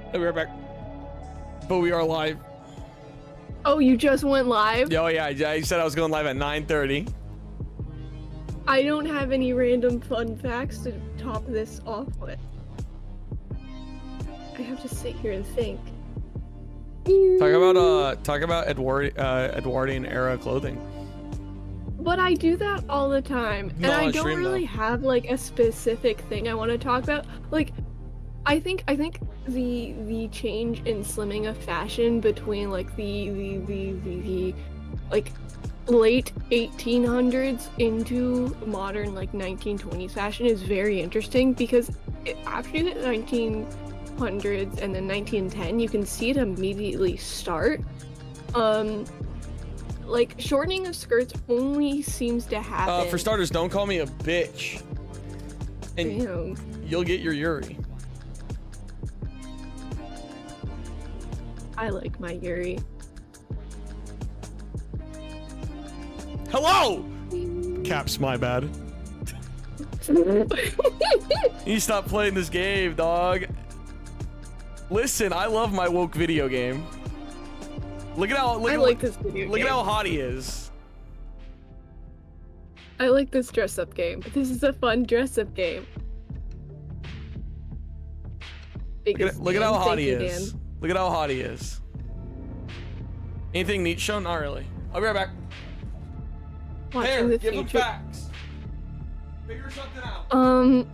I'll be right back. But we are live. Oh, you just went live? Oh yeah, I said I was going live at 9:30. I don't have any random fun facts to top this off with. I have to sit here and think. Talk about Edwardian era clothing. But I do that all the time, and I don't really have like a specific thing I want to talk about. Like, I think the change in slimming of fashion between like the like late 1800s into modern like 1920s fashion is very interesting, because after you get 1900s and then 1910, you can see it immediately start. Like, shortening of skirts only seems to happen. For starters, don't call me a bitch. And damn. You'll get your Yuri. I like my Yuri. Hello! Caps, my bad. You stop playing this game, dog. Listen, I love my woke video game. Look at how this video game. Look at how hot he is. I like this dress-up game. This is a fun dress-up game. Look at how hot he is. Look at how hot he is. Anything neat shown? Not really. I'll be right back. Here, give him facts. Figure something out.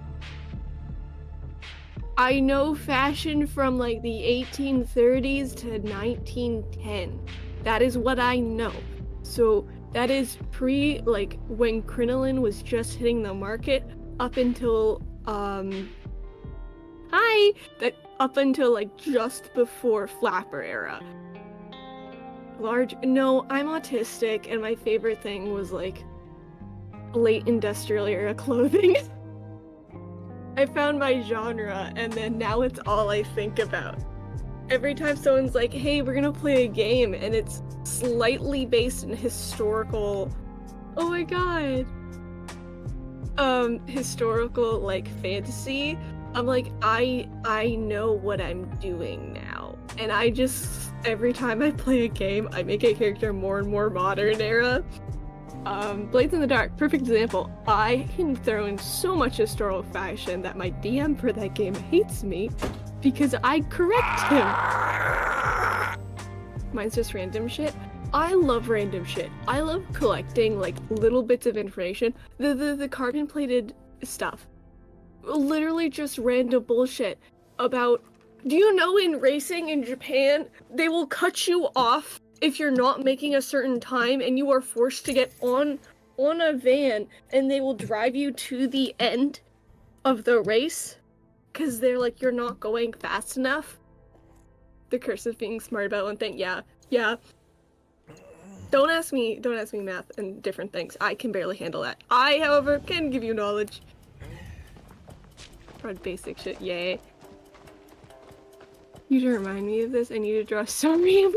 I know fashion from like the 1830s to 1910. That is what I know. So that is like when crinoline was just hitting the market up until up until like just before flapper era. No, I'm autistic, and my favorite thing was like late industrial era clothing. I found my genre, and then now it's all I think about. Every time someone's like, hey, we're gonna play a game, and it's slightly based in historical, oh my god, historical, like, fantasy, I'm like, I know what I'm doing now. And I just, every time I play a game, I make a character more and more modern era. Blades in the Dark, perfect example. I can throw in so much historical fashion that my DM for that game hates me because I correct him. Mine's just random shit. I love random shit. I love collecting like little bits of information. The carbon plated stuff. Literally just random bullshit about, do you know in racing in Japan, they will cut you off if you're not making a certain time, and you are forced to get on a van, and they will drive you to the end of the race because they're like, you're not going fast enough. The curse of being smart about one thing. Yeah. Don't ask me math and different things. I can barely handle that. I, however, can give you knowledge. For basic shit, yay. You to remind me of this, I need to draw sorry.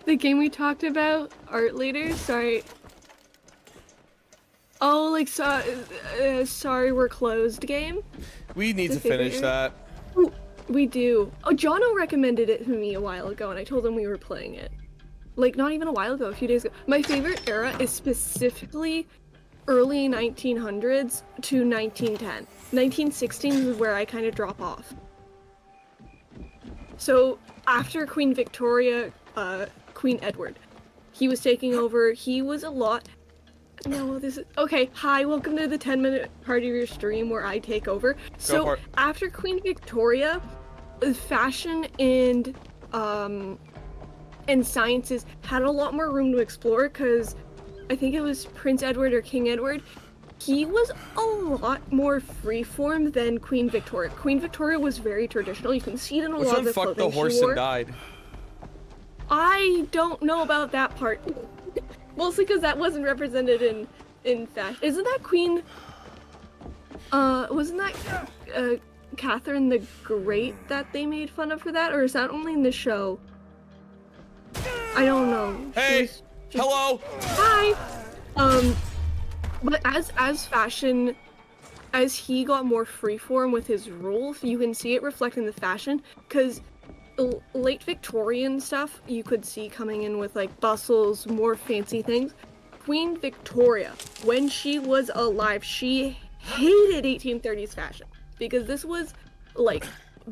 The game we talked about, Art Leader, sorry. Oh, like, sorry we're closed game? We need to finish that. Ooh, we do. Oh, Jono recommended it to me a while ago, and I told him we were playing it. Like, not even a while ago, a few days ago. My favorite era is specifically early 1900s to 1910. 1916 is where I kind of drop off. So after Queen Victoria, Queen Edward, he was taking over. He was a lot. No, this is okay. Hi, welcome to the 10-minute part of your stream where I take over. So after Queen Victoria, fashion and sciences had a lot more room to explore, because I think it was Prince Edward or King Edward. He was a lot more freeform than Queen Victoria. Queen Victoria was very traditional. You can see it in a lot of the clothing she wore. Which one fucked the horse and died? I don't know about that part. Mostly because that wasn't represented in fashion. Isn't that Queen... wasn't that Catherine the Great that they made fun of for that? Or is that only in the show? I don't know. Hey! Hello! Hi! But as fashion as he got more freeform with his rules, you can see it reflecting the fashion, because late Victorian stuff you could see coming in with like bustles, more fancy things. Queen Victoria, when she was alive, she hated 1830s fashion, because this was like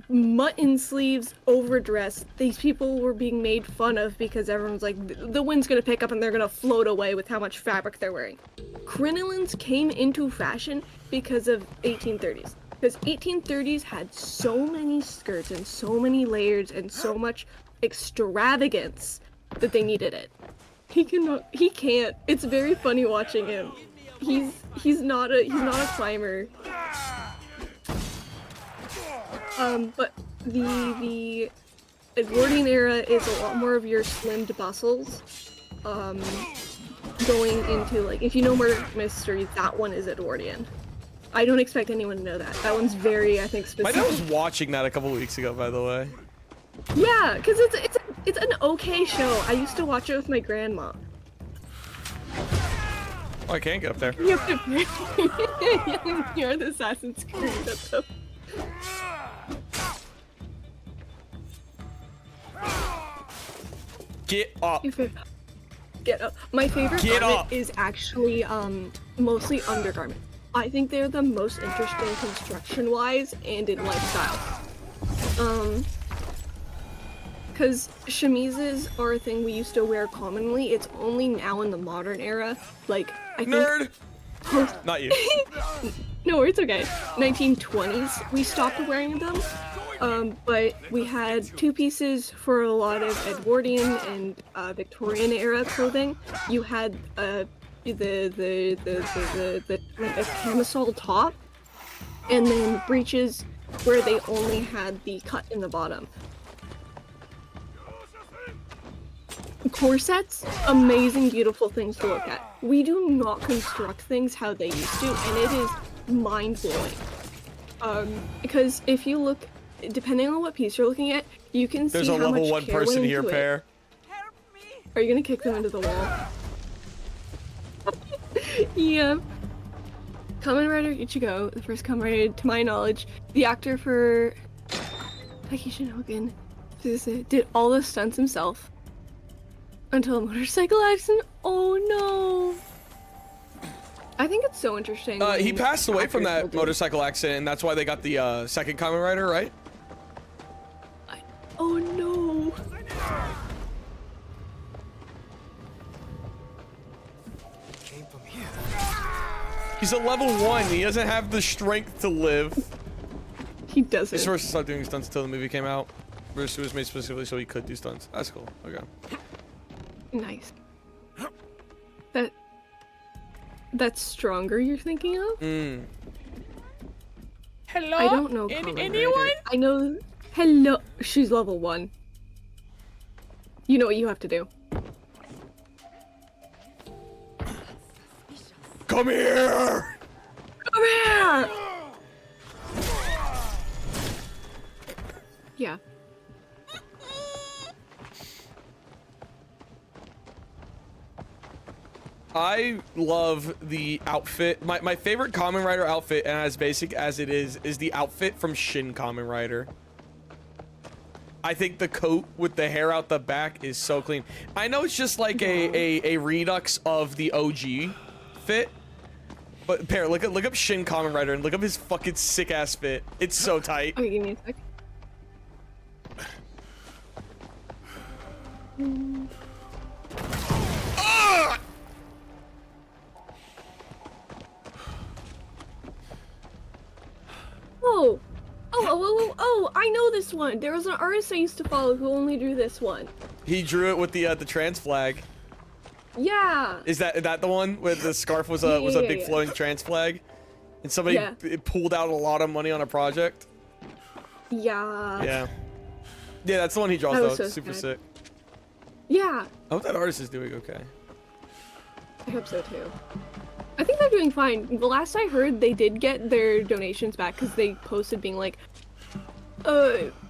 mutton sleeves, overdressed. These people were being made fun of because everyone's like, the wind's gonna pick up and they're gonna float away with how much fabric they're wearing. Crinolines came into fashion because of 1830s. Because 1830s had so many skirts and so many layers and so much extravagance that they needed it. He can't. It's very funny watching him. He's not a climber. But the Edwardian era is a lot more of your slimmed bustles. Going into, like, if you know Murder Mystery, that one is Edwardian. I don't expect anyone to know that. That one's very, I think, specific. My dad was watching that a couple weeks ago, by the way. Yeah, because it's an okay show. I used to watch it with my grandma. Oh, I can't get up there. You have to you're the Assassin's Creed. That's so... Get up. Get up. My favorite garment is actually mostly undergarments. I think they're the most interesting construction-wise and in lifestyle. Because chemises are a thing we used to wear commonly. It's only now in the modern era. Like, I think... Nerd! Not you. No, it's okay. 1920s, we stopped wearing them. But we had two pieces for a lot of Edwardian and Victorian era clothing. You had like a camisole top, and then breeches where they only had the cut in the bottom. Corsets, amazing, beautiful things to look at. We do not construct things how they used to, and it is mind-blowing. Because if you look, depending on what piece you're looking at, you can see how much care went into it. There's a level 1 person here, Pear. Are you gonna kick them into the wall? Yeah. Kamen Rider Ichigo, the first Kamen Rider, to my knowledge, the actor for Takeshi Hogan, did all the stunts himself until a motorcycle accident. Oh no! I think it's so interesting. He passed away from that motorcycle accident, and that's why they got the second Kamen Rider, right? Oh no! He's a level 1. He doesn't have the strength to live. He doesn't. He's supposed to stop doing stunts until the movie came out. Bruce was made specifically so he could do stunts. That's cool. Okay. Nice. That's stronger you're thinking of? Hello? I don't know. Anyone? I know. Hello. She's level 1. You know what you have to do. Come here! Come here! Yeah. I love the outfit. My favorite Kamen Rider outfit, and as basic as it is the outfit from Shin Kamen Rider. I think the coat with the hair out the back is so clean. I know it's just like a redux of the OG fit, but Pear, look up Shin Kamen Rider and look up his fucking sick ass fit. It's so tight. Okay, give me a sec. Oh, I know this one. There was an artist I used to follow who only drew this one. He drew it with the trans flag. Yeah. Is that the one where the scarf was a big flowing trans flag? And somebody pulled out a lot of money on a project? Yeah. Yeah. Yeah, that's the one he draws though. So super sick. Yeah. I hope that artist is doing okay. I hope so too. I think they're doing fine. The last I heard, they did get their donations back because they posted being like,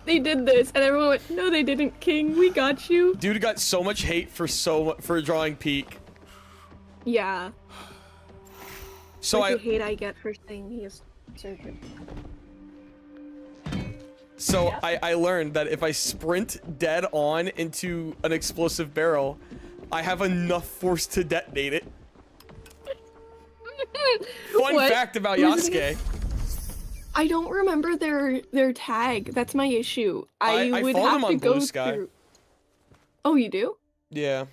they did this, and everyone went, no they didn't, King, we got you. Dude got so much hate for drawing Peak. Yeah. So like the hate I get for saying he is Surgery. So I learned that if I sprint dead on into an explosive barrel, I have enough force to detonate it. Fun fact about Yasuke. I don't remember their tag. That's my issue. I would follow have them on to go Blue Sky. through. Oh, you do? Yeah.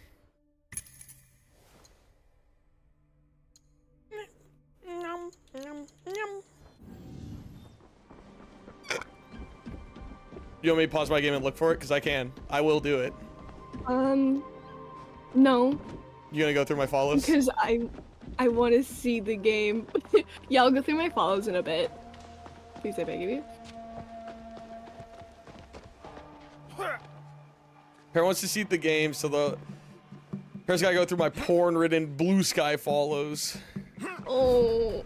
You want me to pause my game and look for it? Because I can. I will do it. No. You gonna go through my follows? Because I want to see the game. Yeah, I'll go through my follows in a bit. Please, I beg of you. Parent wants to see the game, so the parents gotta go through my porn-ridden Blue Sky follows. Oh.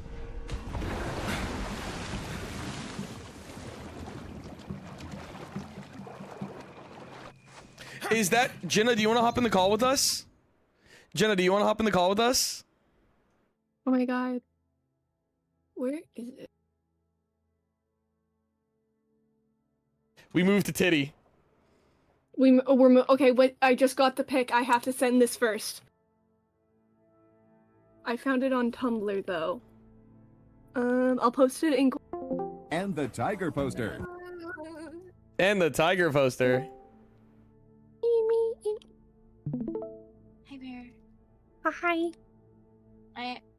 Is that Jenna? Do you want to hop in the call with us? Jenna, do you want to hop in the call with us? Oh my god. Where is it? We moved to Titty. We're okay. Wait, I just got the pic. I have to send this first. I found it on Tumblr though. I'll post it in. And the tiger poster. And the tiger poster. Hi, Bear. Hi.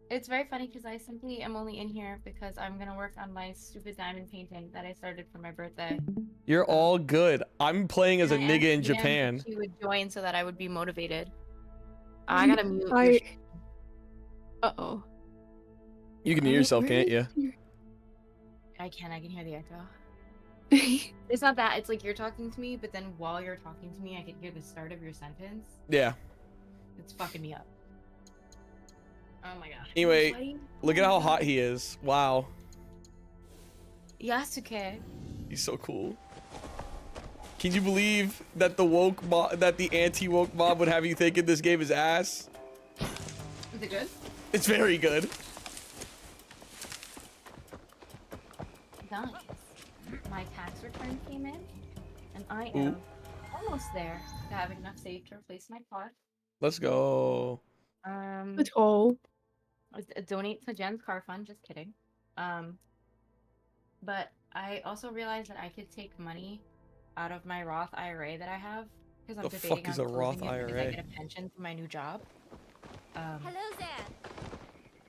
It's very funny because I simply am only in here because I'm gonna work on my stupid diamond painting that I started for my birthday. You're all good. I'm playing as a nigga in Japan. She would join so that I would be motivated. I gotta mute. Uh-oh. You can hear yourself, can't you? I can hear the echo. It's not that, it's like you're talking to me, but then while you're talking to me, I can hear the start of your sentence. Yeah. It's fucking me up. Oh my god. Anyway, look at how hot he is. Wow. Yasuke. He's so cool. Can you believe that the anti-woke mob would have you thinking this game is ass? Is it good? It's very good. Nice. My tax return came in, and I am almost there to having enough saved to replace my car. Let's go. Let's go. Donate to Jen's car fund. Just kidding. But I also realized that I could take money out of my Roth IRA that I have because I'm debating fuck is on a Roth closing it because IRA? I get a pension from my new job. Hello there.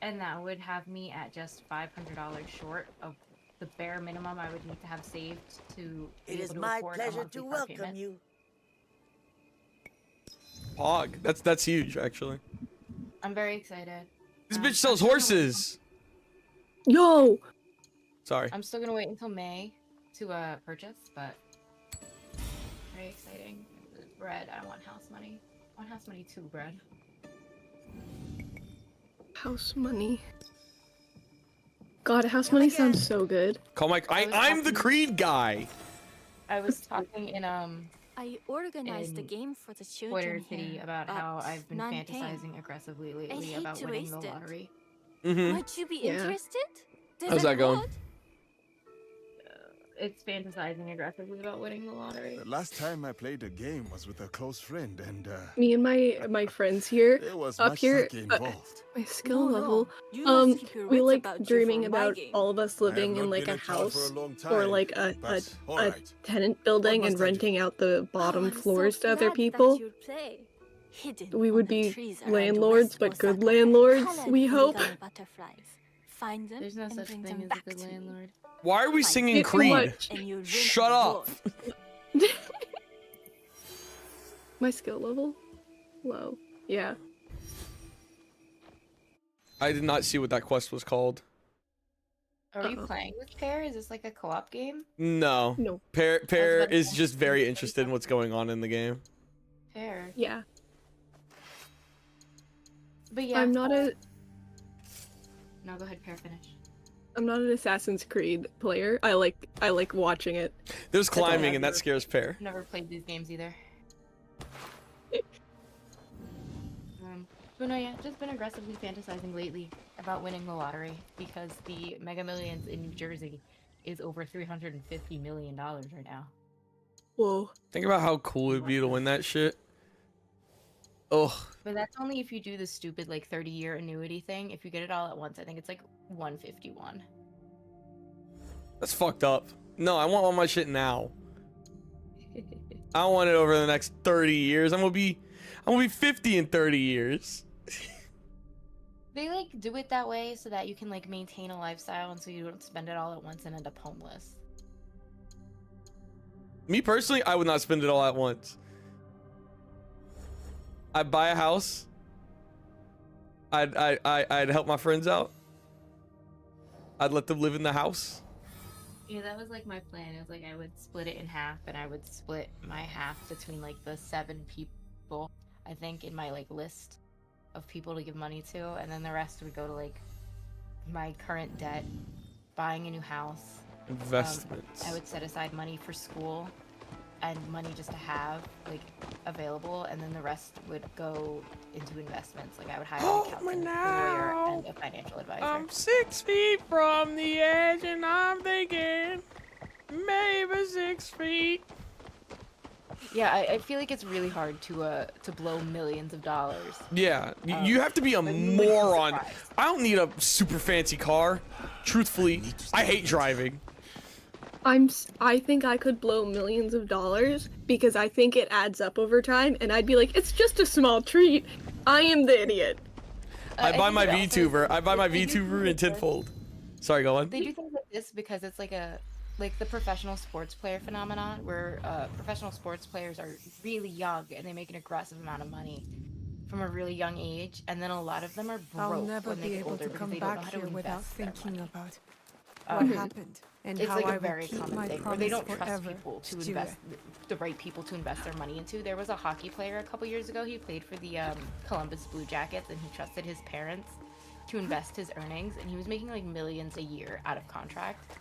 And that would have me at just $500 short of the bare minimum I would need to have saved to be It able is to my afford a pleasure monthly to car welcome payment. you. Pog. That's huge, actually. I'm very excited. This bitch sells horses. Yo. Sorry. I'm still gonna wait until May to purchase, but very exciting. Bread. I want house money. I want house money too, bread. House money. God, house money sounds so good. Call Mike. I'm the Creed guy. I was talking in I organized the in game for the children Twitter City here, about but how I've been none fantasizing came. aggressively I lately hate about to winning the waste it. lottery. Might you be Yeah. interested? There's How's a that going? reward. It's fantasizing aggressively about winning the lottery. The last time I played a game was with a close friend, and Me and my friends here, there was up much here, sake involved. my skill No, level, you must keep your we wits like about you dreaming for my about game. all of us I living have in not like been a in town for house a long or time, like a but all right. tenant building and must I do? renting out the bottom I'm floors so to other glad that people. you'd play. Hidden We on would the be trees around landlords, West but good Osaka. landlords, Colored we hope. origami butterflies. Find them There's no and such bring thing them as a back good to me. landlord. Why are we Fine. singing Too Creed? much. And you'll win Shut a up. reward. My skill level? Low. Yeah. I did not see what that quest was called. Are you playing with Pear? Is this like a co-op game? No. No. Pear about to is say- just very interested in what's going on in the game. Pear. Yeah. But yeah. I'm not a No, go ahead, Pear, finish. I'm not an Assassin's Creed player. I like watching it. There's climbing, I've and that never- scares Pear. Never played these games either. But no, yeah, just been aggressively fantasizing lately about winning the lottery because the Mega Millions in New Jersey is over $350 million right now. Whoa. Think about how cool it'd be to win that shit. Oh. But that's only if you do the stupid like 30-year annuity thing. If you get it all at once, I think it's like 151. That's fucked up. No, I want all my shit now. I want it over the next 30 years. I'm gonna be 50 in 30 years. They like do it that way so that you can like maintain a lifestyle and so you don't spend it all at once and end up homeless. Me personally, I would not spend it all at once. I'd buy a house. I'd help my friends out. I'd let them live in the house. Yeah, that was like my plan. It was like I would split it in half and I would split my half between like the 7 people I think in my like list of people to give money to, and then the rest would go to like my current debt, buying a new house, Investments. I would set aside money for school and money just to have like available, and then the rest would go into investments. Like I would hire an accountant, a lawyer, and a financial advisor. I'm 6 feet from the edge and I'm thinking maybe 6 feet. Yeah, I feel like it's really hard to blow millions of dollars. Yeah, you have to be a moron. I don't need a super fancy car. Truthfully, I hate driving. I think I could blow millions of dollars because I think it adds up over time, and I'd be like, it's just a small treat. I am the idiot. I buy my VTuber. I buy my VTuber in tenfold. Sorry, go on. They do things like this because it's like the professional sports player phenomenon, where professional sports players are really young and they make an aggressive amount of money from a really young age, and then a lot of them are broke I'll never when they be get able older to because come they don't know back how to here without invest their thinking money. about what happened and It's how like I a will very keep common my thing where they promise don't trust forever. people to Stuart. invest the right people to invest their money into. There was a hockey player a couple years ago. He played for the Columbus Blue Jackets, and he trusted his parents to invest his earnings, and he was making like millions a year out of contract.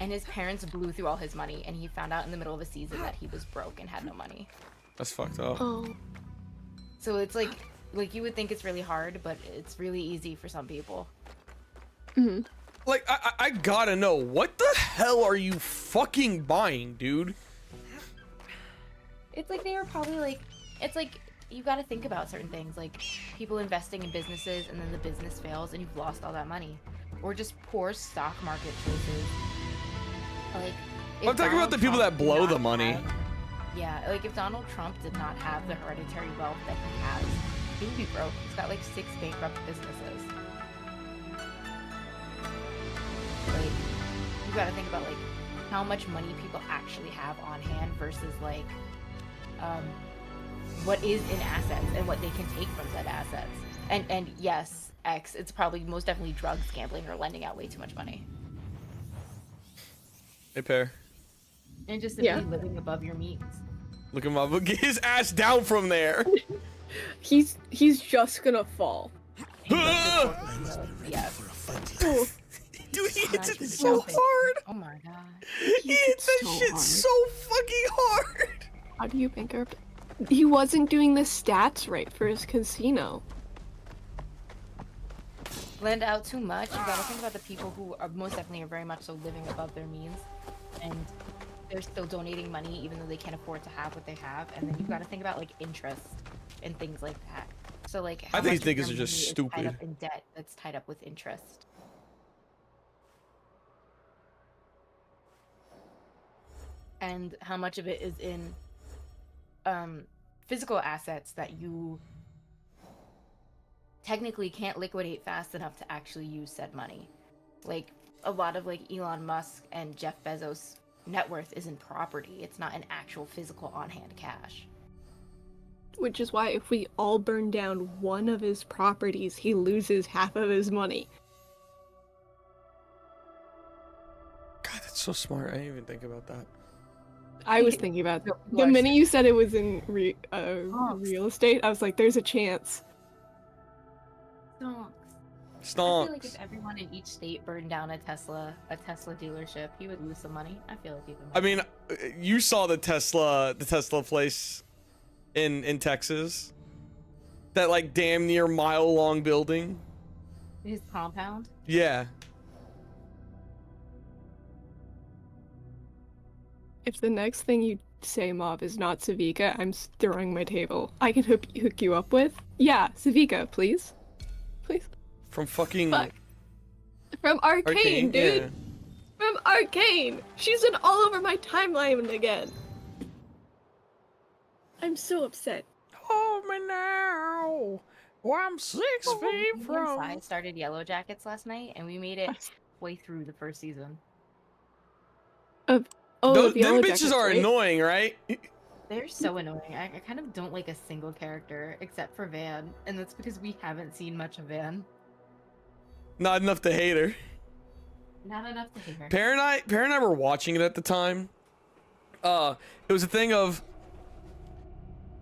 And his parents blew through all his money, and he found out in the middle of a season that he was broke and had no money. That's fucked up. Oh. So it's like you would think it's really hard, but it's really easy for some people. Mm-hmm. Like, I gotta know, what the hell are you fucking buying, dude? It's like they were probably like, it's like you got to think about certain things, like people investing in businesses and then the business fails and you've lost all that money, or just poor stock market choices. Like, I'm talking about the people that blow the money. Yeah, like if Donald Trump did not have the hereditary wealth that he has, he would be broke. He's got like 6 bankrupt businesses. Like, you gotta think about like how much money people actually have on hand versus like what is in assets and what they can take from said assets. And yes, it's probably most definitely drugs, gambling, or lending out way too much money. Hey, Pear. And just simply living above your means. Look him up. Get his ass down from there. He's just gonna fall. Yeah. Oh. Dude, he hits it so hard. Oh my god. He hits that so shit hard. so fucking hard. How do you bankrupt? He wasn't doing the stats right for his casino. Lend out too much. You gotta think about the people who are most definitely are very much so living above their means, and they're still donating money even though they can't afford to have what they have. And then you've got to think about like interest and things like that. So like, how I think much these of niggas your are just money is stupid. tied up in debt that's tied up with interest. And how much of it is in physical assets that you technically can't liquidate fast enough to actually use said money. Like a lot of like Elon Musk and Jeff Bezos' net worth is in property. It's not in actual physical on-hand cash. Which is why if we all burn down one of his properties, he loses half of his money. God, that's so smart. I didn't even think about that. I was thinking about it. The minute you said it was in real estate, I was like, there's a chance. Stonks. Stonks. I feel like if everyone in each state burned down a Tesla dealership, he would lose some money. I feel like even. I mean, you saw the Tesla place in Texas. That like damn near mile-long building. His compound? Yeah. If the next thing you say, Mob, is not Savika, I'm throwing my table. I can hook you up with. Yeah, Savika, please. Please. From fucking... Fuck. From Arcane, dude. Yeah. From Arcane. She's been all over my timeline again. I'm so upset. Hold me now. Well, I'm 6 feet from... I started Yellow Jackets last night, and we made it way through the first season. Them bitches are annoying, right? They're so annoying. I kind of don't like a single character, except for Van, and that's because we haven't seen much of Van. Not enough to hate her. Not enough to hate her. Pear and I were watching it at the time. It was a thing of...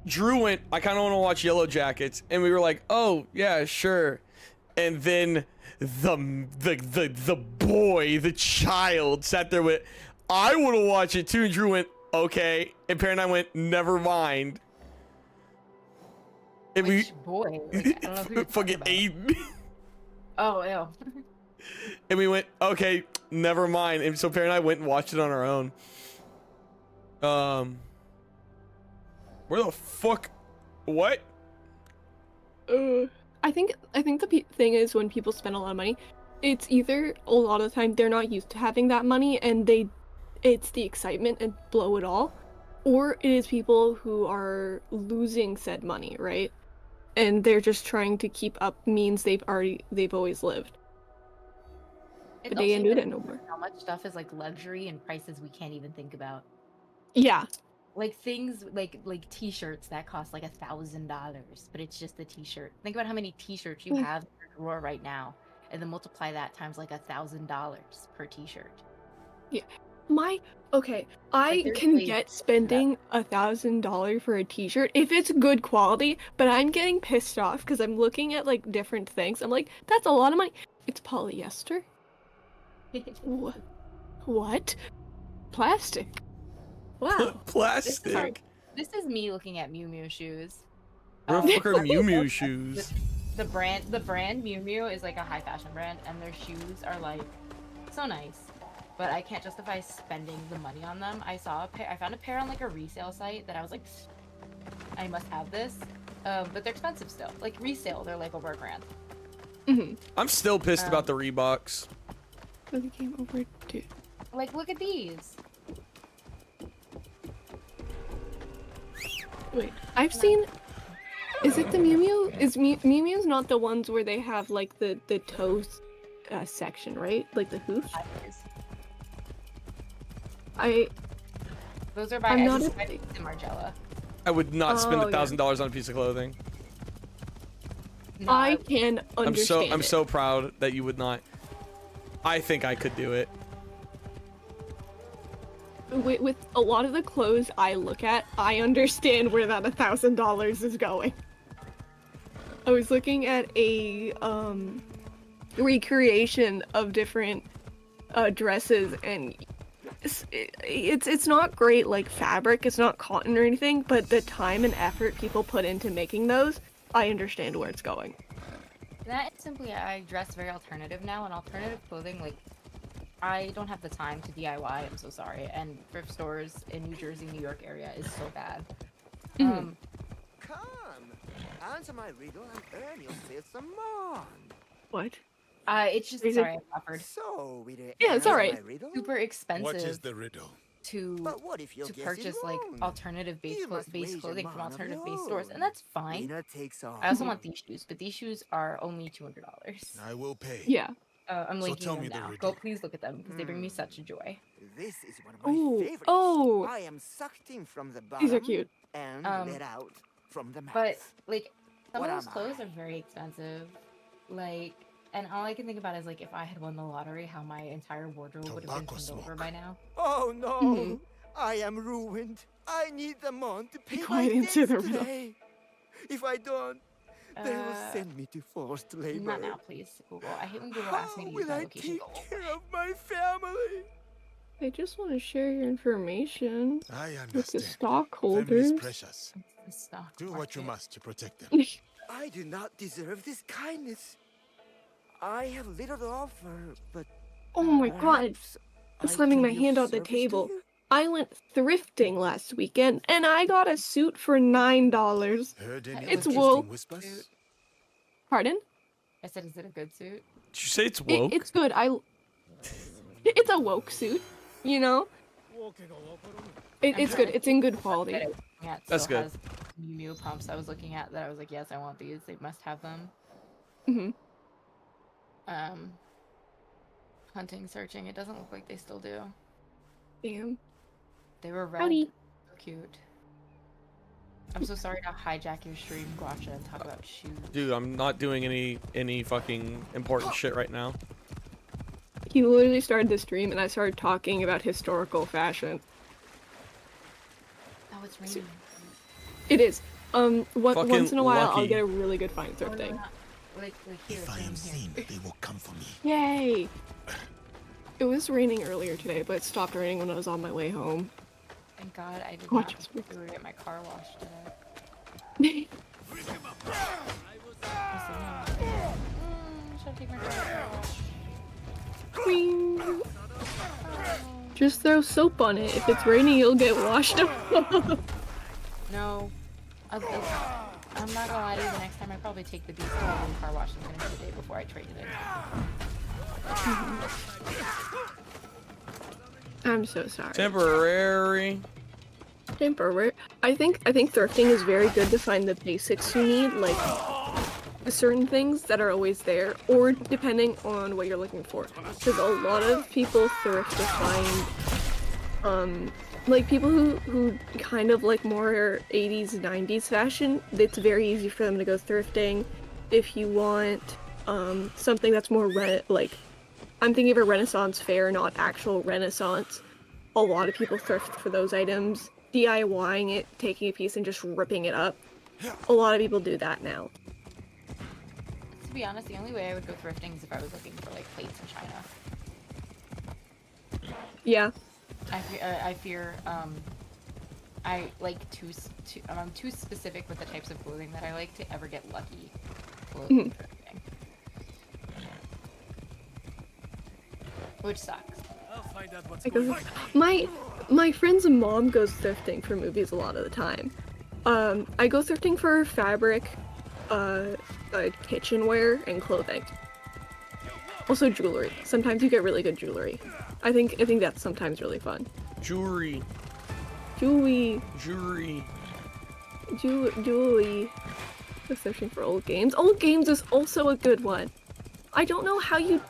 Drew went, I kind of want to watch Yellow Jackets, and we were like, oh yeah, sure. And then the boy, the child, sat there with, I want to watch it too. And Drew went, okay. And Pear and I went, never mind. And Which boy? Like, I don't know who you're fucking Aiden. Oh, ew. And we went, okay, never mind. And so Pear and I went and watched it on our own. Where the fuck? What? I think the thing is, when people spend a lot of money, it's either a lot of the time they're not used to having that money and it's the excitement and blow it all, or it is people who are losing said money, right? And they're just trying to keep up means they've always lived. But they can't do that no more. How much stuff is like luxury and prices we can't even think about. Yeah. Like things like t-shirts that cost like $1,000, but it's just a t-shirt. Think about how many t-shirts you have in your drawer right now, and then multiply that times like $1,000 per t-shirt. Yeah. I can get spending $1,000 for a t-shirt if it's good quality, but I'm getting pissed off because I'm looking at like different things. I'm like, that's a lot of money. It's polyester. What? Plastic. Wow. Plastic. This is me looking at Miu Miu shoes. Where the fuck are Miu Miu shoes? The brand Miu Miu is like a high fashion brand, and their shoes are like so nice. But I can't justify spending the money on them. I found a pair on like a resale site that I was like, I must have this. But they're expensive still. Like resale, they're like over $1,000. Mm-hmm. I'm still pissed about the Reeboks. They came over to. Like, look at these. Wait, I've seen. Is it the Miu Miu? Is Miu Miu's not the ones where they have like the toes section, right? Like the hoofs. Those are by I'm not Margiela. I would not spend $1,000 on a piece of clothing. No, I can understand. I'm so proud that you would not. I think I could do it. With a lot of the clothes I look at, I understand where that $1,000 is going. I was looking at a recreation of different dresses, and it's not great like fabric. It's not cotton or anything, but the time and effort people put into making those, I understand where it's going. That is simply, I dress very alternative now, and alternative clothing, like, I don't have the time to DIY, I'm so sorry, and thrift stores in New Jersey, New York area is so bad. Come, answer my riddle and earn yourself some more. What? It's just, sorry, I offered. So, yeah, it's alright. Super expensive. What is the riddle? To purchase like alternative-based clothing from alternative-based stores, and that's fine. I also want these shoes, but these shoes are only $200. I will pay. Yeah. I'm linking them now. Go, please look at them because they bring me such joy. This is one of my favorites. Oh, I am sucked in from the bottom. These are cute. And let out from the mouth. But like, some of those clothes are very expensive. Like, and all I can think about is like, if I had won the lottery, how my entire wardrobe would have been turned over by now. Oh no! I am ruined. I need the money to pay my debts today. If I don't, they will send me to forced labor. Not now, please, Google. I hate when Google asks me to use my location. How will I take care of my family? They just want to share your information. I understand. With the stockholders. Family is precious. Stock Do what you must to protect them. I do not deserve this kindness. I have little to offer, but Oh my god. perhaps I'm I slamming can my be of hand on the service to table. you? I went thrifting last weekend and I got a suit for $9. Heard any It's interesting woke. whispers? Pardon? I said, is it a good suit? Did you say it's woke? It's good. It's a woke suit, you know? It's good. It's in good quality. Yeah, it That's still good. has Mew pumps I was looking at that I was like, yes, I want these. They must have them. Hunting, searching. It doesn't look like they still do. Damn. They were red. Howdy. So cute. I'm so sorry to hijack your stream, Guacha, and talk about shoes. Dude, I'm not doing any fucking important shit right now. He literally started the stream and I started talking about historical fashion. Oh, it's raining. It is. Fucking once in a while I'll lucky. get a really good find thrifting. Like here, If I am seen, here. they will come for me. Yay! It was raining earlier today, but it stopped raining when I was on my way home. Thank God I did Watch not us. have to get my car washed today. Should I take my car wash? Queen. Just throw soap on it. If it's raining, you'll get washed up. No. I'm not gonna lie to you, the next time I probably take the beast to the car wash and finish the day before I trade it in. I'm so sorry. Temporary. Temporary. I think thrifting is very good to find the basics you need, like certain things that are always there, or depending on what you're looking for. Because a lot of people thrift to find, like people who kind of like more 80s, 90s fashion. It's very easy for them to go thrifting. If you want something that's more like, I'm thinking of a Renaissance fair, not actual Renaissance. A lot of people thrift for those items. DIYing it, taking a piece and just ripping it up. A lot of people do that now. To be honest, the only way I would go thrifting is if I was looking for like plates in China. Yeah. I fear I like I'm too specific with the types of clothing that I like to ever get lucky clothing thrifting. Which sucks. I'll find out what's My friend's mom goes thrifting for movies a lot of the time. I go thrifting for fabric, kitchenware, and clothing. Also jewelry. Sometimes you get really good jewelry. I think that's sometimes really fun. Jewelry. Jewelry. Go searching for old games. Old games is also a good one. I don't know how you.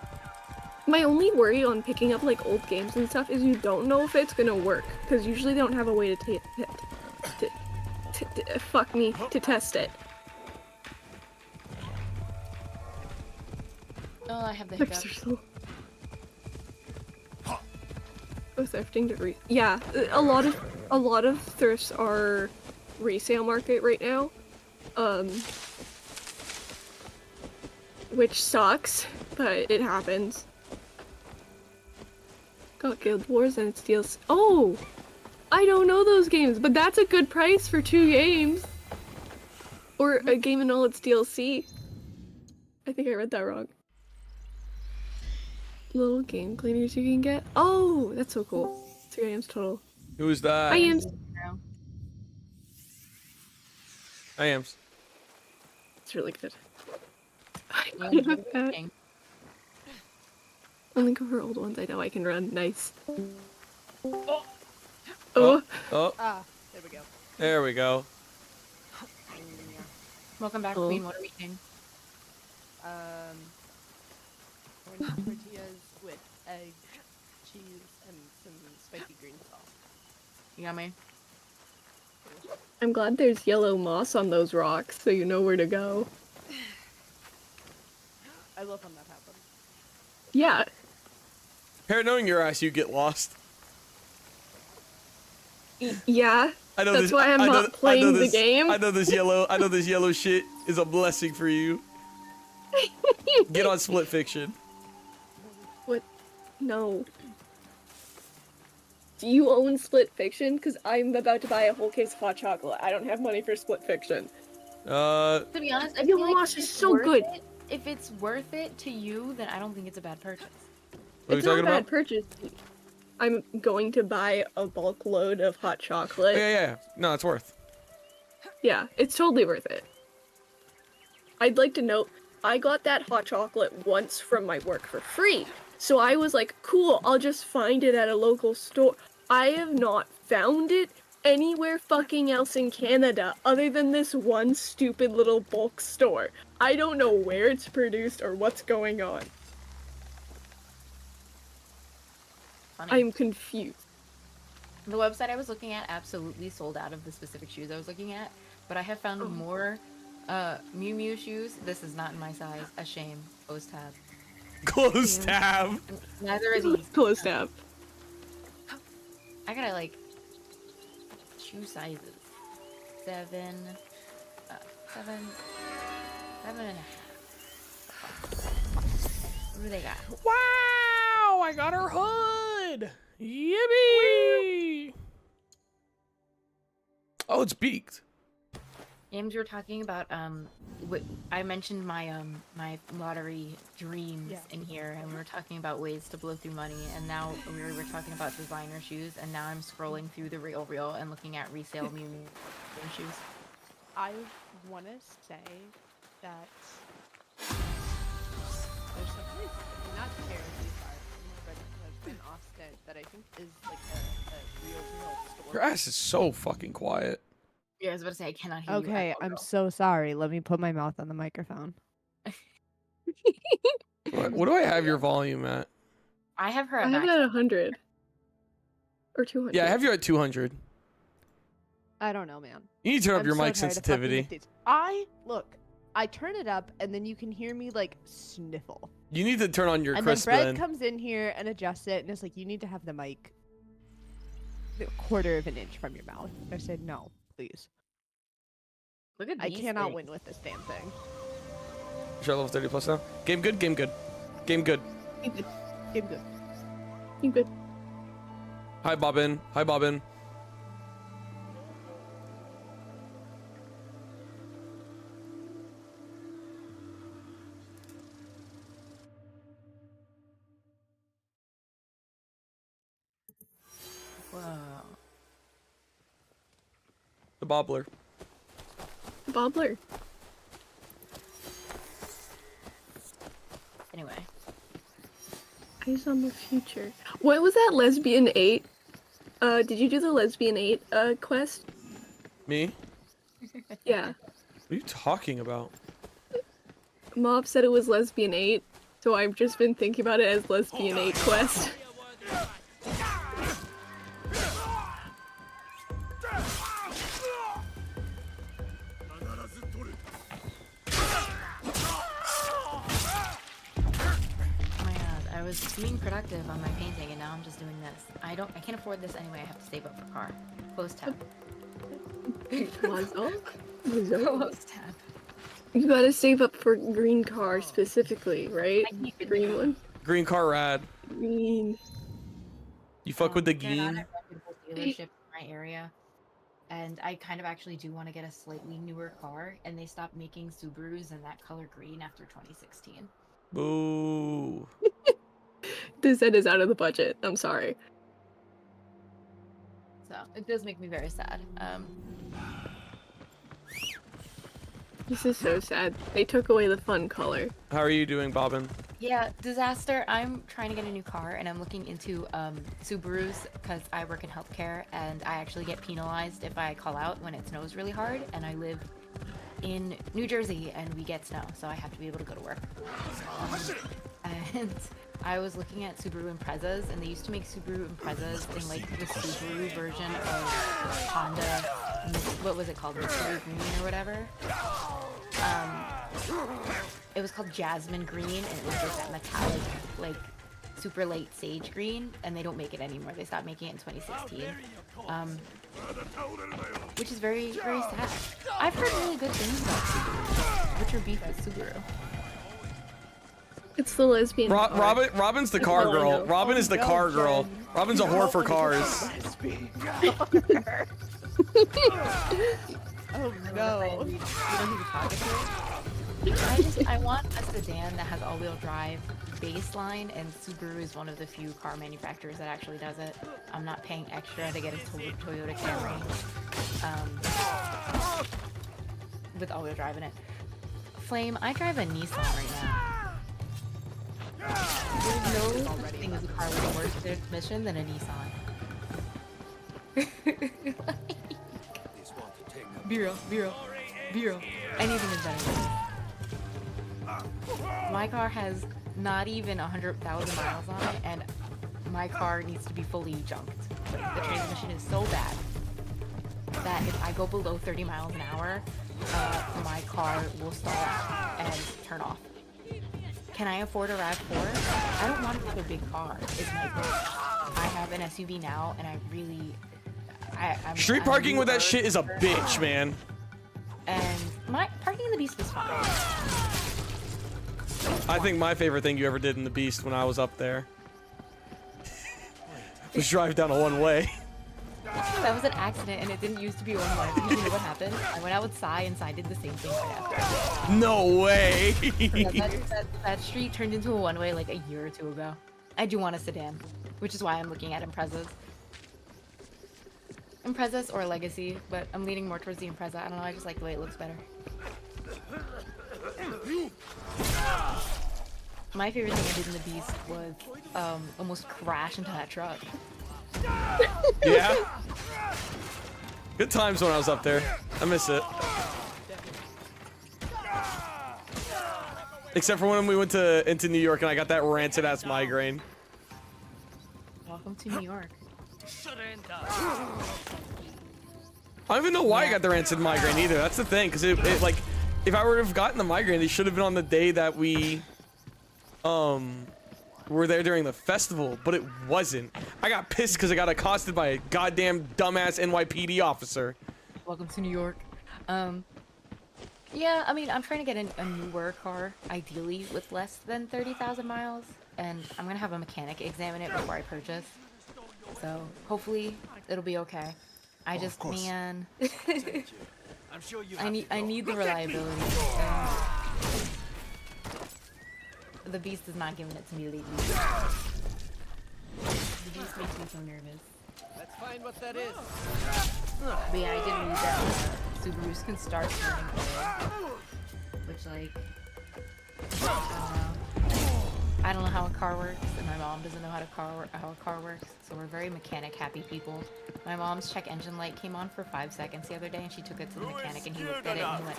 My only worry on picking up like old games and stuff is you don't know if it's gonna work, because usually they don't have a way to test it. Oh, I have the hiccups. Go thrifting to yeah, a lot of thrifts are resale market right now, which sucks, but it happens. Got Guild Wars and its DLC. Oh! I don't know those games, but that's a good price for 2 games. Or a game and all its DLC. I think I read that wrong. Little game cleaners you can get. Oh! That's so cool. 3 items total. Who's that? I am. I am. It's really good. I have that. Only go for old ones I know I can run. Nice. Oh. Oh. Ah, there we go. There we go. Welcome back, Queen. What are we eating? Orange tortillas with egg, cheese, and some spicy green sauce. Yummy. I'm glad there's yellow moss on those rocks, so you know where to go. I love when that happens. Yeah. Here, knowing your ass, you get lost. Yeah. I know That's this, why I'm not playing the game. I know this yellow shit is a blessing for you. Get on Split Fiction. What? No. Do you own Split Fiction? Because I'm about to buy a whole case of hot chocolate. I don't have money for Split Fiction. To be honest, I Your feel like moss is it's so worth good. it if it's worth it to you, then I don't think it's a bad purchase. What are It's you not a talking bad about? purchase. I'm going to buy a bulk load of hot chocolate. Yeah. No, it's worth. Yeah, it's totally worth it. I'd like to note, I got that hot chocolate once from my work for free. So I was like, cool, I'll just find it at a local store. I have not found it anywhere fucking else in Canada other than this one stupid little bulk store. I don't know where it's produced or what's going on. Funny. I'm confused. The website I was looking at absolutely sold out of the specific shoes I was looking at, but I have found more Miu Miu shoes. This is not in my size. A shame. Close tab. Close tab. Neither of these. Close tab. I gotta like shoe sizes. 7 and a half. What do they got? Wow! I got her hood. Yippee! Oh, it's beaked. James, you were talking about I mentioned my my lottery dreams in here, and we were talking about ways to blow through money, and now we were talking about designer shoes, and now I'm scrolling through the Real and looking at resale Miu Miu shoes. I want to say that there's something not terribly far from in Austin that I think is like a real store. Your ass is so fucking quiet. Yeah, I was about to say I cannot hear you. Okay, I'm so sorry. Let me put my mouth on the microphone. What do I have your volume at? I have her I at have it max. at 100. Or 200. Yeah, I have you at 200. I don't know, man. You need to turn up I'm your so mic tired of fucking sensitivity. with these. I turn it up and then you can hear me like sniffle. You need to turn on your And crisp then Brett then. comes in here and adjusts it and it's like, you need to have the mic a quarter of an inch from your mouth. I said, no, please. Look at I these cannot things. win with this damn thing. You're level 30 plus now. Game good, game good. Game good. Game good. You good? Hi, Bobbin. Hi, Bobbin. Whoa. The Bobbler. Bobbler. Anyway. Eyes on the future. What was that Lesbian 8? Did you do the Lesbian 8 quest? Me? Yeah. What are you talking about? Mob said it was Lesbian 8, so I've just been thinking about it as Lesbian 8 quest. I was being productive on my painting and now I'm just doing this. I can't afford this anyway. I have to save up for car. Close tab. Close tab. You gotta save up for green car specifically, right? The green one. Green car rad. Green. You fuck with the They're not green? a reputable dealership in my area. And I kind of actually do want to get a slightly newer car, and they stopped making Subarus in that color green after 2016. Boo. This set is out of the budget. I'm sorry. So it does make me very sad. This is so sad. They took away the fun color. How are you doing, Bobbin? Yeah, disaster. I'm trying to get a new car, and I'm looking into Subarus because I work in healthcare, and I actually get penalized if I call out when it snows really hard, and I live in New Jersey, and we get snow, so I have to be able to go to work. And I was looking at Subaru Imprezas, and they used to make Subaru Imprezas in like the Subaru version of Honda. What was it called? Mystery Green or whatever. It was called Jasmine Green, and it was like that metallic, like super light sage green, and they don't make it anymore. They stopped making it in 2016. Which is very, very sad. I've heard really good things about Subaru. What's your beef with Subaru? It's the lesbian. Robin's the car girl. Robin is the car girl. Robin's a whore for cars. Oh no. You know who the target is? I want a sedan that has all-wheel drive baseline, and Subaru is one of the few car manufacturers that actually does it. I'm not paying extra to get a Toyota Camry with all-wheel drive in it. Flame, I drive a Nissan right now. There's no such thing as a car with a worse transmission than a Nissan. Biro. Anything is better than this. My car has not even 100,000 miles on it, and my car needs to be fully junked. The transmission is so bad that if I go below 30 miles an hour, my car will stall out and turn off. Can I afford a RAV4? I don't want another big car, is my goal. I have an SUV now, and I really... Street parking with that shit is a bitch, man. And my parking in the Beast was fine. I think my favorite thing you ever did in the Beast when I was up there was drive down a one-way. That was an accident, and it didn't used to be one-way. You know what happened? I went out with Sai, and Sai did the same thing right after. No way! that street turned into a one-way like a year or two ago. I do want a sedan, which is why I'm looking at Imprezas. Imprezas or Legacy, but I'm leaning more towards the Impreza. I don't know, I just like the way it looks better. My favorite thing I did in the Beast was almost crash into that truck. Yeah? Good times when I was up there. I miss it. Except for when we went into New York and I got that rancid ass migraine. Welcome to New York. I don't even know why I got the rancid migraine either. That's the thing, because it like, if I were to have gotten the migraine, it should have been on the day that we were there during the festival, but it wasn't. I got pissed because I got accosted by a goddamn dumbass NYPD officer. Welcome to New York. Yeah, I mean, I'm trying to get a newer car, ideally with less than 30,000 miles, and I'm gonna have a mechanic examine it before I purchase. So hopefully it'll be okay. I just, man, I need the reliability. The Beast is not giving it to me lately. The Beast makes me so nervous. Let's find what that is. But yeah, I did read that Subarus can start turning oil, which, like, I don't know how a car works, and my mom doesn't know how a car works, so we're very mechanic-happy people. My mom's check engine light came on for 5 seconds the other day, and she took it to the mechanic, and he looked at it, and he went,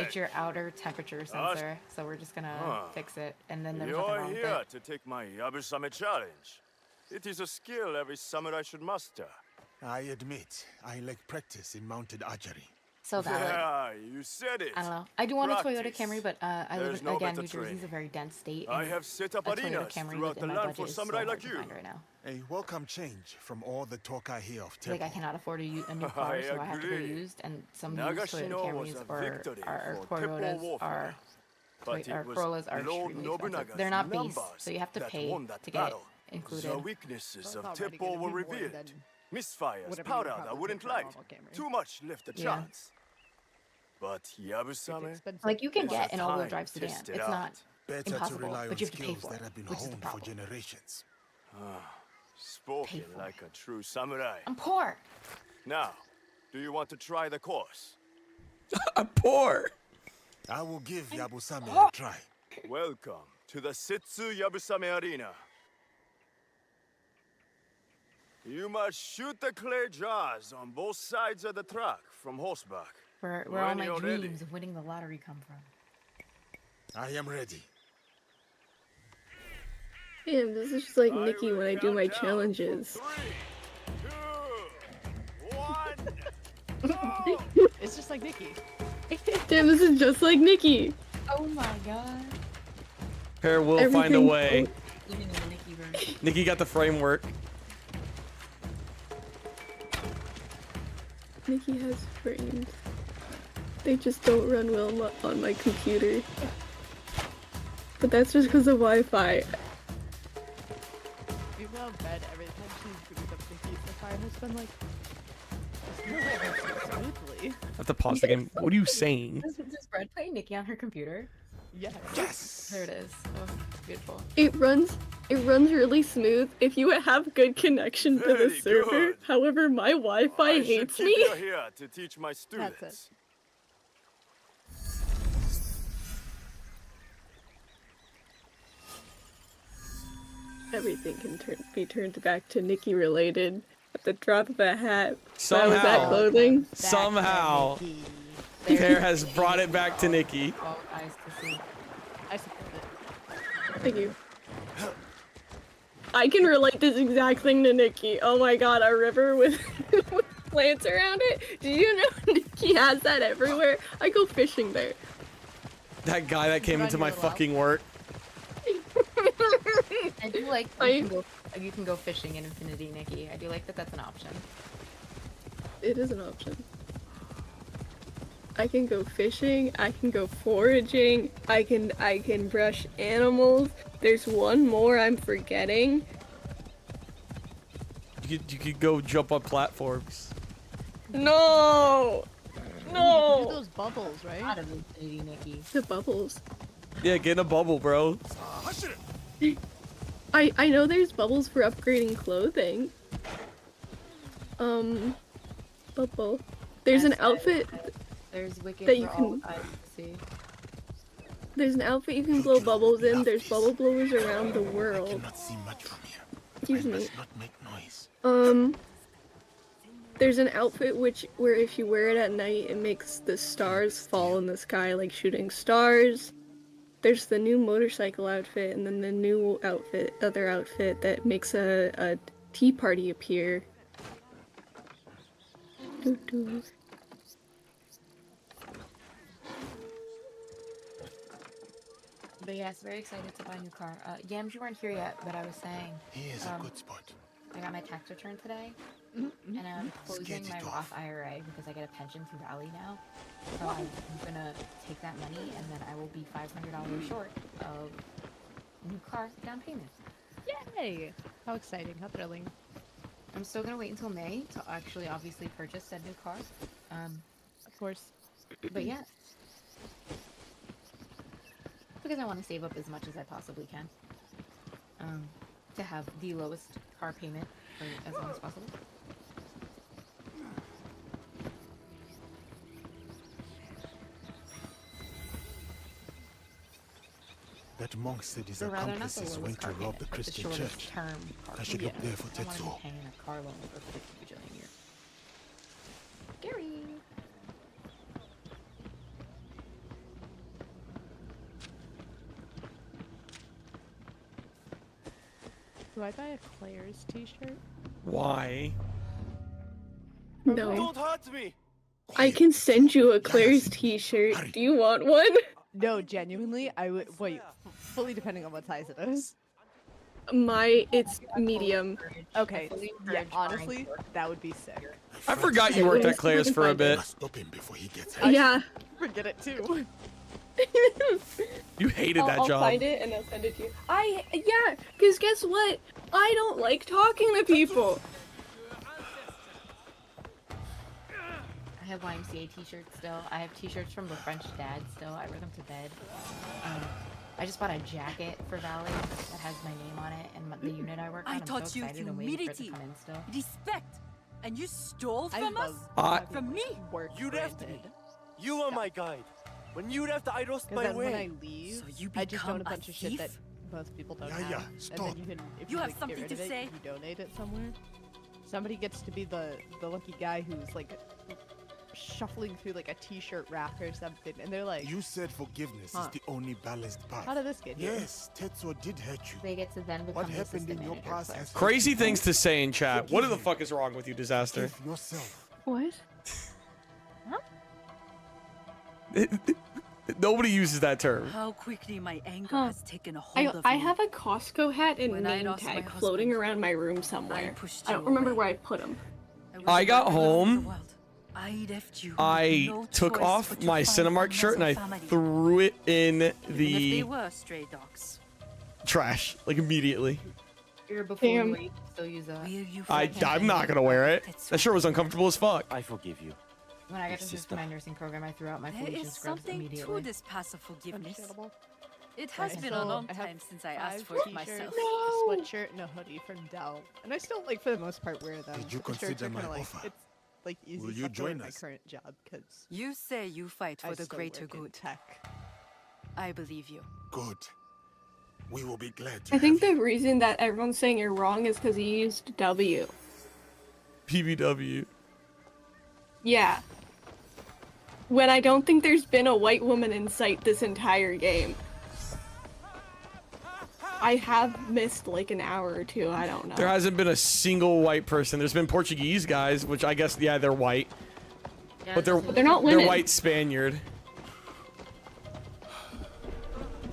it's your outer temperature sensor, so we're just gonna fix it, and then there's nothing wrong with it. You're here to take my Yabusame challenge. It is a skill every samurai should master. I admit, I lack practice in mounted archery. So valid. Yeah, you said it. I don't know. I do want Practice. a Toyota Camry, but I live in, again, New Jersey's a very dense state. I have set up a Toyota arenas Camry throughout the within my land budget for is so samurai hard like to you. find right now. A welcome change from all the talk I hear of Like, I Temple. cannot afford a new car, so I have to go agree. used, and some used Toyota Nagashino was Camrys a or victory for Corollas Teppo warfare. But our it was Corollas are Lord extremely expensive. Nobunaga's They're not base, numbers so you have to that pay won that to get battle. included. The weaknesses It's of already Teppo gonna were be more revealed. than Misfires, whatever you powder probably that wouldn't pay for a light. normal Camry. Too much left a Yeah. chance. But Yabusame, Expensive. Like, you can It's get a an all-wheel time drive to sedan. test it It's out. not Better to impossible, rely but on you have to pay skills for that it, have been which is the honed for problem. generations. spoken for like a true samurai. I'm poor. Now, do you want to try the course? I'm poor. I will give Yabusame a try. Welcome to the Setsu Yabusame Arena. You must shoot the clay jars on both sides of the track from horseback. Where all When my you're dreams ready. of winning the lottery come from. I am ready. Damn, this is just like I Nikki will when I do my count down challenges. from 3, 2, 1. It's just like Nikki. Damn, this is just like Nikki. Oh my god. Pear will find a Everything- way. Living in the Nikki verse. Nikki got the framework. Nikki has frames. They just don't run well on my computer. But that's just because of Wi-Fi. We go to bed every time she boots up Nikki so far has been like just Smoothly. I have to pause the game. What are you saying? Does Red play Nikki on her computer? Yes. There it is. Oh, beautiful. It runs really smooth if you have good connection to the Very server. good. However, my Wi-Fi I should hates keep me. you here to teach my That's students. Everything can be turned back to Nikki related at the drop of a hat. Somehow. Was that clothing? Somehow. Pear has brought it back to Nikki. All eyes to see. I support it. Thank you. I can relate this exact thing to Nikki. Oh my god, a river with, with plants around it. Did you know Nikki has that everywhere? I go fishing there. That guy that came into my fucking work. I do like you can go fishing in Infinity, Nikki. I do like that that's an option. It is an option. I can go fishing, I can go foraging, I can brush animals. There's one more I'm forgetting. You could go jump on platforms. No! You No! do those bubbles, right? Out of Infinity, Nikki. The bubbles. Yeah, get in a bubble, bro. I know there's bubbles for upgrading clothing. Bubble. There's an outfit. There's Wicked that you for all can- eyes to see. There's an outfit you can blow bubbles in. There's bubble blowers around the world. Cannot see much from here. Excuse I me. must not make noise. There's an outfit where if you wear it at night, it makes the stars fall in the sky like shooting stars. There's the new motorcycle outfit, and then the new other outfit that makes a tea party appear. Doo-doo. But yes, very excited to buy a new car. Yams, you weren't here yet, but I was saying. He is a good spot. I got my tax return today, and I'm closing my Roth IRA because I get a pension through Valley now. So I'm gonna take that money, and then I will be $500 short of new car down payment. Yay! How exciting! How thrilling! I'm still gonna wait until May to actually obviously purchase that new car. Of course. But yeah. Because I want to save up as much as I possibly can. To have the lowest car payment for as long as possible. That monk said his Or rather, not accomplices the went lowest to car rob payment, the but the Christian shortest church. term car I should payment. look there for I want to be Tetsuo. paying a car loan for 50 bajillion years. Scary. Do I buy a Claire's t-shirt? Why? No. Don't hurt me! I can send you a Claire's t-shirt. Do you want one? No, genuinely, I would wait. Fully depending on what size it is. It's medium. Okay, yeah, honestly, that would be sick. I forgot you worked at Claire's for a bit. Stop him before he gets Yeah. Forget it too. You hated that I'll job. find it and I'll send it to you. Yeah, because guess what? I don't like talking to people. I have YMCA t-shirts still. I have t-shirts from the French dad still. I wear them to bed. I just bought a jacket for Valley that has my name on it and the unit I work on. I'm so excited and waiting for it to come in still. Respect. And you stole I from us? love From me? work You left me. granted. You are my guide. When you left, I lost Because my then when I way. leave, So you I just own become a bunch a of shit that thief? most people don't Yeah, have. yeah, And stop. then you can, if You you have like, something get rid to of say? it, you donate it somewhere. Somebody gets to be the lucky guy who's like shuffling through like a t-shirt rack or something, and they're like, You said forgiveness Huh. is the only balanced path. how did this get here? Yes, Tetsuo did hurt you. They get to then become What the happened assistant in your manager past Claire. has Crazy things to say in chat. What the fuck is wrong with you, Disaster? Forgive yourself. What? Nobody uses that term. How quickly my anger Huh. has taken a hold of I me. have a Costco hat and When I name lost my tag husband, floating around my room I somewhere. pushed I you don't remember away. where I put them. was I a got rebel of the home. world. I left you with I no took choice off but to my find Cinemark shirt and I another family. threw it in Even if they the were stray dogs. trash, like immediately. You're before you still use that. I'm not gonna wear it. That shirt was uncomfortable as fuck. I forgive you. When I got to my nursing program, I threw out my There Felician is scrubs something immediately. to this passive forgiveness. It Right, has been a long I have time since I asked for it t-shirts, myself. a sweatshirt and a hoodie from Dell, and I still like for the most part wear them. Did you The shirts consider are my kinda, like, offer? It's like easy Will you stuff to wear join in us? my current job because You say you fight I for the still greater work in good. tech. I believe you. Good. We will be glad to I think have the reason that everyone's saying you're wrong is because he used W. PBW. Yeah. When I don't think there's been a white woman in sight this entire game. I have missed like an hour or two, I don't know. There hasn't been a single white person. There's been Portuguese guys, which I guess, yeah, they're white. Yeah, But they're not women. They're white Spaniard.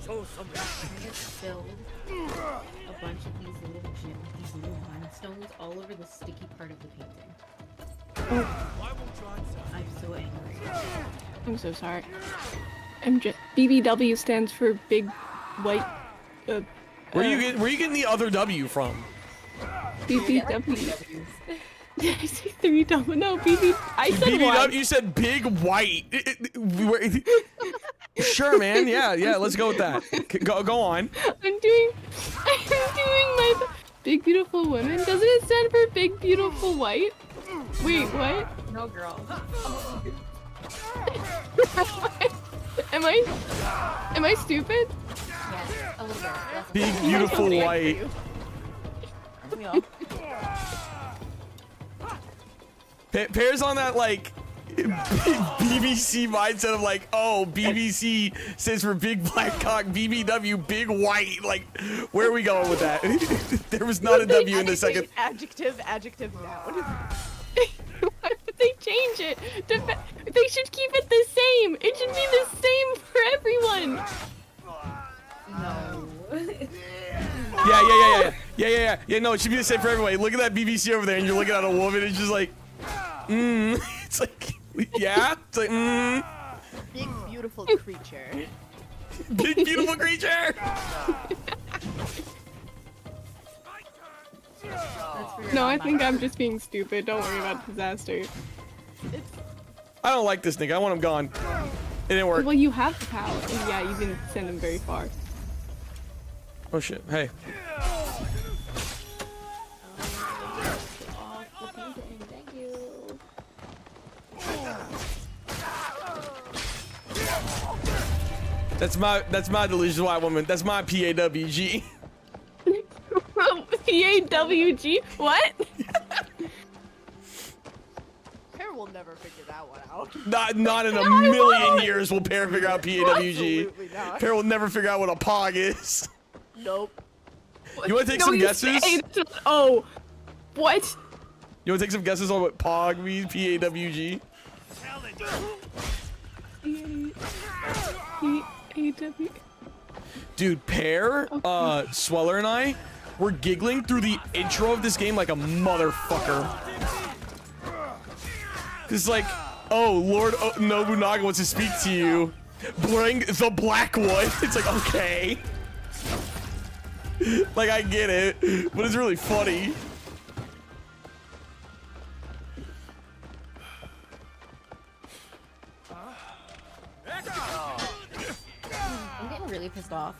Filled a bunch of these little rhinestones all over the sticky part of the painting. I'm so angry. I'm so sorry. BBW stands for big white. Where you getting the other W from? BBW. Did I say 3W? No, BB. I said BBW. one. You said big white. Sure, man. Yeah. Let's go with that. Go on. I'm doing my big beautiful women. Doesn't it stand for big beautiful white? Wait, what? No, girl. Am I stupid? Yes, a little bit. Yes. Big beautiful white. We all. Pear's on that like BBC mindset of like, oh, BBC stands for big black cock, BBW, big white. Like, where are we going with that? There was not a W in the second. Adjective, noun. Why would they change it? They should keep it the same. It should be the same for everyone. No. Yeah. No, it should be the same for everybody. Look at that BBC over there, and you're looking at a woman. It's just like, It's like, yeah. It's like, Big beautiful creature. Big beautiful creature. No, I think I'm just being stupid. Don't worry about disaster. I don't like this nigga. I want him gone. It didn't work. Well, you have the power. And yeah, you didn't send him very far. Oh shit. Hey. Thank you. That's my delicious white woman. That's my PAWG. PAWG? What? Pear will never figure that one out. Not in a million years will Pear figure out PAWG. Absolutely not. Pear will never figure out what a POG is. Nope. You want to take some guesses? Oh, what? You want to take some guesses on what POG means? PAWG? PAW. Dude, Pear, Sweller, and I were giggling through the intro of this game like a motherfucker. It's like, oh, Lord Nobunaga wants to speak to you. Bring the Blackwood. It's like, okay. Like, I get it, but it's really funny. I'm getting really pissed off.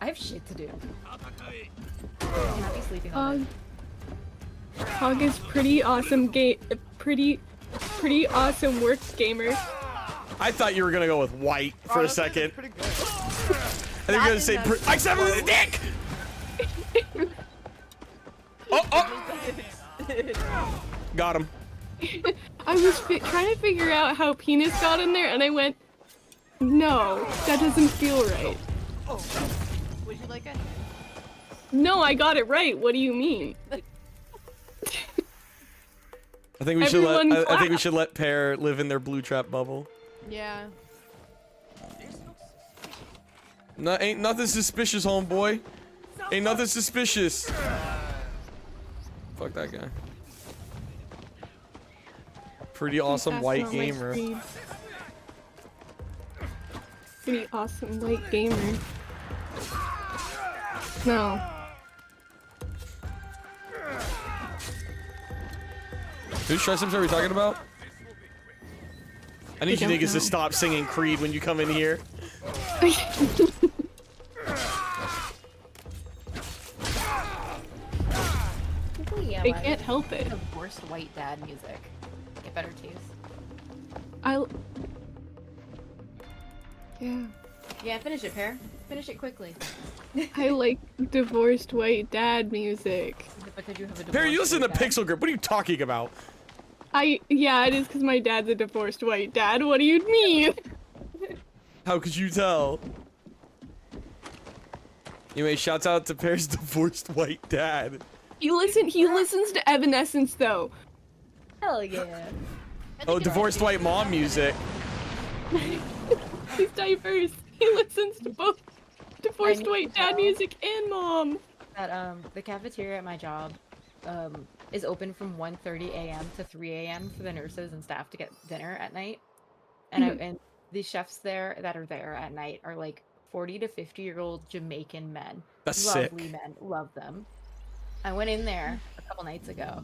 I have shit to do. I cannot be sleeping all night. Hog is pretty awesome pretty awesome work gamer. I thought you were gonna go with white for a second. Pretty good. I think you're gonna say, I said with the dick! Oh! Got him. I was trying to figure out how penis got in there, and I went, no, that doesn't feel right. Would you like it? No, I got it right. What do you mean? I think we should I think we should let Pear live in their blue trap bubble. Yeah. No, ain't nothing suspicious, homeboy. Ain't nothing suspicious. Fuck that guy. Pretty awesome white gamer. Pretty awesome white gamer. No. Whose stress sims are we talking about? I need you niggas to stop singing Creed when you come in here. I can't help it. Divorced white dad music. Get better taste. Yeah, finish it, Pear. Finish it quickly. I like divorced white dad music. Pear, you listen to Pixel Grip. What are you talking about? Yeah, it is because my dad's a divorced white dad. What do you mean? How could you tell? Anyway, shouts out to Pear's divorced white dad. He listens to Evanescence though. Hell yeah. Oh, divorced white mom music. He's diverse. He listens to both divorced white dad music and mom. That the cafeteria at my job is open from 1:30 a.m. to 3 a.m. for the nurses and staff to get dinner at night. And and the chefs there that are there at night are like 40 to 50-year-old Jamaican men. That's lovely sick. Men, love them. I went in there a couple nights ago,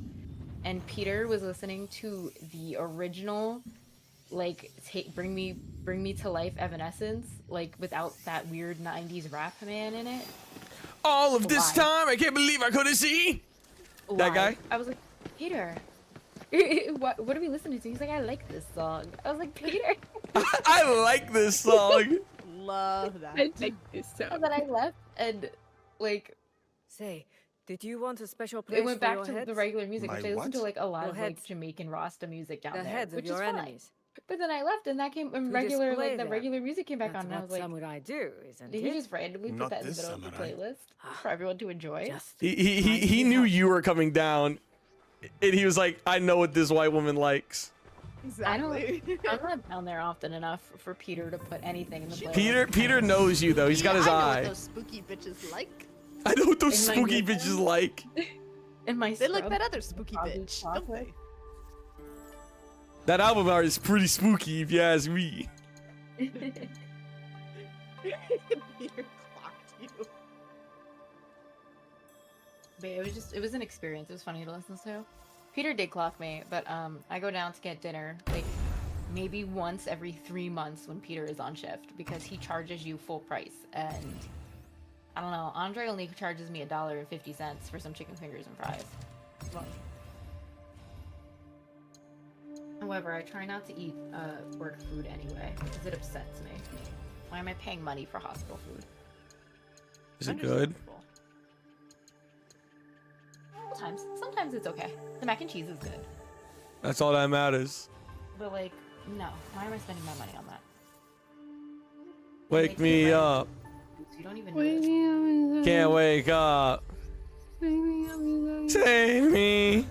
and Peter was listening to the original, like, bring me to life Evanescence, like without that weird 90s rap man in it. All of this time, I can't believe I couldn't see. That guy? I was like, Peter, what are we listening to? He's like, I like this song. I was like, Peter. I like this song. Love that. I like this song. And then I left, and like, Say, did you want a special place it went back for to your heads? the regular music, which I listened to like a lot Your of like heads. Jamaican Rasta music down The there, heads of which your is fine. enemies. But then I left, and that came in To regular, display like the them. regular music came back That's on, and I what was like, samurai do, isn't did it? he just randomly put Not that in the this middle of the samurai. playlist for everyone to enjoy? Just He knew you were coming down, and he was like, I know what this white woman likes. Exactly. I'm not down there often enough for Peter to put anything in the playlist. Peter knows you though. He's got his I know eye. what those spooky bitches like. I know what those In my spooky neighborhood. bitches like. In my They like scrub. that other spooky Probably bitch, don't they? That album art is pretty spooky, if you ask me. Peter clocked you. But it was an experience. It was funny to listen to. Peter did clock me, but I go down to get dinner like maybe once every 3 months when Peter is on shift because he charges you full price, and I don't know. Andre only charges me $1.50 for some chicken fingers and fries. Well, however, I try not to eat work food anyway because it upsets me. Why am I paying money for hospital food? Is it good? Sometimes it's okay. The mac and cheese is good. That's all that matters. But like, no. Why am I spending my money on that? Wake me up. You don't even know this. Can't wake up. Save me.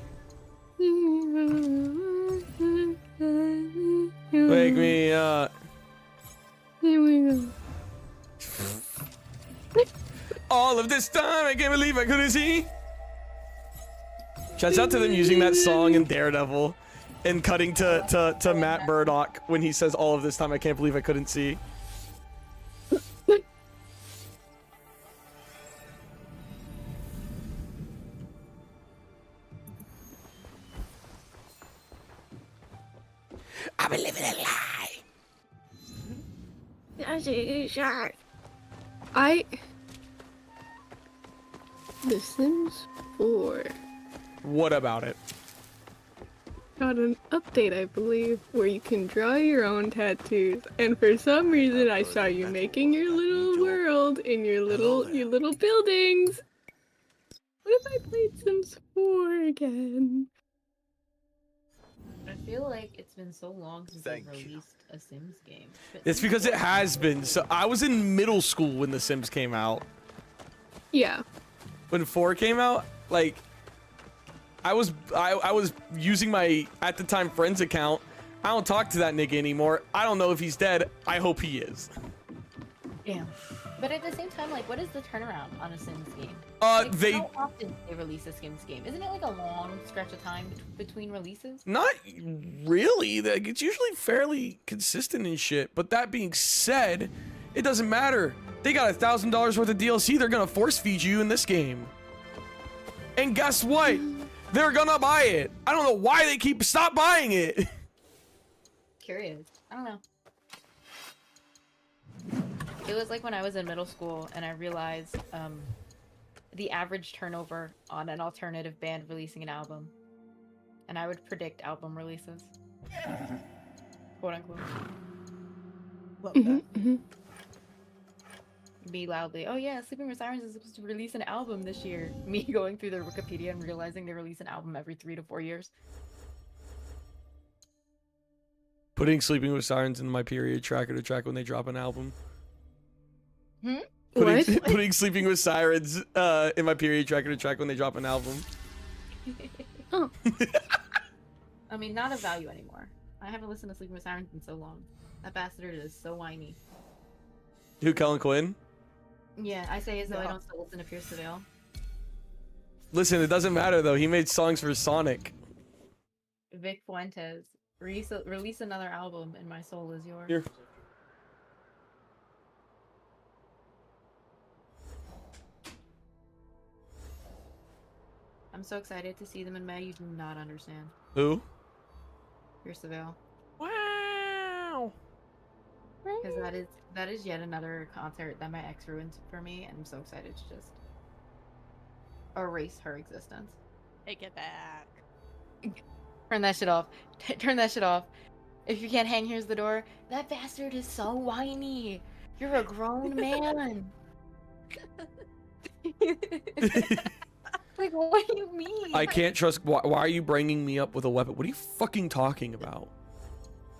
Wake me up. All of this time, I can't believe I couldn't see. Shouts out to them using that song in Daredevil and cutting to Matt Murdock when he says all of this time, I can't believe I couldn't see. I've been living a lie. The Sims 4 What about it? got an update, I believe, where you can draw your own tattoos. And for some reason, I saw you making your little world in your little buildings. What if I played Sims 4 again? I feel like it's been so long since they released a Sims game. It's because it has been. So I was in middle school when The Sims came out. Yeah. When 4 came out, like I was using my at the time friend's account. I don't talk to that nigga anymore. I don't know if he's dead. I hope he is. Damn. But at the same time, like, what is the turnaround on a Sims game? How often do they release a Sims game? Isn't it like a long stretch of time between releases? Not really. Like, it's usually fairly consistent and shit. But that being said, It doesn't matter. They got $1,000 worth of DLC they're gonna force feed you in this game. And guess what? They're gonna buy it. I don't know why they stop buying it. Curious. I don't know. It was like when I was in middle school and I realized the average turnover on an alternative band releasing an album. And I would predict album releases. Quote unquote. Love that. Me loudly, oh yeah, Sleeping with Sirens is supposed to release an album this year. Me going through their Wikipedia and realizing they release an album every 3 to 4 years. Putting Sleeping with Sirens in my period tracker to track when they drop an album. Putting Sleeping with Sirens in my period tracker to track when they drop an album. Oh. I mean, not of value anymore. I haven't listened to Sleeping with Sirens in so long. That bastard is so whiny. Who, Kellen Quinn? Yeah, I say as though I don't still listen to Pierce the Veil. Listen, it doesn't matter though. He made songs for Sonic. Vic Fuentes, release another album and my soul is yours. Here. I'm so excited to see them in May. You do not understand. Who? Pierce the Veil. Wow. Because that is yet another concert that my ex ruined for me, and I'm so excited to just erase her existence. Take it back. Turn that shit off. Turn that shit off. If you can't hang, here's the door. That bastard is so whiny. You're a grown man. Like, what do you mean? I can't trust. Why are you bringing me up with a weapon? What are you fucking talking about?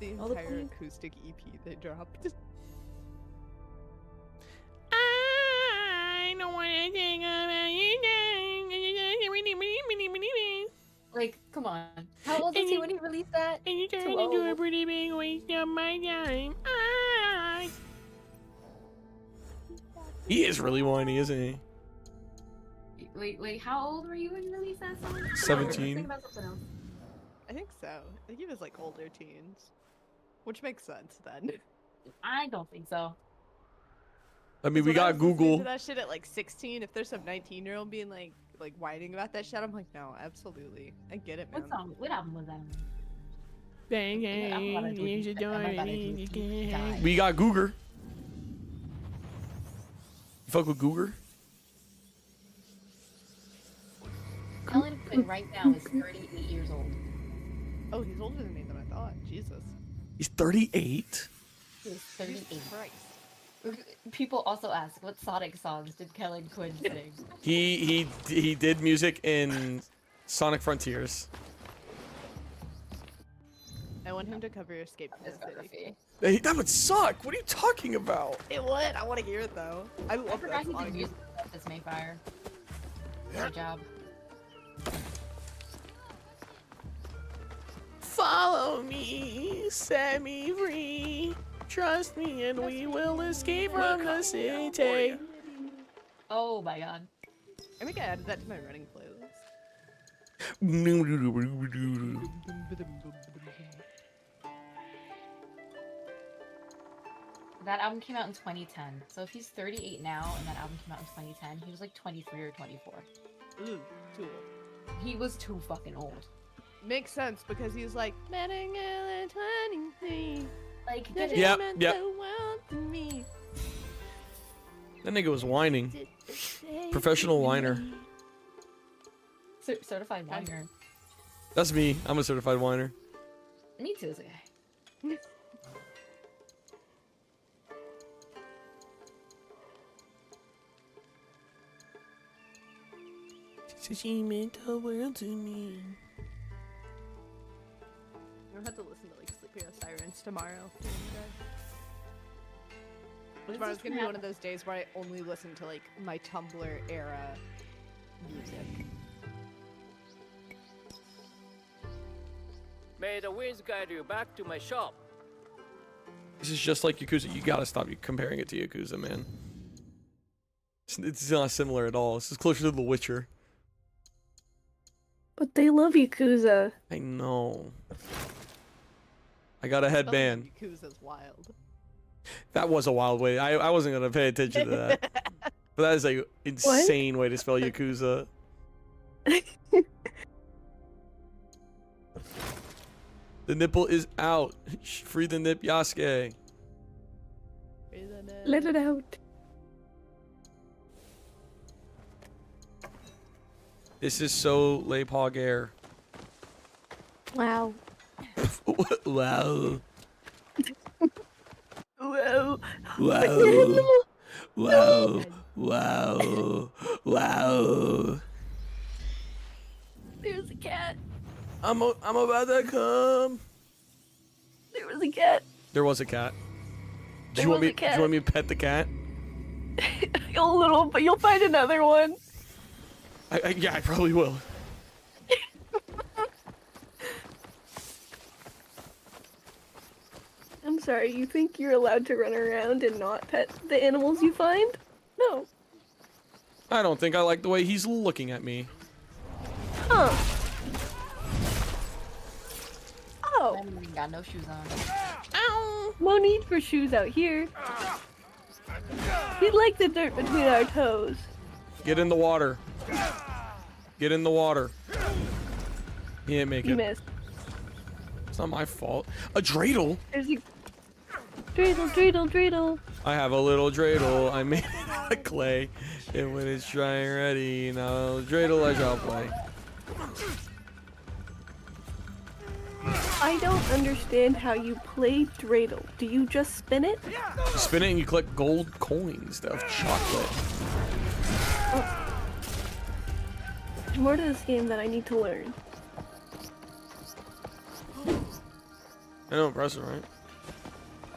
The entire acoustic EP they dropped. I don't want to think about you. Like, come on. How old was he when he released that? And you turned Too into a old. pretty big waste of my time. He is really whiny, isn't he? Wait, how old were you when you released that song? 17. Think about something else. I think so. I think he was like older teens. Which makes sense then. I don't think so. I mean, we When I got was listening Google. to that shit at like 16. If there's some 19-year-old being like whining about that shit, I'm like, no, absolutely. I get it, man. What song? What album was that on? We got Googer. You fuck with Googer? Ellen Quinn right now is 38 years old. Oh, he's older than me than I thought. Jesus. He's 38? He's 38. Christ. People also ask, what Sonic songs did Kellen Quinn sing? He did music in Sonic Frontiers. I want him to cover Escape from the City. Hey, that would suck. What are you talking about? It would. I want to hear it though. I I love forgot that he song. did music with this Mayfire. Good job. Follow me, set me free. Trust me and we will escape from the city. Oh my god. I think I added that to my running playlist. That album came out in 2010. So if he's 38 now and that album came out in 2010, he was like 23 or 24. Ooh, too old. He was too fucking old. Makes sense because he was like, Like, Yep. That nigga was whining. Professional whiner. Certified whiner. That's me. I'm a certified whiner. Me too, as a guy. She meant the world to me. I'm gonna have to listen to like Sleeping with Sirens tomorrow. Tomorrow's gonna be one of those days where I only listen to like my Tumblr era music. May the winds guide you back to my shop. This is just like Yakuza. You gotta stop comparing it to Yakuza, man. It's not similar at all. This is closer to The Witcher. But they love Yakuza. I know. I got a headband. Yakuza's wild. That was a wild way. I wasn't gonna pay attention to that. But that is a insane way to spell Yakuza. The nipple is out. Free the nip, Yasuke. Let it out. This is so Le Pogare. Wow. Wow. Whoa. Wow. Wow. Wow. Wow. There's a cat. I'm about to come. There was a cat. There was a cat. Do There you want was me? a cat. Do you want me to pet the cat? A little, but you'll find another one. Yeah, I probably will. I'm sorry, you think you're allowed to run around and not pet the animals you find? No. I don't think I like the way he's looking at me. Huh. Oh. I haven't even got no shoes on. Ow. No need for shoes out here. He'd like the dirt between our toes. Get in the water. Get in the water. He didn't make You it. missed. It's not my fault. A dreidel? There's a... Dreidel, dreidel, dreidel. I have a little dreidel. I made it out of clay. And when it's dry and ready, now dreidel I shall play. I don't understand how you play dreidel. Do you just spin it? You spin it and you collect gold coins of chocolate. There's more to this game that I need to learn. I know, impressive, right?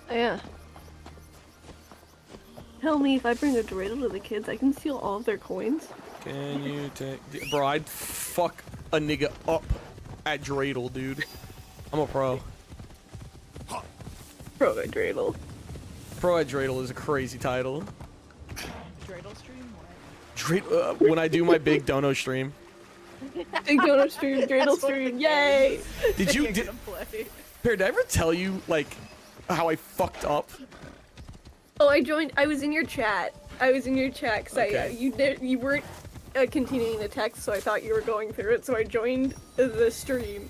Yeah. Tell me, if I bring a dreidel to the kids, I can steal all of their coins? Can you take... Bro, I'd fuck a nigga up at dreidel, dude. I'm a pro. Pro at dreidel. Pro at dreidel is a crazy title. Dreidel stream? When I do my big dono stream. Big donut stream, dreidel stream, yay! Did you... Pear, did I ever tell you, like, how I fucked up? Oh, I was in your chat. Because Okay. you weren't continuing the text, so I thought you were going through it, so I joined the stream,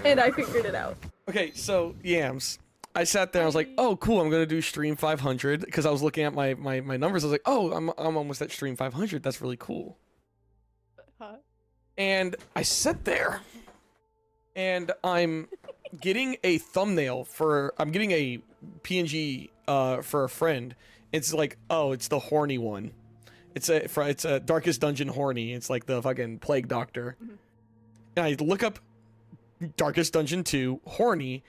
and I figured it out. Okay, so, Yams. I sat there, I was like, oh, cool, I'm gonna do stream 500, because I was looking at my numbers, I was like, oh, I'm almost at stream 500, that's really cool. Huh? And I sit there, and I'm getting a thumbnail I'm getting a PNG for a friend. It's like, oh, it's the horny one. It's a Darkest Dungeon horny. It's like the fucking plague doctor. Mm-hmm. And I look up Darkest Dungeon 2 horny,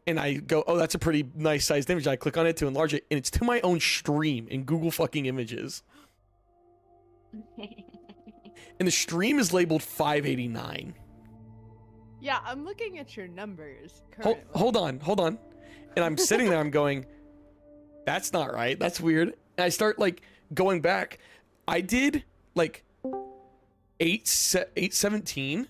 and I go, oh, that's a pretty nice sized image. I click on it to enlarge it, and it's to my own stream in Google fucking Images. And the stream is labeled 589. Yeah, I'm looking at your numbers Hold on. And I'm sitting there, I'm going, that's not right. That's weird. And I start, like, going back. I did, like, 8/17,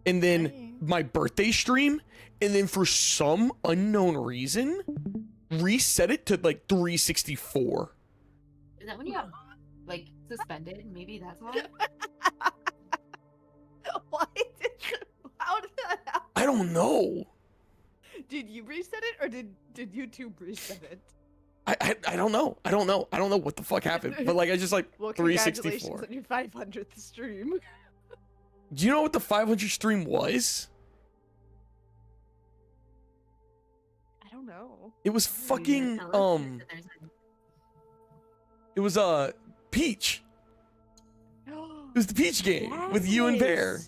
and then my birthday stream, and then for some unknown reason, reset it to, like, 364. Is that when you got, like, suspended? Maybe that's why? What? How did that happen? I don't know. Did you reset it, or did YouTube reset it? I don't know. I don't know what the fuck happened. But, like, I just, like, Well, 364. congratulations on your 500th stream. Do you know what the 500 stream was? I don't know. It was fucking, it was, Peach. It was the Peach game with you and Bear.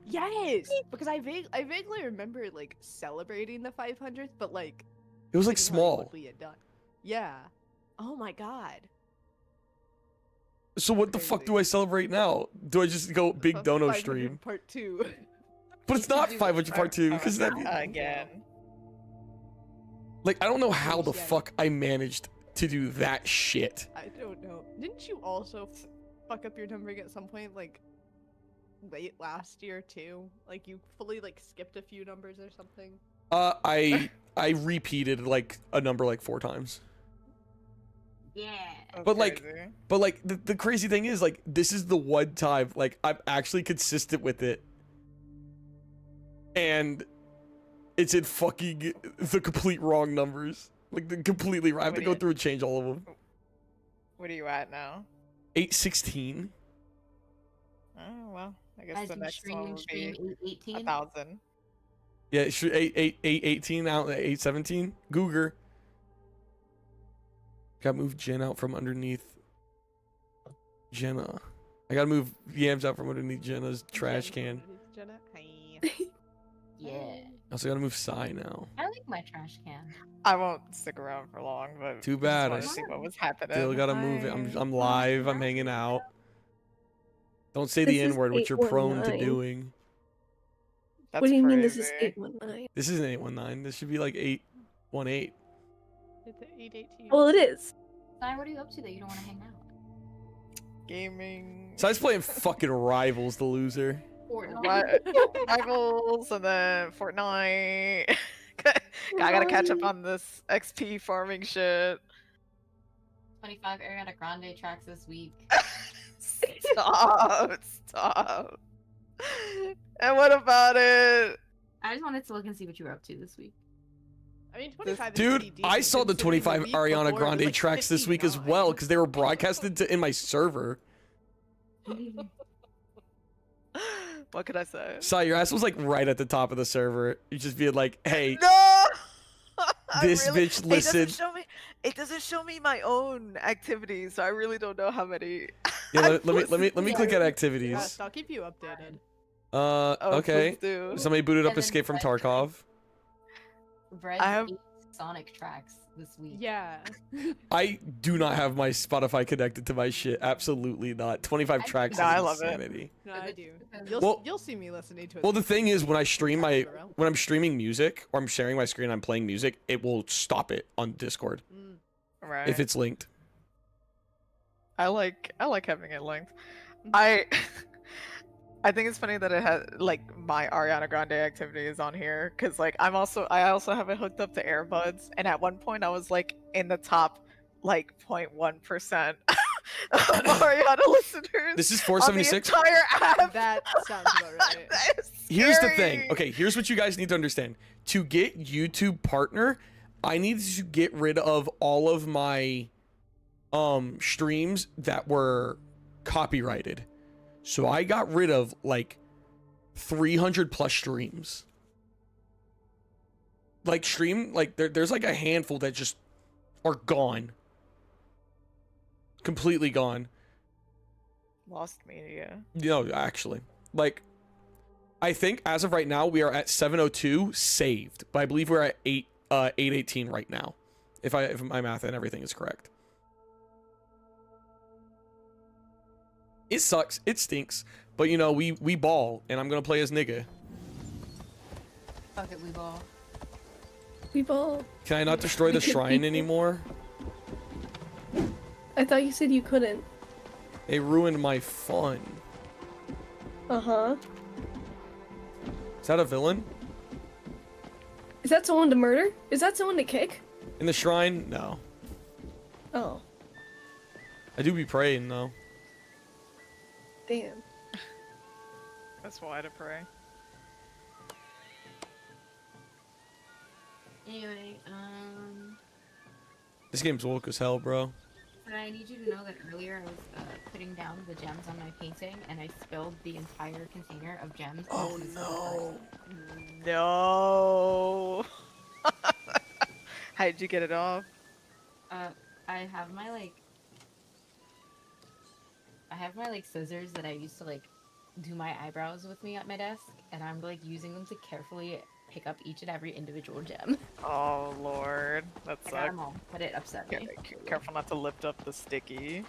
Yes, because I vaguely remember, like, celebrating the 500th, but, like, It was, like, didn't know what small. we had done. Yeah. Oh my god. So what the fuck do I celebrate now? Do I just go big dono 500 stream? Part 2. But it's not 500 part 2, because that Again. like, I don't know how the fuck I managed to do that shit. I don't know. Didn't you also fuck up your numbering at some point, like, late last year too? Like, you fully, like, skipped a few numbers or something? I I repeated like a number like 4 times. Yeah. But like the crazy thing is like this is the one time like I'm actually consistent with it, and it's in fucking the complete wrong numbers. Like the completely wrong. I have to go through and change all of them. What are you at now? 816. Oh well, I guess the next one would be 818. 1,000. Yeah, 818 out 817. Googer. Gotta move Jen out from underneath Jenna. I gotta move Yams out from underneath Jenna's trash can. Jenna, Yeah. I also gotta move Sai now. I like my trash can. I won't stick around for long, but Too bad. I just wanted to see what was happening. Still gotta move it. I'm live. I'm hanging out. Don't say the N-word, which you're prone to doing. What do you mean this is 819? This isn't 819. This should be like 818. It's 818. Well, it is. Sai, what are you up to that you don't want to hang out? Gaming. Sai's playing fucking Rivals, the loser. Rivals and then Fortnite. I gotta catch up on this XP farming shit. 25 Ariana Grande tracks this week. Stop. And what about it? I just wanted to look and see what you were up to this week. I mean, 25 is Dude, pretty decent, I saw the considering 25 week Ariana before it was, Grande like, tracks this week as well because they were broadcasted in my server. What could I say? Sai, your ass was like right at the top of the server. You just being like, hey, No! this bitch listened. It doesn't show me my own activities, so I really don't know how many. Yeah, let me click at activities. Yes, I'll keep you updated. Okay. please do. Somebody booted up Evan Escape from Brett Tarkov. Brett I have- 8 Sonic tracks this week. Yeah. I do not have my Spotify connected to my shit. Absolutely not. 25 tracks No, I is love it. insanity. No, I do. Well- You'll see me listening to it. Well, the thing is, when I stream when I'm streaming music or I'm sharing my screen, I'm playing music, it will stop it on Discord Right. if it's linked. I like having it linked. I think it's funny that it has like my Ariana Grande activity is on here because like I also have it hooked up to AirBuds, and at one point I was like in the top like 0.1% of Ariana listeners. This is 476. On the entire app. That sounds about right. That is Here's the scary. thing. Okay, here's what you guys need to understand. To get YouTube partner, I need to get rid of all of my streams that were copyrighted. So I got rid of like 300 plus streams. Like there's like a handful that just are gone. Completely gone. Lost media. No, actually. Like I think as of right now we are at 702 saved, but I believe we're at 818 right now. If my math and everything is correct. It sucks. It stinks. But you know, we ball, and I'm gonna play as nigga. Fuck it, we ball. We ball. Can I not destroy the shrine anymore? I thought you said you couldn't. They ruined my fun. Uh-huh. Is that a villain? Is that someone to murder? Is that someone to kick? In the shrine? No. Oh. I do be praying though. Damn. That's why to pray. Anyway, This game's woke as hell, bro. but I need you to know that earlier I was putting down the gems on my painting and I spilled the entire container of gems. Oh no. No. How did you get it off? I have my scissors that I used to like do my eyebrows with me at my desk, and I'm like using them to carefully pick up each and every individual gem. Oh lord, that I got them sucks. all, but it upset me. Careful not to lift up the sticky.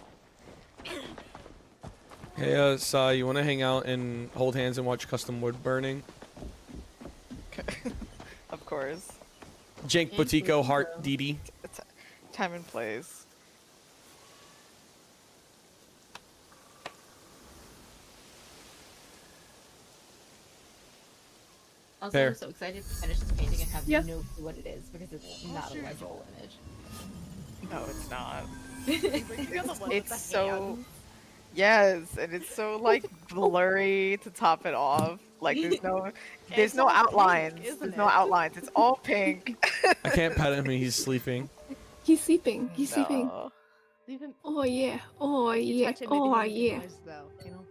Hey, Sai, you wanna hang out and hold hands and watch custom wood burning? Of course. Jank Botico Heart Didi. It's time and place. Also, Fair. I'm so excited to finish this painting and have Yeah. no clue what it is because it's not a legible image. No, it's not. It's so yes, and it's so like blurry to top it off. Like there's It's no all pink, outlines. isn't There's no it? outlines. It's all pink. I can't pet him. He's sleeping. He's sleeping. He's sleeping. No. Leave him. Oh yeah. Oh If you yeah. touch it, maybe Oh he'll make yeah. noise, though, you know?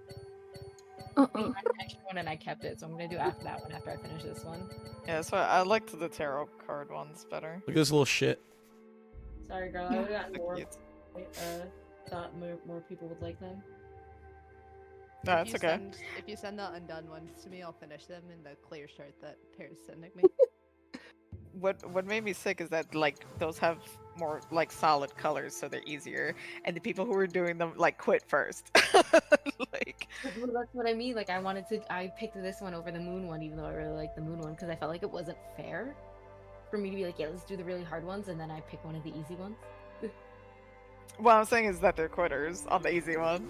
I Uh-uh. had an extra one and I kept it, so I'm gonna do after that one after I finish this one. Yeah, so I liked the tarot card ones better. Look at this little shit. Sorry, girl. I would have got more. Cute. Thought more people would like them. No, If it's you okay. if you send the undone ones to me, I'll finish them in the clear shirt that Pear's sending me. What made me sick is that like those have more like solid colors, so they're easier, and the people who were doing them like quit first. Like Well, that's what I mean. Like I picked this one over the moon one, even though I really like the moon one, because I felt like it wasn't fair for me to be like, yeah, let's do the really hard ones, and then I pick one of the easy ones. what I'm saying is that they're quitters on the easy one.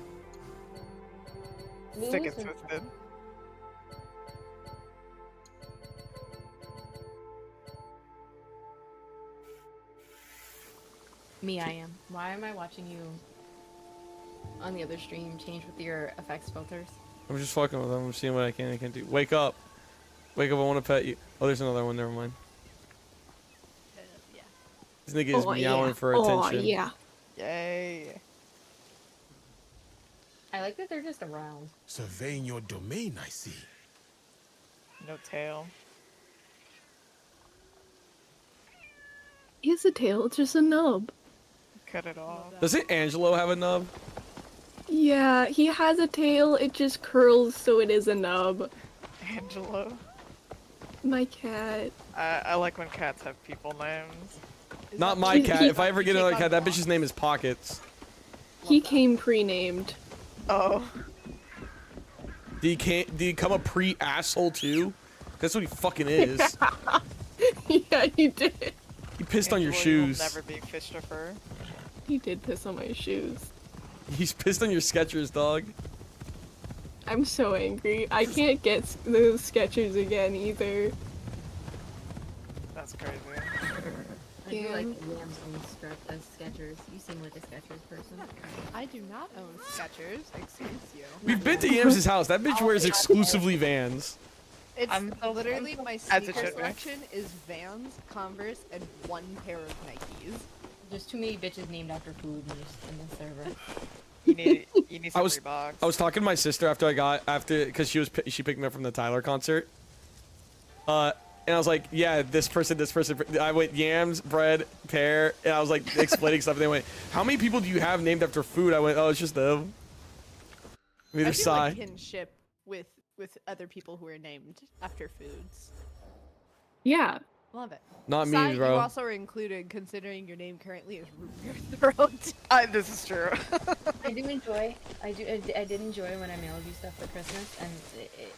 Moon Sick was and fun. twisted. Me, I am. Why am I watching you on the other stream change with your effects filters? I'm just fucking with him. I'm seeing what I can and can't do. Wake up. Wake up. I want to pet you. Oh, there's another one. Never mind. Yeah. This nigga is Oh meowing yeah. for Oh attention. yeah. Yay. I like that they're just around. Surveying your domain, I see. No tail. He has a tail. It's just a nub. Cut it off. Doesn't Angelo have a nub? Yeah, he has a tail. It just curls, so it is a nub. Angelo. My cat. I like when cats have people names. Not my cat. If I ever get another cat, that bitch's name is Pockets. He came pre-named. Oh. Did he come a pre-asshole too? That's what he fucking is. Yeah, he did. He pissed on your Angelo, shoes. You'll never be Christopher. He did piss on my shoes. He's pissed on your Skechers, dog. I'm so angry. I can't get those Skechers again either. That's crazy. I do Yeah. like Yam's own Skechers. You seem like a Skechers person. I do not own Skechers. Excuse you. We've been to Yams' house. That bitch wears exclusively Vans. It's I'm so literally my As it sneaker should be. selection is Vans, Converse, and one pair of Nikes. There's too many bitches named after food in the server. You need some I was Reeboks. I was talking to my sister because she picked me up from the Tyler concert. And I was like, yeah, this person. I went yams, bread, pear, and I was like explaining stuff. And they went, how many people do you have named after food? I went, oh, it's just them. I Either feel Psy. like kinship with other people who are named after foods. Yeah. Love it. Not me, Sai, bro. You also are included, considering your name currently is root in your throat. This is true. I did enjoy when I mailed you stuff for Christmas, and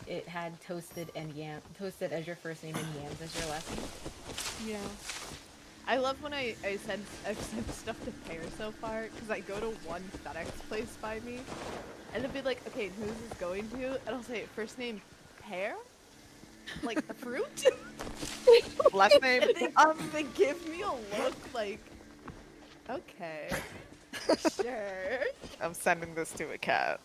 it had toasted as your first name and yams as your last name. Yeah. I love when I've sent stuff to Pear so far, because I go to one FedEx place by me, and it'll be like, okay, who's this going to? And I'll say, first name, Pear? Like a fruit? Last name. And they give me a look like, okay, sure. I'm sending this to a cat.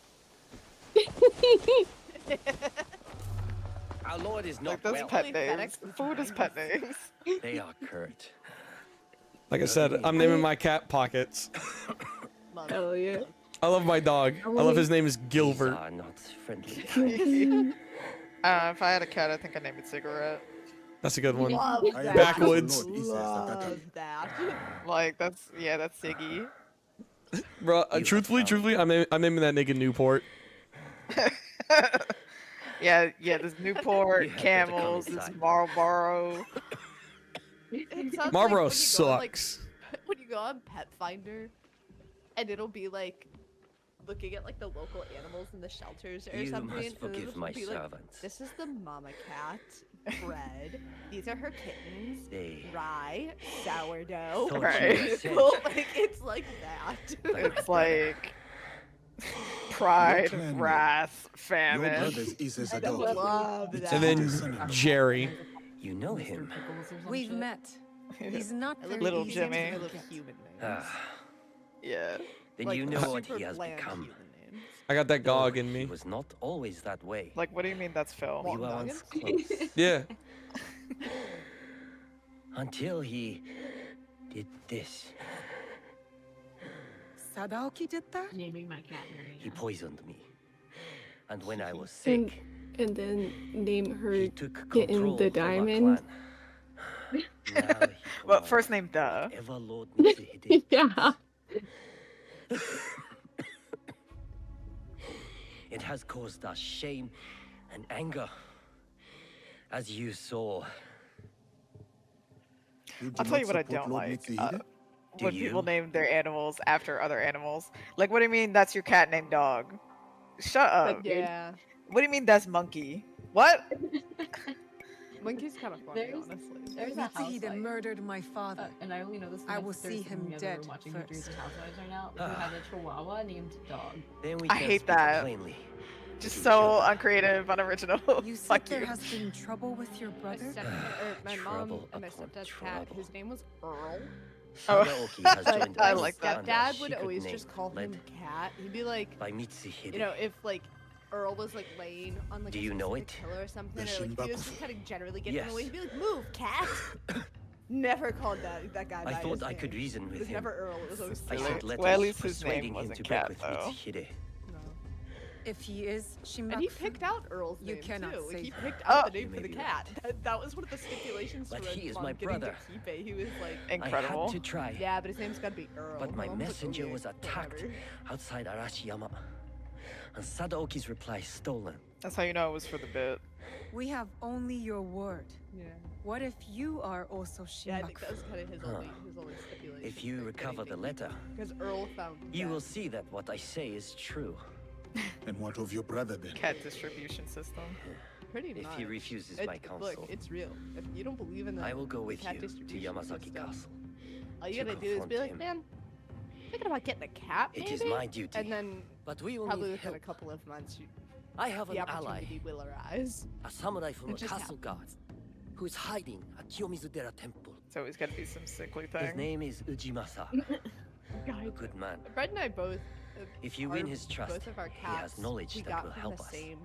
Our Lord is not Like that's well. pet Only names. FedEx Food is pet names. They are curt. Like I said, I'm naming my cat Pockets. Love Hell yeah. I love my dog. I love his name is These Gilbert. are not friendly. If I had a cat, I think I'd name it Cigarette. That's a good one. Love I that. am Backwoods. the Lord, Love that. Like that's Siggy. Bro, truthfully, I'm naming that nigga Newport. Yeah, there's Newport, You have to Camels, come there's inside. Marlboro. It sounds Marlboro like sucks. when you go on Pet Finder, and it'll be like looking at like the local animals in the shelters or You something. must and forgive it'll my be like, servants. this is the mama cat, Bread. These are her kittens. They Rye, sourdough. thought Right. you were said. Like it's like that. It's like Pride, clan wrath, Your famine. brother's is I a dog. love It's that. And then son-in-law. Jerry. You know him. We've met. He's not I love Little these Jimmy. names are little human names. Yeah. Then Like, you know what super he has bland become. human names. I got that gog Though in me. He was not always that way. Like, what do you mean that's Phil? We were once close. Yeah. Until he did this. Sadaoki did that? Naming my cat He poisoned me. And when I was And, sick, and then name her he took getting control the of our diamond. clan. Now he Well, commands first name Duh. whatever Lord Mitsuhide Yeah. It has caused us shame and anger, as you saw. I'll tell you what I don't like. When people name their animals after other animals. Like, what do you mean that's your cat named Dog? Shut up. Yeah. What do you mean that's Monkey? What? Monkey's kind of funny, honestly. There's a Mitsuhide housewife, and my father. and I only know this. I because will there's see him someone dead we're watching first. New Jersey Housewives right now, who has a Chihuahua named Dog. Then we I can hate speak that. plainly. Just so uncreative, unoriginal. You said Fuck there you. has been trouble with your My brother? my mom Trouble and my upon stepdad's cat, trouble. his name was Earl. Sadaoki has But joined I my us like that. under a stepdad would secret always name just call him led Cat. He'd be like, by Mitsuhide. you know, if like Earl was like laying on like Do a you know specific it? pillow or something, The or like he was Shinbaku. just kind of generally getting in Yes. the way, he'd be like, "Move, Cat." Never called that guy. I by thought his I name. could reason It with was him. never Earl. It was always I Philip. sent letters Well, at least his persuading name him wasn't to Cat, break with though. Mitsuhide. No. If he is Shinbaku, And he picked out Earl's You name cannot too. Like, save he her. picked out Oh. the name for the Maybe cat. That was one of the stipulations But for he is Mom my getting brother. to keep it. He was like, Incredible. I had to try. yeah, but his name's gotta be Earl. But my Mom's like, messenger "Okay, was attacked whatever." outside Arashiyama. And Sadaoki's reply stolen. That's how you know it was for the bit. we have only your word. Yeah. What if you are also Yeah, I think that Shinbaku? was kind of his only stipulation. If you recover the letter, Because Earl found you that. will see that what I say is true. And what of your brother then? Cat distribution system. Pretty If much. he refuses my counsel, Look, it's real. If you don't believe in the I will go with cat you to distribution Yamazaki system, Castle. all you to gotta do is be confront like, him. man, thinking about getting a cat, It maybe? is my duty. And then But we will probably need within a help. couple of months, I have the an ally, opportunity will arise. a samurai from It the just castle guard, who is hiding at Kiyomizu-dera temple. It's always got to be some sickly His thing. name is Ujimasa, a good man. Brett and I both. If you win our- his trust, both of our he cats, has knowledge we that got will from help the us. same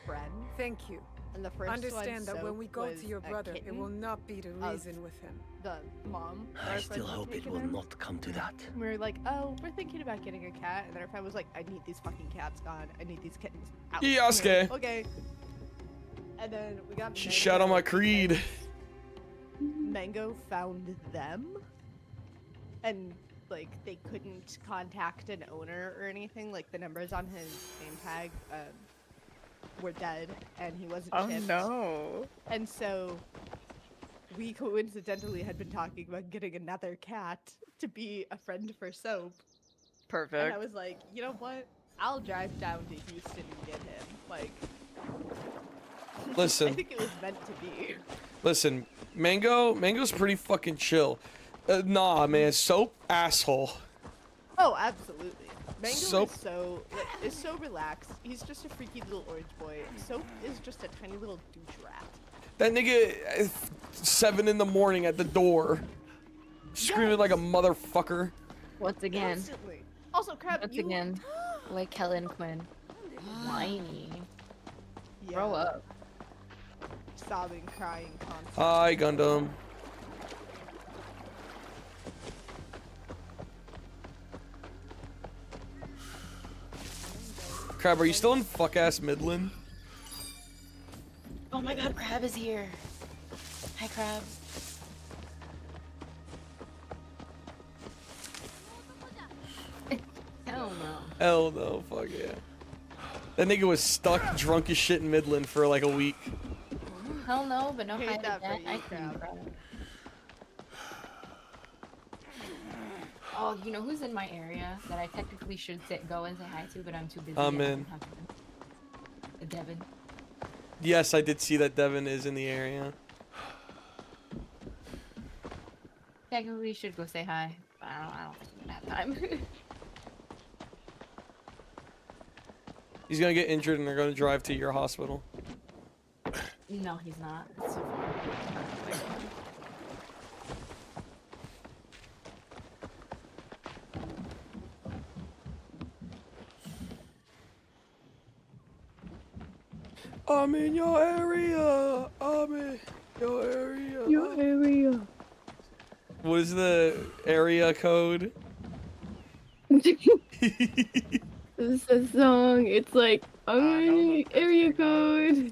friend. Thank you. And the first Understand one, that when we Soap, go was to your a brother, it kitten will not be to of reason with him. The mom. that I our still friend was hope it taking will in. not come to that. We were like, oh, we're thinking about getting a cat, and then our friend was like, I need these fucking cats gone. I need these kittens out. And we were Yasuke. like, okay. And then we got Mango. Shout out my creed. Mango found them, and like they couldn't contact an owner or anything. Like the numbers on his name tag were dead, and he wasn't Oh shipped. no. And so we coincidentally had been talking about getting another cat to be a friend for Soap. And Perfect. I was like, you know what? I'll drive down to Houston and get him. Like, I Listen, think it was meant to be. listen. Mango's pretty fucking chill. Nah, man. Soap, asshole. Oh, absolutely. Mango Soap- is so relaxed. He's just a freaky little orange boy. Soap is just a tiny little douche rat. That nigga, 7 in the morning at the door, screaming like a motherfucker. Once again, Constantly. Also, Crab, once you... again, like Helen Quinn, whiny. Yeah. Grow up. Sobbing, crying, constantly. Hi, Gundam. Crab, are you still in fuck-ass Midland? Oh my god, Crab is here. Hi, Crab. Hell no. Hell no, fuck yeah. That nigga was stuck drunk as shit in Midland for like a week. Hell no, but no Hate hi to that for that. you, I can Crab. Oh, you know who's in my area that I technically should go and say hi to, but I'm too busy. I'm I don't in. have time. Devin. Yes, I did see that Devin is in the area. Technically should go say hi, but I don't have time. He's gonna get injured and they're gonna drive to your hospital. No, he's not. It's so far. I'm in your area. I'm in your area. Your area. What is the area code? This is a song. It's like, I'm area code.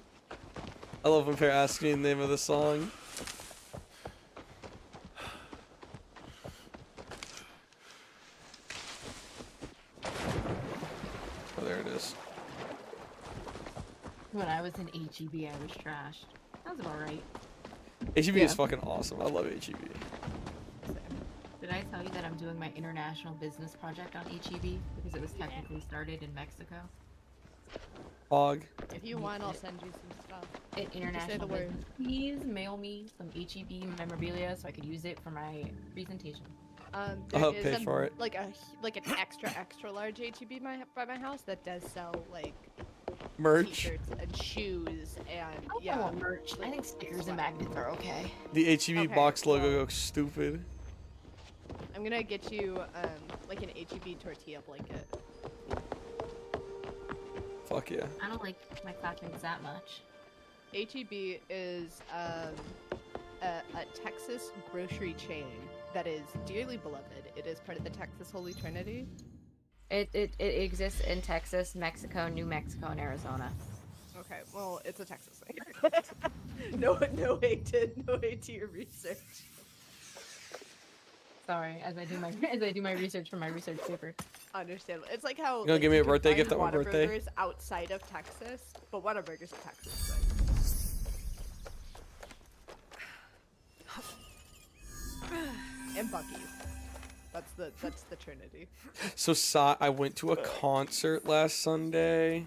I love when Pear asks me the name of the song. Oh, there it is. When I was in HEB, I was trashed. That was about right. HEB is fucking awesome. I love HEB. Did I tell you that I'm doing my international business project on HEB because it was technically started in Mexico? Hog. If you want, I'll send you some stuff. International say the word. business. Please mail me some HEB memorabilia so I could use it for my presentation. I'll There pay is for it. like an extra large HEB by my house that does sell like Merch. t-shirts and shoes and I want merch. I think stickers and magnets are okay. The HEB Okay, box logo looks stupid. I'm gonna get you like an HEB tortilla blanket. Fuck yeah. I don't like my classmates that much. HEB is a Texas grocery chain that is dearly beloved. It is part of the Texas Holy Trinity. It exists in Texas, Mexico, New Mexico, and Arizona. Okay, well, it's a Texas thing. no hate to your research. Sorry, as I do my research for my research paper. Understandable. It's like how You gonna give me a you can birthday find gift at my birthday? Whataburgers outside of Texas, but Whataburger's a Texas thing. And Buc-ee's. That's the Trinity. So I went to a concert last Sunday.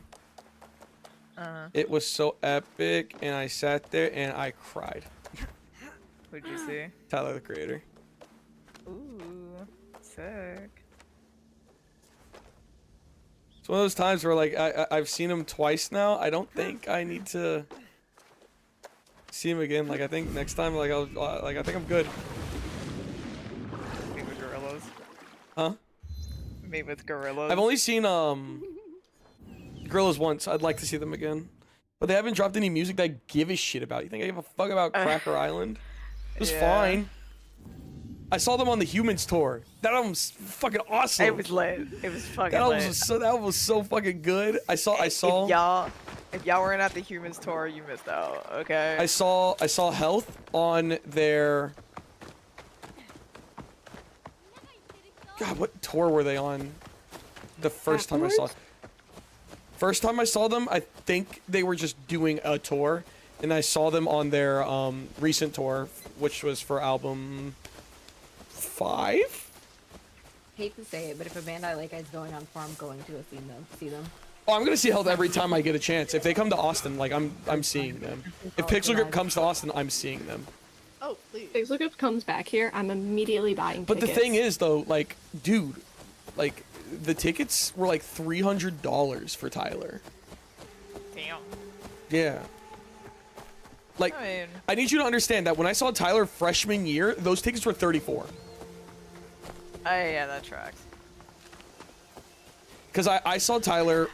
It was so epic, and I sat there and I cried. Who'd you see? Tyler, the Creator. Ooh, sick. It's one of those times where like I've seen him twice now. I don't think I need to see him again. Like I think next time, like I think I'm good. Meet with gorillas. Huh? Meet with gorillas. I've only seen Gorillas once. I'd like to see them again, but they haven't dropped any music that I give a shit about. You think I give a fuck about Cracker Island? It was fine. I saw them on the Humans tour. That album's fucking awesome. It was lit. It was fucking That album lit. that album was so fucking good. I saw. If y'all weren't at the Humans tour, you missed out. Okay. I saw Health on their. God, what tour were they on? The first time I saw. First time I saw them, I think they were just doing a tour, and I saw them on their recent tour, which was for album 5. Hate to say it, but if a band I like is going on tour, I'm going to see them. Oh, I'm gonna see Health every time I get a chance. If they come to Austin, like I'm seeing them. If Pixel Grip comes to Austin, I'm seeing them. Oh, please. Pixel Grip comes back here, I'm immediately buying But tickets. the thing is, though, like, dude, like, the tickets were like $300 for Tyler. Damn. Yeah. Like, I mean, I need you to understand that when I saw Tyler freshman year, those tickets were $34. yeah, that tracks. Because I saw Tyler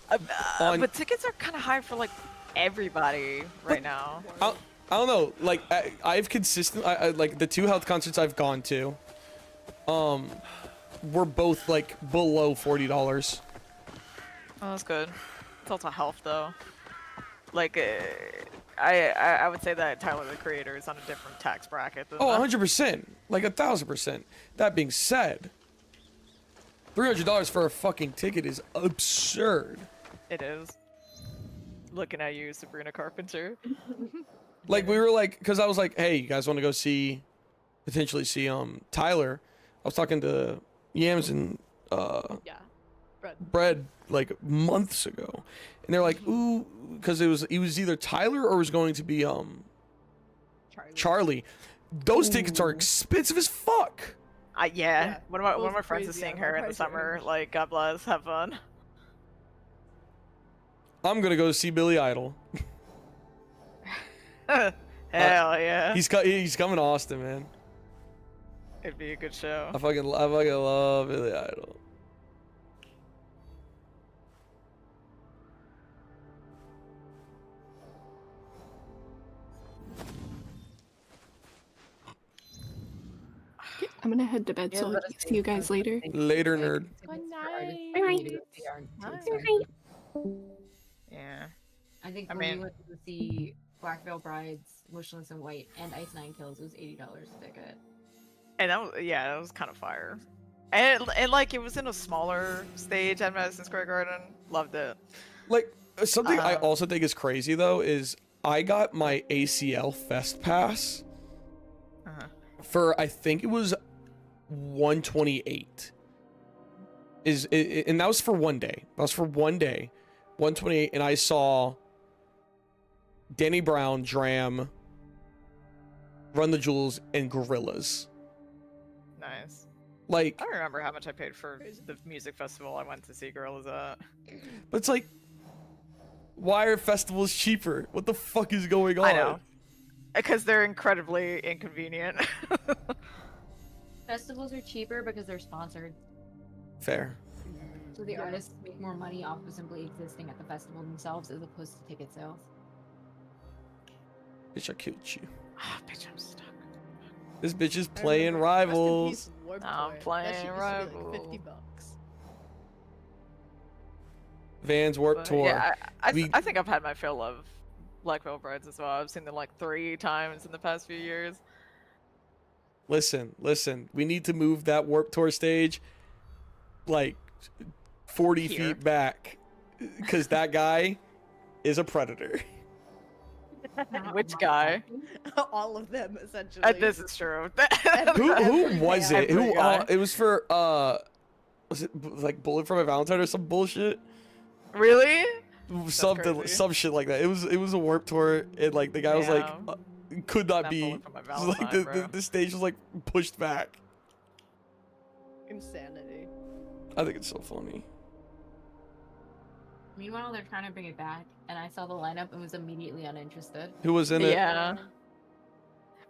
on. But tickets are kind of high for like everybody right now. I don't know. Like I've consistently like the 2 Health concerts I've gone to. Were both like below $40. Oh, that's good. It's also Health though. Like, I would say that Tyler the Creator is on a different tax bracket than Oh, that. 100%. Like 1,000%. That being said, $300 for a fucking ticket is absurd. It is. Looking at you, Sabrina Carpenter. Like we were like, because I was like, hey, you guys want to go potentially see Tyler? I was talking to Yams and Bread like months ago, and they're like, ooh, because it was either Tyler or it was going to be Charlie. Those tickets are expensive as fuck. Yeah. One of my friends is seeing her in the summer. Like, God bless, have fun. I'm gonna go see Billy Idol. Hell yeah. He's coming to Austin, man. It'd be a good show. I fucking love Billy Idol. I'm gonna head to bed, so I'll see you guys later. Later, nerd. Good night. Yeah. I think I when we mean- went to see Black Veil Brides, Motionless in White, and Ice Nine Kills, it was $80 a ticket. And that was kind of fire. And like it was in a smaller stage at Madison Square Garden. Loved it. Like something I also think is crazy though is I got my ACL Fest Pass for I think it was 128. And that was for one day. That was for one day. 128, and I saw Danny Brown, Dram, Run the Jewels, and Gorillaz. Nice. Like, I don't remember how much I paid for the music festival I went to see Gorillaz at. but it's like, why are festivals cheaper? What the fuck is going on? I know. Because they're incredibly inconvenient. Festivals are cheaper because they're sponsored. Fair. So the artists make more money off of simply existing at the festival themselves as opposed to ticket sales. Bitch, I killed you. Bitch, I'm stuck. This bitch is playing Rivals. I'm playing Rivals. Like $50. Vans Warped But, Tour. yeah, I think I've had my fill of Black Veil Brides as well. I've seen them like 3 times in the past few years. Listen. We need to move that Warped Tour stage like 40 feet back. Because that guy is a predator. Which guy? All of them, essentially. This is true. Who was it? Every guy. It was for was it like Bullet for My Valentine or some bullshit? Really? Some shit like that. It was a Warped Tour, and like the guy was like could not be. Bullet for My Like Valentine, the stage was like pushed back. Insanity. I think it's so funny. Meanwhile, they're trying to bring it back, and I saw the lineup and was immediately uninterested. Who was in it? Yeah.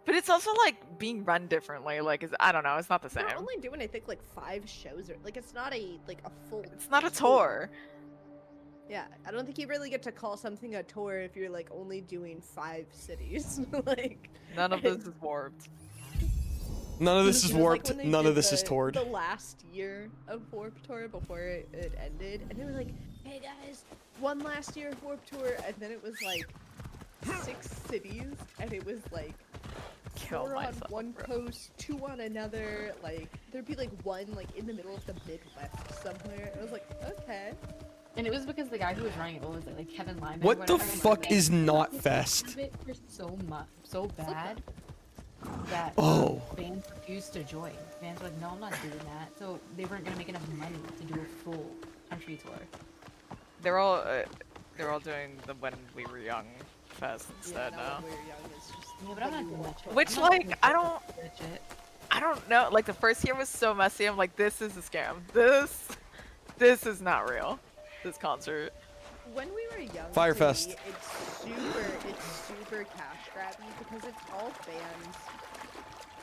But it's also like being run differently. Like, I don't know. It's not the same. They're only doing, I think, like 5 shows, or like it's not a full. It's not a tour. Yeah, I don't think you really get to call something a tour if you're like only doing 5 cities. Like None of this is warped. None of this is It was like warped. when they None of did this is toured. The last year of Warped Tour before it ended, and they were like, "Hey guys, one last year of Warped Tour," and then it was like 6 cities, and it was like 4 on one coast, 2 on another. Like there'd be like one like in the middle of the Midwest somewhere. And I was like, okay. And it was because the guy who was running it, what was it, like Kevin Lyman? What the fuck is not fest? So bad that fans refused to join. Fans were like, no, I'm not doing that. So they weren't gonna make enough money to do a full country tour. They're all doing the When We Were Young fest instead now. When We Were Young is just Yeah, but I'm not doing that shit. Which like I don't know. Like the first year was so messy. I'm like, this is a scam. This is not real. This concert. When We Were Young, Firefest. to me, it's super cash grabby because it's all fans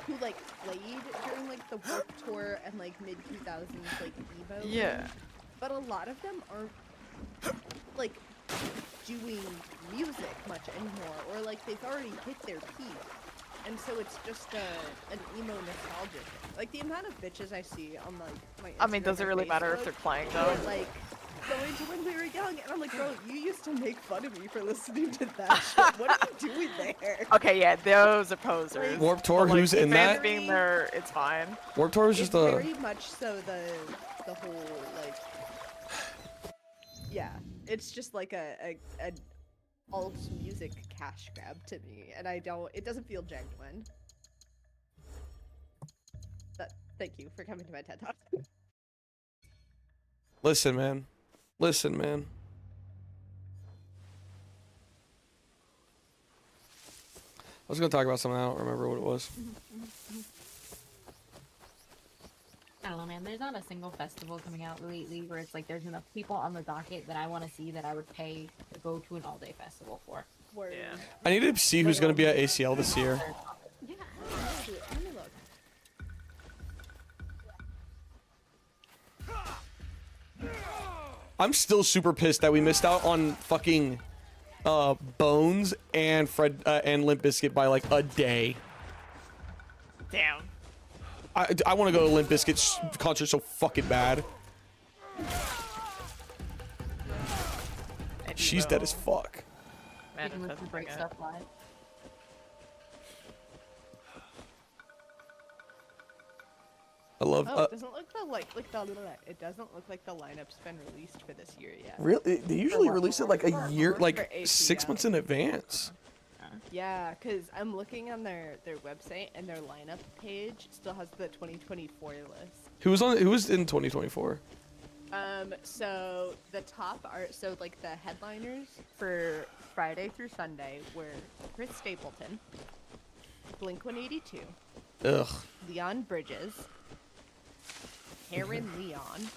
who like played during like the Warped Tour and like mid 2000s like Evo. Yeah. But a lot of them aren't like doing music much anymore, or like they've already hit their peak. And so it's just an emo nostalgia thing. Like the amount of bitches I see on like my Instagram I mean, does it really matter if Facebook they're playing who are, though? like going to When We Were Young, and I'm like, bro, you used to make fun of me for listening to that shit. What are you doing there? Okay, yeah, those are posers. Warped Tour, But, like, who's in fans that? being there, it's fine. Warped Tour is just It's a. very much so the whole like yeah, it's just like a alt music cash grab to me, and it doesn't feel genuine. But thank you for coming to my TED Talk. Listen, man. Listen, man. I was gonna talk about something. I don't remember what it was. I don't know, man. There's not a single festival coming out lately where it's like there's enough people on the docket that I want to see that I would pay to go to an all-day festival for. Yeah. I need to see who's gonna be at ACL this year. Yeah, let me look. I'm still super pissed that we missed out on fucking Bones and Fred and Limp Bizkit by like a day. Damn. I want to go to Limp Bizkit's concert so fucking bad. She's dead as fuck. Break stuff live. I love. Oh, it doesn't look it doesn't look like the lineup's been released for this year yet. Really? They usually release it like a year, like 6 months in advance. Yeah, cause I'm looking on their website and their lineup page still has the 2024 list. Who was in 2024? So the top are like the headliners for Friday through Sunday were Chris Stapleton, Blink-182, Ugh. Leon Bridges, Karen Leon,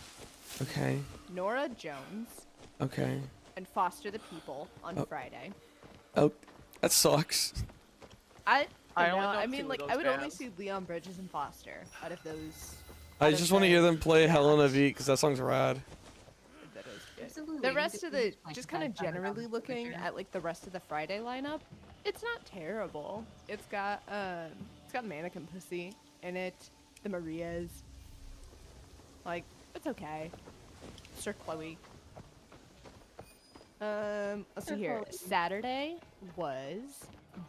Okay. Nora Jones, Okay. and Foster the People on Friday. Oh, that sucks. I only know, know I 2 mean, of like, those I would only bands. see Leon Bridges and Foster out of those. I just want to hear them play Helena V because that song's rad. That is good. Absolutely. The rest of the, Like just kind of that, that generally around looking Twitter. at like the rest of the Friday lineup, it's not terrible. It's got Mannequin Pussy in it, the Marias. Like, it's okay. Sir Chloe. Let's see here. Saturday was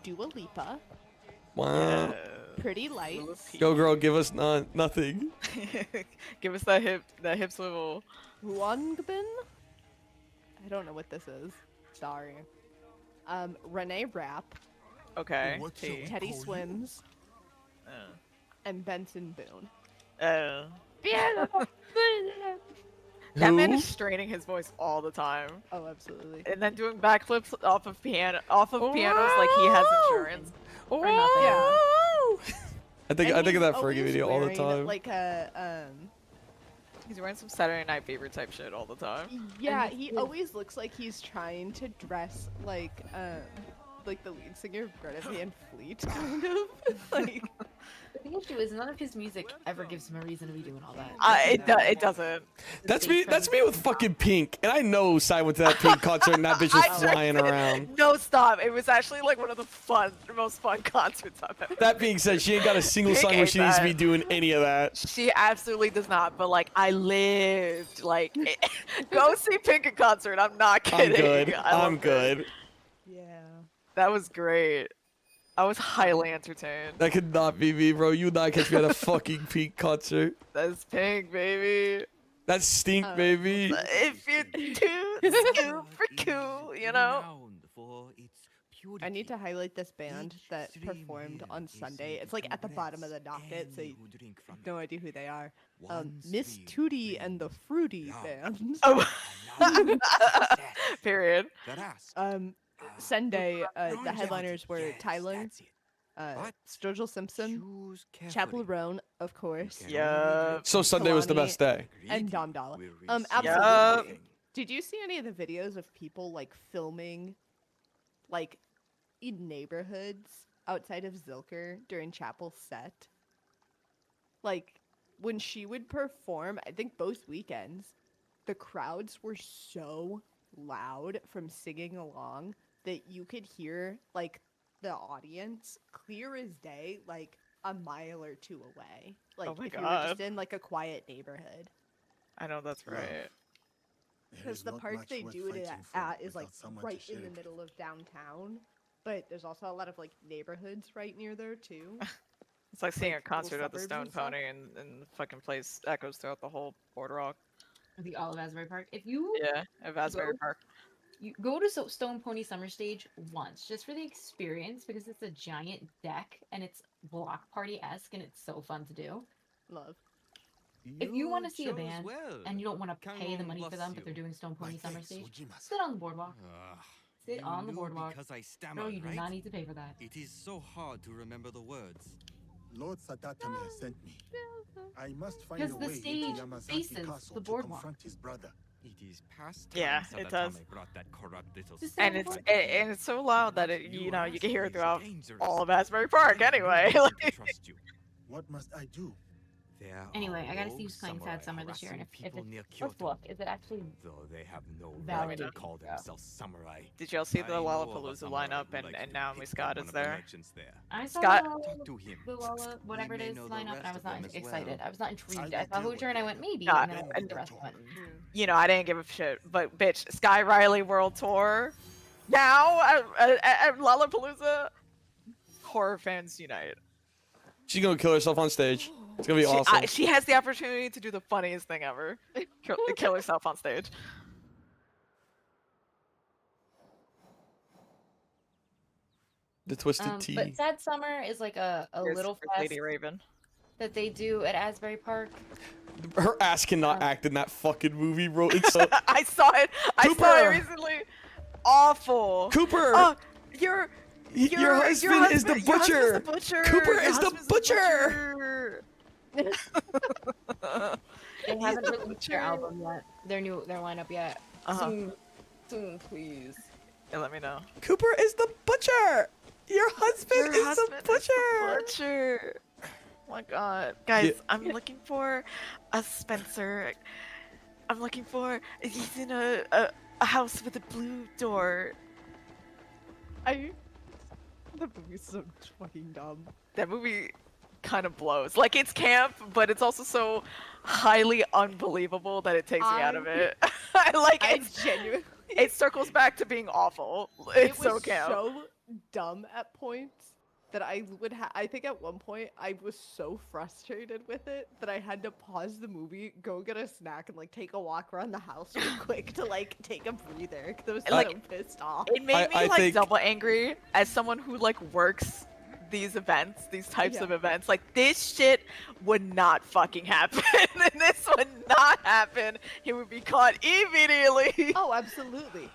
Dua Lipa, Wow. Pretty Lights, Go girl, give us nothing. Give us that hip swivel. Huangbin. I don't know what this is. Sorry. Renee Rapp, Okay. What's your Teddy call? Swims, Uh, and Benson Boone. uh, Who? that man is straining his voice all the time, Oh, absolutely. and then doing backflips off of pianos like he has insurance or nothing. Yeah. I think And of he's that Fergie always video all the wearing, time. Like He's wearing some Saturday Night Fever type shit all the time. yeah, he always looks like he's trying to dress like the lead singer of Greta Van Fleet, kind of. Like, The issue is none of his music ever gives him a reason to be doing all that. It doesn't. That's me with fucking Pink, and I know Sai went to that Pink concert and that bitch was flying around. No, stop. It was actually like one of the most fun concerts I've ever. That being said, she ain't got a single Pink song where ain't she needs to that. be doing any of that. She absolutely does not, but like I lived like go see Pink in concert. I'm not I'm kidding. good. I I'm loved it. good. yeah. That was great. I was highly entertained. That could not be me, bro. You would not catch me at a fucking Pink concert. That's Pink, baby. That's Stink, baby. If you're too scoop for cool, you know. I need to highlight this band that performed on Sunday. It's like at the bottom of the docket, so you have no idea who they are. Miss Tootie and the Fruity Band. Oh. Period. Sunday, the headliners were Tyler, Sturgill Simpson, Chapel Roan, of course. Yeah. So Sunday was the Kalani, best day. And Dom Dalla. Yup. Absolutely. Did you see any of the videos of people like filming, like, in neighborhoods outside of Zilker during Chapel's set? Like, when she would perform, I think both weekends, the crowds were so loud from singing along that you could hear like the audience clear as day, like a mile or two away. Like, Oh my if you were just God. in like a quiet neighborhood. I know that's right. Because the park they do it at is like right in the middle of downtown, but there's also a lot of like neighborhoods right near there too. It's like seeing a like, little concert at the suburbs Stone and stuff. Pony and the fucking place echoes throughout the whole boardwalk. The Olive Asbury Park. If you Yeah, at Asbury Go. Park. you go to Stone Pony Summer Stage once, just for the experience, because it's a giant deck and it's block party-esque and it's so fun to do. Love. If you want to see a band and you don't want to pay the money for them, but they're doing Stone Pony Summer Stage, sit on the boardwalk. Sit on the boardwalk. Because I stammer, No, you do right? not need to pay for that. It is so hard to remember the words. Lord Sadatame has sent me. I must find a Because the way stage into Yamazaki faces Castle the to boardwalk. confront his brother. It is past Yeah, time it does. Sadatame brought that corrupt little And it's so loud that it, you know, you can hear it throughout all of Asbury Park anyway. Trust you. What must I do? Anyway, I gotta see who's playing Sad Summer this year, and if it's let's look, is it actually Though they have no right validated? to call themselves samurai. Did y'all see the I know of a Lollapalooza samurai lineup who and, likes and to Naomi pick Scott up is one of the there? merchants there. I saw Scott, Talk to him. the Lolla, whatever it may is, know the lineup, and rest I was of not them as excited. well. I was not intrigued. I'll I saw deal Hoosier and I went maybe, Nah, and then I went the rest went. you know, I didn't give a shit. But bitch, Sky Riley World Tour now at Lollapalooza, horror fans unite. She's gonna kill herself on stage. It's gonna be awesome. She has the opportunity to do the funniest thing ever: kill herself on stage. The Twisted Tea. But Sad Summer is like a little fest Lady Raven that they do at Asbury Park. Her ass cannot act in that fucking movie, bro. It's so... I saw it. I saw it recently. Awful. Cooper. Oh, your husband is the butcher. Cooper is the butcher. They haven't released their album yet. Their lineup yet. Soon, please. Yeah, let me know. Cooper is the butcher. Your husband is the butcher. Oh my god, guys! I'm looking for a Spencer. I'm looking for. He's in a house with a blue door. The movie's so fucking dumb. That movie kind of blows. Like, it's camp, but it's also so highly unbelievable that it takes me out of it. I genuinely. It circles back to being awful. It's so camp. So dumb at points that I think at one point I was so frustrated with it that I had to pause the movie, go get a snack, and like take a walk around the house real quick to like take a breather because I was so pissed off. It made me like double angry as someone who like works these events, these types of events. Like, this shit would not fucking happen. And this would not happen. He would be caught immediately. Oh, absolutely.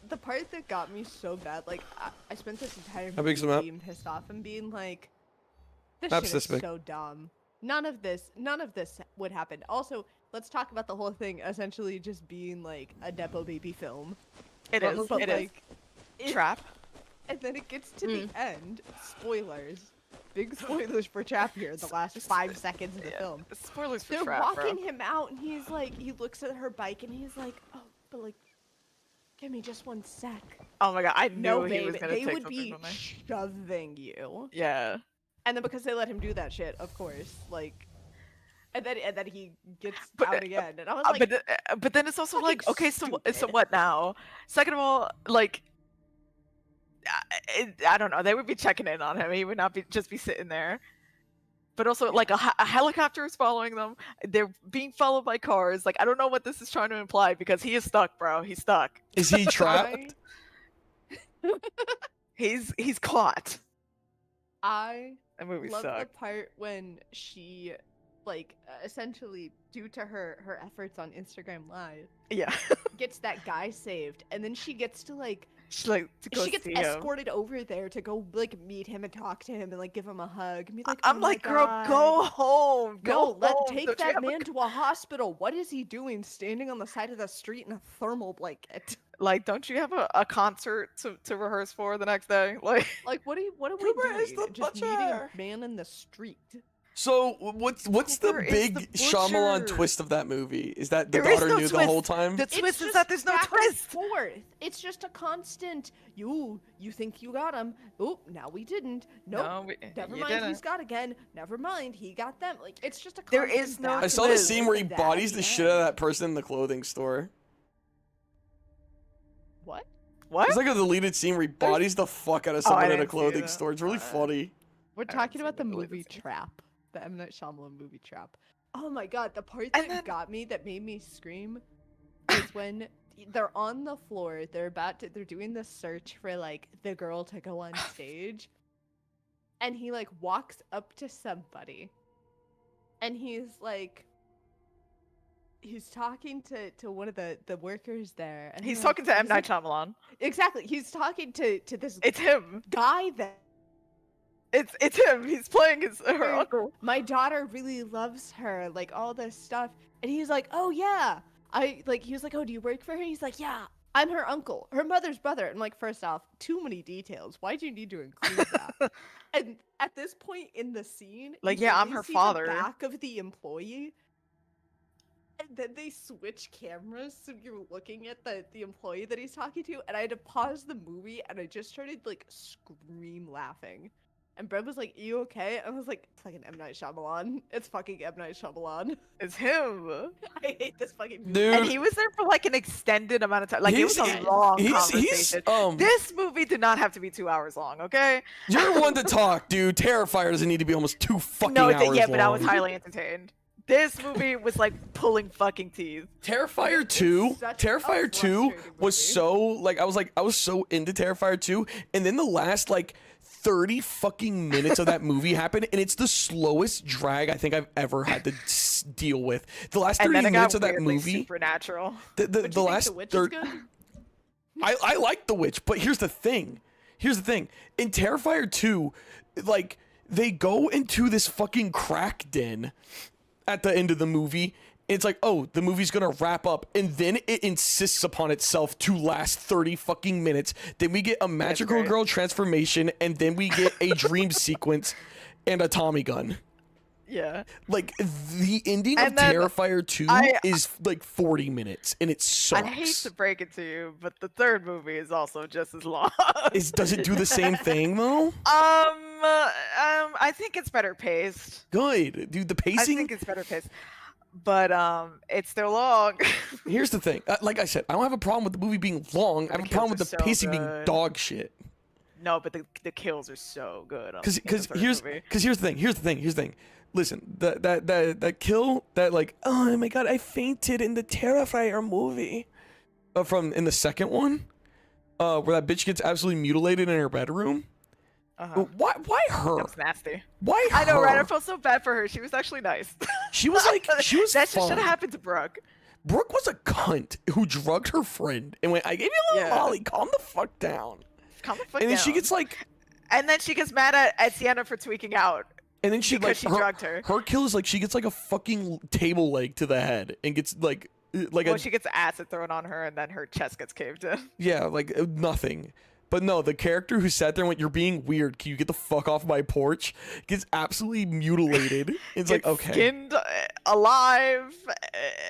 The part that got me so bad, like I spent this entire How big's the movie map? being pissed off and being like, this Map's shit this is big. so dumb. None of this would happen. Also, let's talk about the whole thing essentially just being like a Nepo baby film. It is. But It like, is. Trap. And then it gets to the end. Spoilers. Big spoilers for Trap here. The last 5 seconds of the film. Spoilers for They're Trap, walking bro. him out, and he's like, he looks at her bike, and he's like, oh, but like, give me just 1 sec. Oh my god, I knew No, he babe, was gonna they take would something be from me. shoving you. Yeah. And then because they let him do that shit, of course, like, and then he gets But, out again, and I was like, but then it's also like, fucking okay, so stupid. what now? Second of all, like, I don't know. They would be checking in on him. He would not just be sitting there. But also, like, a helicopter is following them. They're being followed by cars. Like, I don't know what this is trying to imply because he is stuck, bro. He's stuck. Is he trapped? He's caught. I That movie love the sucked. part when she, like, essentially, due to her efforts on Instagram Live, Yeah. gets that guy saved, and then she gets to like. She gets see escorted over there to go like meet him and talk to him and like give him a hug and be like, I'm "Oh my like, girl, God. go home. Go home. Take Don't you that have a man to a hospital. What is he doing standing on the side of the street in a thermal blanket? Like, don't you have a concert to rehearse for the next day? Like what are we Cooper doing? is the Just meeting a butcher. man in the street. So what's the Cooper is big the Shyamalan butcher. twist of that movie? Is that the There is daughter no knew the twist. whole time? The It's twist is just that there's no back and twist. forth. It's just a constant. You think you got him. Oh, now we didn't. Nope. No, Never you mind, didn't. he's got again. Never mind, he got them. Like, it's just a There constant is no back I and saw the forth scene where he with that bodies at the the shit out of end. that person in the clothing store. What? What? It's like a deleted scene where he bodies the fuck out of Oh, I someone in a didn't see clothing that. store. It's really funny. We're I haven't talking seen about the the deleted movie scene. Trap. The M. Night Shyamalan movie Trap. Oh my god, the part that got me, that made me scream, is when they're on the floor, they're doing the search for, like, the girl to go on stage, and he, like, walks up to somebody, and he's, like, he's talking to one of the workers there. And He's they're talking like, to M. he's Night like- Shyamalan. Exactly, he's talking to this It's him. guy that It's him. He's playing her uncle. My daughter really loves her, like all this stuff. And he's like, oh yeah. He was like, oh, do you work for her? He's like, yeah, I'm her uncle, her mother's brother. And like, first off, too many details. Why'd you need to include that? And at this point in the scene, like, you yeah, I'm only her see father. The back of the employee. And then they switch cameras, so you're looking at the employee that he's talking to, and I had to pause the movie, and I just started like scream laughing. And Brett was like, "You okay?" And I was like, "It's fucking M. Night Shyamalan. It's fucking M. Night Shyamalan. It's him." I hate this fucking movie. Dude. And he was there for like an extended amount of time. Like, it was a long conversation. This movie did not have to be 2 hours long, okay? You're one to talk, dude. Terrifier doesn't need to be almost 2 fucking hours long. But I was highly entertained. This movie was like pulling fucking teeth. Terrifier 2 was so like I was so into Terrifier 2, and then the last like 30 fucking minutes of that movie happened, and it's the slowest drag I think I've ever had to deal with. The last 30 minutes of that movie, supernatural. The last 30. I like The Witch, but here's the thing. In Terrifier 2, like they go into this fucking crack den at the end of the movie. It's like, oh, the movie's gonna wrap up, and then it insists upon itself to last 30 fucking minutes. Then we get a magical girl transformation, and then we get a dream sequence and a Tommy gun. Yeah. Like, the ending of Terrifier 2 is like 40 minutes, and it sucks. I hate to break it to you, but the third movie is also just as long. Does it do the same thing, though? I think it's better paced. Good. Dude, the pacing... I think it's better paced. But, it's still long. Here's the thing. Like I said, I don't have a problem with the movie being long. I have a problem with the pacing being dog shit. No, but the kills are so good. Because here's the thing. Listen, that kill, that like, oh my god, I fainted in the Terrifier movie, in the second one, where that bitch gets absolutely mutilated in her bedroom. Why her? That was nasty. Why her? I know, right? I felt so bad for her. She was actually nice. She was like, that just should have happened to Brooke. Brooke was a cunt who drugged her friend and went, I gave you a little Molly, calm the fuck down. Calm the fuck down. And then she gets like... And then she gets mad at Sienna for tweaking out. And then she drugged her. Her kill is like, she gets like a fucking table leg to the head and gets like she gets acid thrown on her and then her chest gets caved in. Yeah, like nothing. But no, the character who sat there and went, you're being weird, can you get the fuck off my porch? Gets absolutely mutilated. It's like, okay. Skinned alive,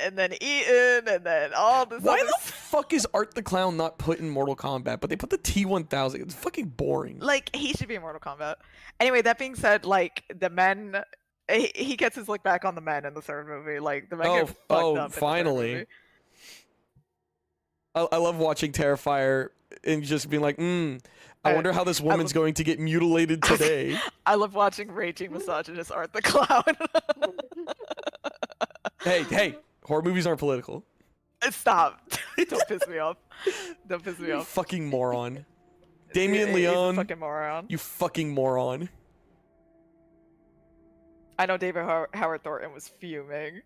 and then eaten, and then all this Why the fuck is Art the Clown not put in Mortal Kombat, but they put the T-1000? It's fucking boring. Like, he should be in Mortal Kombat. Anyway, that being said, like, the men... He gets his look back on the men in the third movie. Like, the men get fucked up finally. I love watching Terrifier and just being like, I wonder how this woman's going to get mutilated today. I love watching raging misogynist Art the Clown. Hey, horror movies aren't political. Stop. Don't piss me off. Don't piss me You off. fucking moron. Damien Leone. Fucking moron. You fucking moron. I know David Howard Thornton was fuming.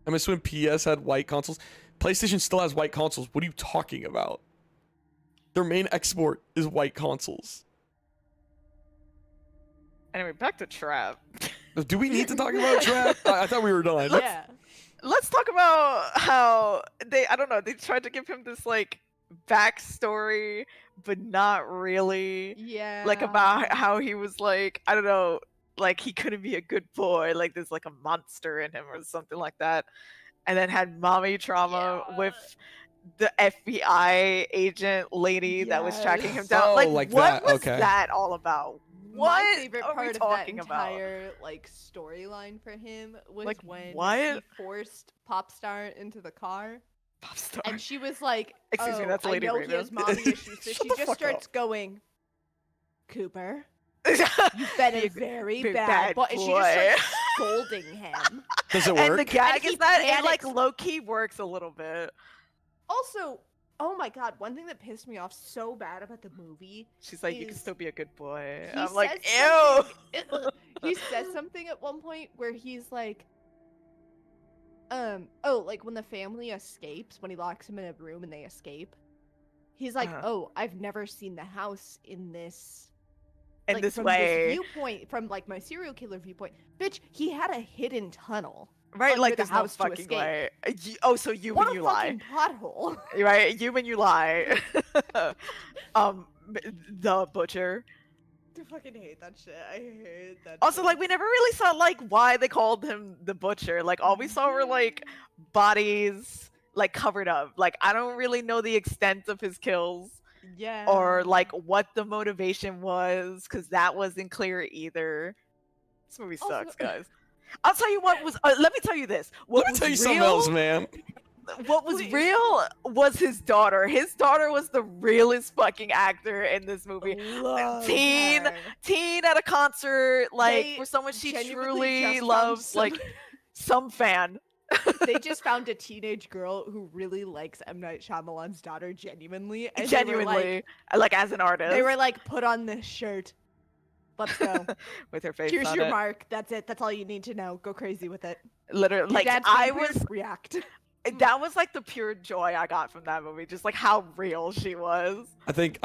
I miss when PS had white consoles. PlayStation still has white consoles. What are you talking about? Their main export is white consoles. Anyway, back to Trap. Do we need to talk about Trap? I thought we were done. Yeah. Let's talk about how they tried to give him this like backstory, but not really. Yeah. Like about how he was like, I don't know, like he couldn't be a good boy, like there's like a monster in him or something like that. And then had mommy trauma with the FBI agent lady that was tracking him down. Oh, like what was that all about? What My favorite are part we of that talking about? entire like storyline for him was Like, when what? he forced Popstar into the car. Popstar. And she was like, Excuse me, that's I Lady know Raven. he has mommy issues. So Shut she the just fuck starts up. going, Cooper, you've been a very bad boy. And she just starts scolding him. Does it work? And the gag And he is that it panics. like low-key works a little bit. Also, oh my god, one thing that pissed me off so bad about the movie. She's like, you can is still be a good boy. he I'm like, says ew. something- He says something at one point where he's like, like when the family escapes, when he locks him in a room and they escape, he's like, "Oh, I've never seen the house in this, in like, this from way, this viewpoint, from like my serial killer viewpoint." Bitch, he had a hidden tunnel, right? Like the there's house no to fucking escape. way. Oh, so you What when a you lie, fucking pothole! right? You when you lie. The butcher. I fucking hate that shit. I hate that. Also, shit. like, we never really saw like why they called him the butcher. Like, all we saw were like bodies like covered up. Like, I don't really know the extent of his kills. Yeah. Or like what the motivation was, because that wasn't clear either. This movie sucks, guys. I'll tell you what was. Let me tell you this. Let me tell you something else, man. What was real was his daughter. His daughter was the realest fucking actor in this movie. Teen at a concert, like for someone she truly loves, like some fan. They just found a teenage girl who really likes M. Night Shyamalan's daughter genuinely. And Genuinely, like as an artist. They were like, put on this shirt. Let's go. With her face Here's on your it. mark. That's it. That's all you need to know. Go crazy with it. Literally, like I was react. That was like the pure joy I got from that movie, just like how real she was. I think.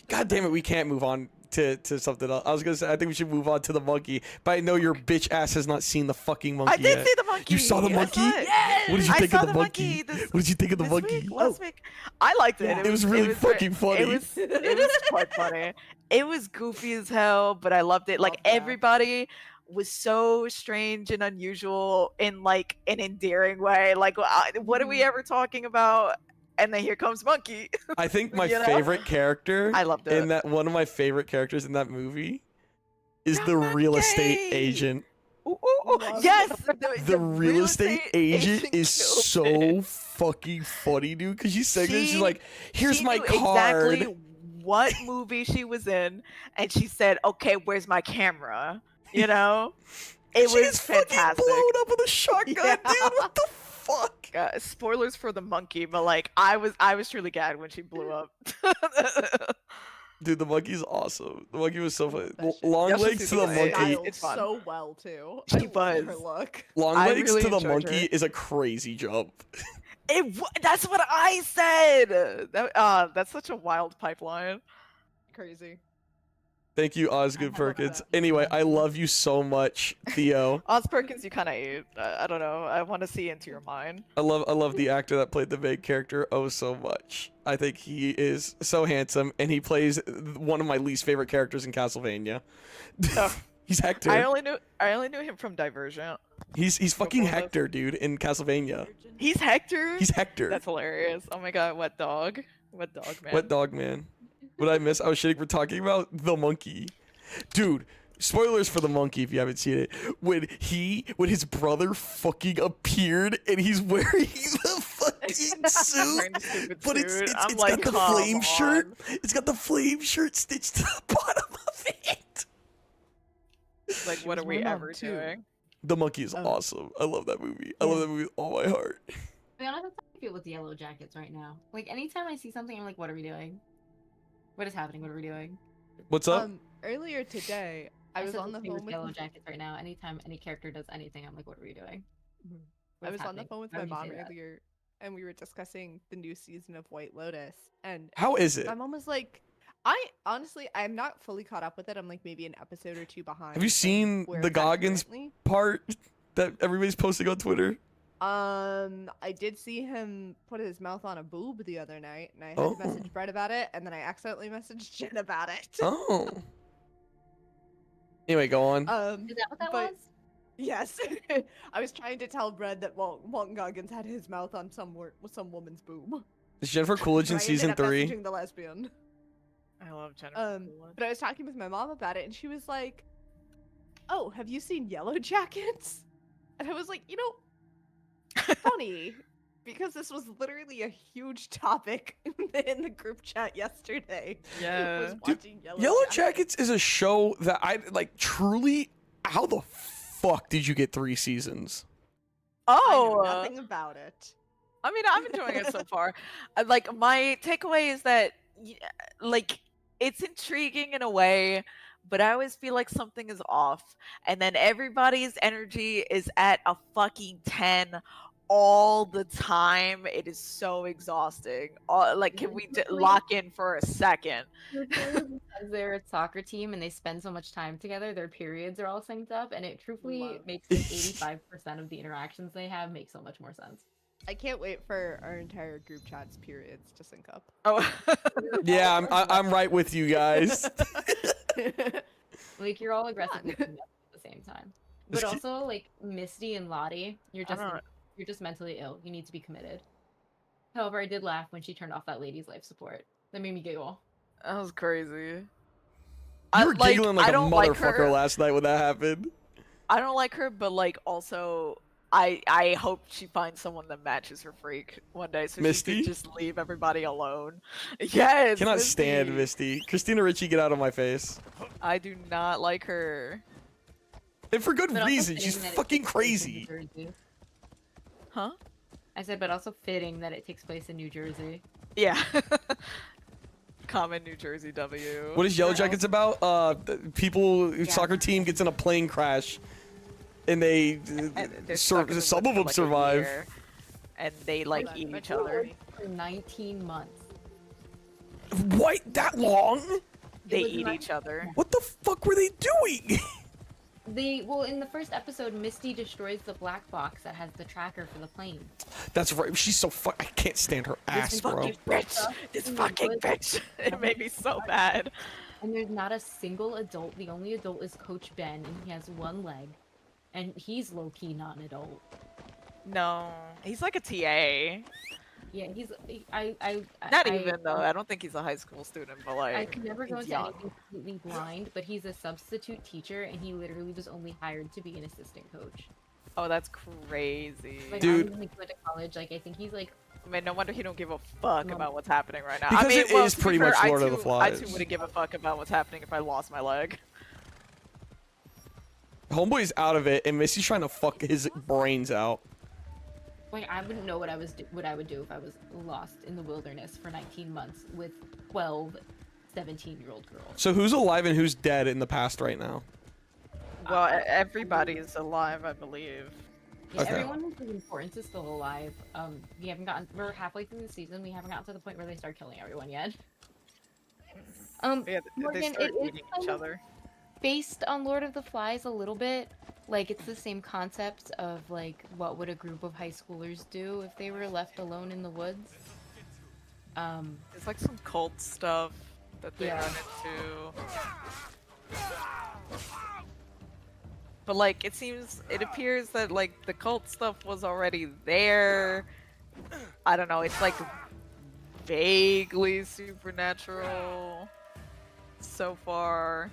God damn it, we can't move on to something else. I was gonna say I think we should move on to the monkey, but I know your bitch ass has not seen the fucking monkey. I did see the monkey. You saw the monkey? Yes! What did you think of the monkey? What did you think of the monkey? Last week, I liked it. Yeah. It was really fucking funny. It was quite funny. It was goofy as hell, but I loved it. Like everybody was so strange and unusual in like an endearing way. Like, what are we ever talking about? And then here comes Monkey. I think my You know? favorite character I loved it. in that one of my favorite characters in that movie is the real estate agent. Yes, the real estate agent is so fucking funny, dude. Because she's saying this, she's like, "Here's she my knew card." Exactly what movie she was in, and she said, "Okay, where's my camera?" You know, it was fantastic. Blown up with a shotgun, dude. What the fuck? Spoilers for the monkey, but like I was truly glad when she blew up. Dude, the monkey's awesome. The monkey was so funny. Long legs to the monkey. It's so well too. She I love was. her look. Long I legs really to the enjoyed monkey her. is a crazy jump. That's what I said. That's such a wild pipeline. Crazy. Thank you, Osgood Perkins. Anyway, I love you so much, Theo. Oz Perkins, you kind of ate. I don't know. I want to see into your mind. I love the actor that played the main character so much. I think he is so handsome, and he plays one of my least favorite characters in Castlevania. He's Hector. I only knew him from Divergent. He's fucking Hector, dude, in Castlevania. He's Hector. He's Hector. That's hilarious. Oh my god, wet dog, man. Wet dog man. What did I miss? I was shitting for talking about the monkey. Dude, spoilers for the monkey if you haven't seen it. When his brother fucking appeared and he's wearing the fucking suit, but it's got the flame shirt. It's got the flame shirt stitched to the bottom of it. Like, what are we ever doing? The monkey is awesome. I love that movie. I love that movie with all my heart. To be honest, that's how I feel with the Yellow Jackets right now. Like, anytime I see something, I'm like, what are we doing? What is happening? What are we doing? What's up? Earlier today, I was on the phone with Yellow Jackets right now. Anytime any character does anything, I'm like, what are we doing? I was on the phone with my mom earlier. earlier, and we were discussing the new season of White Lotus. And How is it? my mom was like, I'm not fully caught up with it. I'm like maybe an episode or two behind. Have you seen where the it's at Goggins currently. part that everybody's posting on Twitter? I did see him put his mouth on a boob the other night, and I had to message Brett about it, and then I accidentally messaged Jen about it. Oh. Anyway, go on. Is that what that was? Yes. I was trying to tell Brett that Walton Goggins had his mouth on some woman's boob. Is Jennifer Coolidge in But I season ended up 3? messaging the lesbian. I love Jennifer. But I was talking with my mom about it, and she was like, "Oh, have you seen Yellow Jackets?" And I was like, funny, because this was literally a huge topic in the group chat yesterday. Yeah. Was watching Yellow Jackets is a show that I like truly. How the fuck did you get 3 seasons? Oh, I know nothing about it. I mean, I'm enjoying it so far. Like, my takeaway is that, like, it's intriguing in a way, but I always feel like something is off. And then everybody's energy is at a fucking 10 all the time. It is so exhausting. Like, can we lock in for a second? Because they're a soccer team and they spend so much time together, their periods are all synced up, and it truthfully makes like 85% of the interactions they have make so much more sense. I can't wait for our entire group chat's periods to sync up. Oh, yeah, I'm right with you guys. Like, you're all aggressively at the same time, but also like Misty and Lottie, you're just mentally ill. You need to be committed. However, I did laugh when she turned off that lady's life support. That made me giggle. That was crazy. You were giggling like a motherfucker last night when that happened. I don't like her, but like also I hope she finds someone that matches her freak one day so Misty? she can just leave everybody alone. Yes. Cannot Misty. stand Misty. Christina Ricci, get out of my face. I do not like her. And for good reason. She's fucking crazy. Huh? I said, but also fitting that it takes place in New Jersey. Yeah. Common New Jersey W. What is Yellow Jackets about? Soccer team gets in a plane crash. And some of them survive. And they like eat each other. For 19 months. What? That long? They eat each other. What the fuck were they doing? Well, in the first episode, Misty destroys the black box that has the tracker for the plane. That's right. She's so I can't stand her ass, bro. This fucking bitch. It made me so bad. And there's not a single adult. The only adult is Coach Ben, and he has one leg. And he's low-key not an adult. No, he's like a TA. Yeah, he's not even though. I don't think he's a high school student, but like I could never go into anything completely blind, but he's a substitute teacher, and he literally was only hired to be an assistant coach. Oh, that's crazy, like, dude. I went to college. Like, I think he's like. I mean, no wonder he don't give a fuck about what's happening right now. Because I mean, it is pretty much Lord of the Flies. I too wouldn't give a fuck about what's happening if I lost my leg. Homeboy's out of it, and Missy's trying to fuck his brains out. Like, I wouldn't know what I would do if I was lost in the wilderness for 19 months with 12 17-year-old girls. So who's alive and who's dead in the past right now? Well, everybody is alive, I believe. Yeah, Okay. everyone who's important is still alive. We're halfway through the season. We haven't gotten to the point where they start killing everyone yet. Yeah, Morgan, they start it eating each other. Based on Lord of the Flies a little bit. Like, it's the same concept of, like, what would a group of high schoolers do if they were left alone in the woods? It's like some cult stuff that they run into. But, like, it appears that, like, the cult stuff was already there. I don't know, it's, like, vaguely supernatural so far.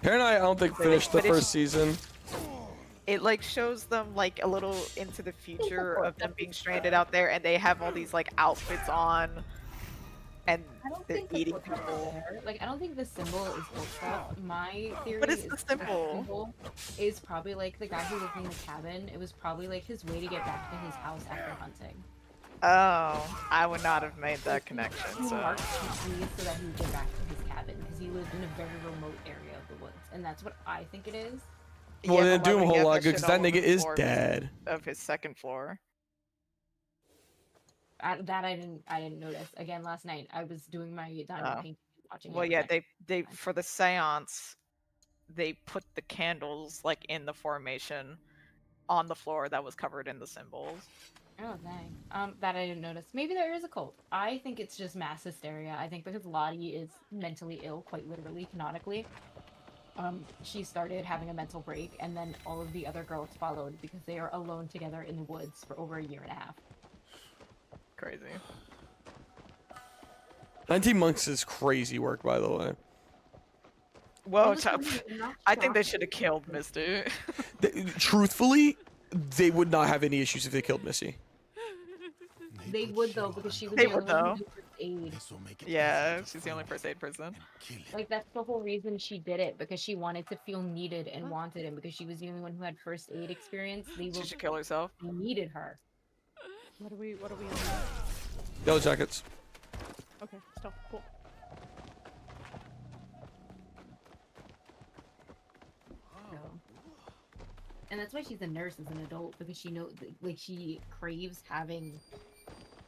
Karen and I don't think finished the first season. It like shows them like a little into the future of them being stranded out there, and they have all these like outfits on, and they're eating people. Like, I don't think the symbol is Lokes. My theory What is is the symbol? symbol is probably like the guy who lived in the cabin. It was probably like his way to get back to his house after hunting. Oh, I would not have made that connection. He So marked trees so that he would get back to his cabin because he lived in a very remote area of the woods, and that's what I think it is. Well, they didn't do him a why would he whole have lot good because shit that all over nigga the is floor dead. of his second floor. I didn't notice. Again, last night I was doing my diamond painting, watching. Well, yeah, they for the seance, they put the candles like in the formation on the floor that was covered in the symbols. Oh dang. That I didn't notice. Maybe there is a cult. I think it's just mass hysteria. I think because Lottie is mentally ill, quite literally, canonically. She started having a mental break, and then all of the other girls followed because they are alone together in the woods for over a year and a half. Crazy. 19 months is crazy work, by the way. Well, I think they should have killed Misty. Truthfully, they would not have any issues if they killed Missy. They would though, because she was They the would, only though. one who did first aid. Yeah, she's the only first aid person. Like, that's the whole reason she did it, because she wanted to feel needed and wanted, and because she was the only one who had first aid experience. They She should kill herself. needed her. What are we on? Yellow Jackets. Okay, stop. Cool. And that's why she's a nurse as an adult, because she knows, like, she craves having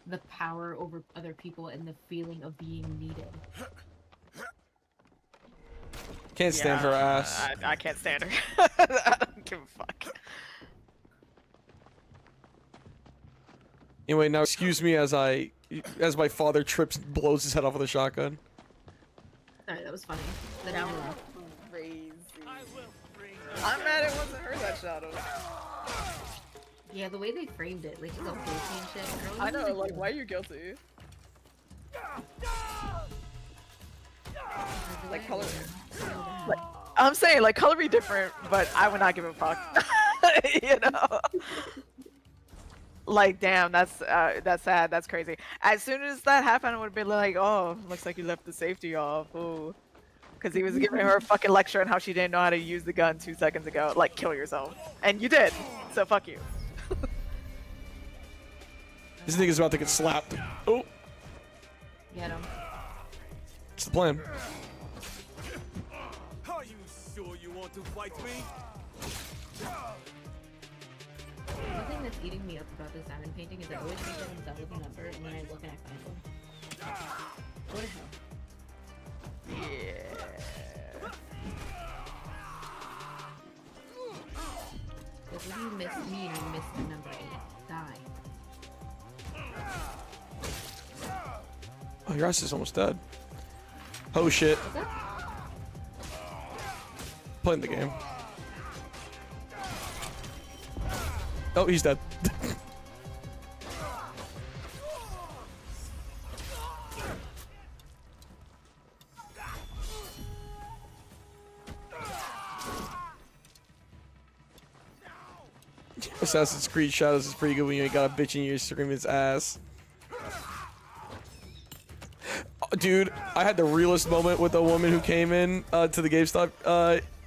the power over other people and the feeling of being needed. Can't stand her ass. I can't stand her. I don't give a fuck. Anyway, now excuse me as my father trips and blows his head off with a shotgun. Sorry, that was funny. The down low. Crazy. I'm mad it wasn't her that shot him. Yeah, the way they framed it, like, she's all guilty and shit. Girl, I know, like, why are you guilty? Like, color. Like, I'm saying, like, color be different, but I would not give a fuck. You know? Like, damn, that's sad. That's crazy. As soon as that happened, I would be like, oh, looks like you left the safety off. Ooh. Because he was giving her a fucking lecture on how she didn't know how to use the gun 2 seconds ago. Like, kill yourself. And you did. So fuck you. This nigga's about to get slapped. Oh. Get him. What's the plan? Are you sure you want to fight me? One thing that's eating me up about this diamond painting is I always think that I'm done with a number, and then I look and I find one. What the hell? Yeah. Because if you miss me and you miss the number 8, die. Oh, your ass is almost dead. Oh shit. Playing the game. Oh, he's dead. Assassin's Creed Shadows is pretty good when you ain't got a bitch in your screaming its ass. Dude, I had the realest moment with a woman who came in to the GameStop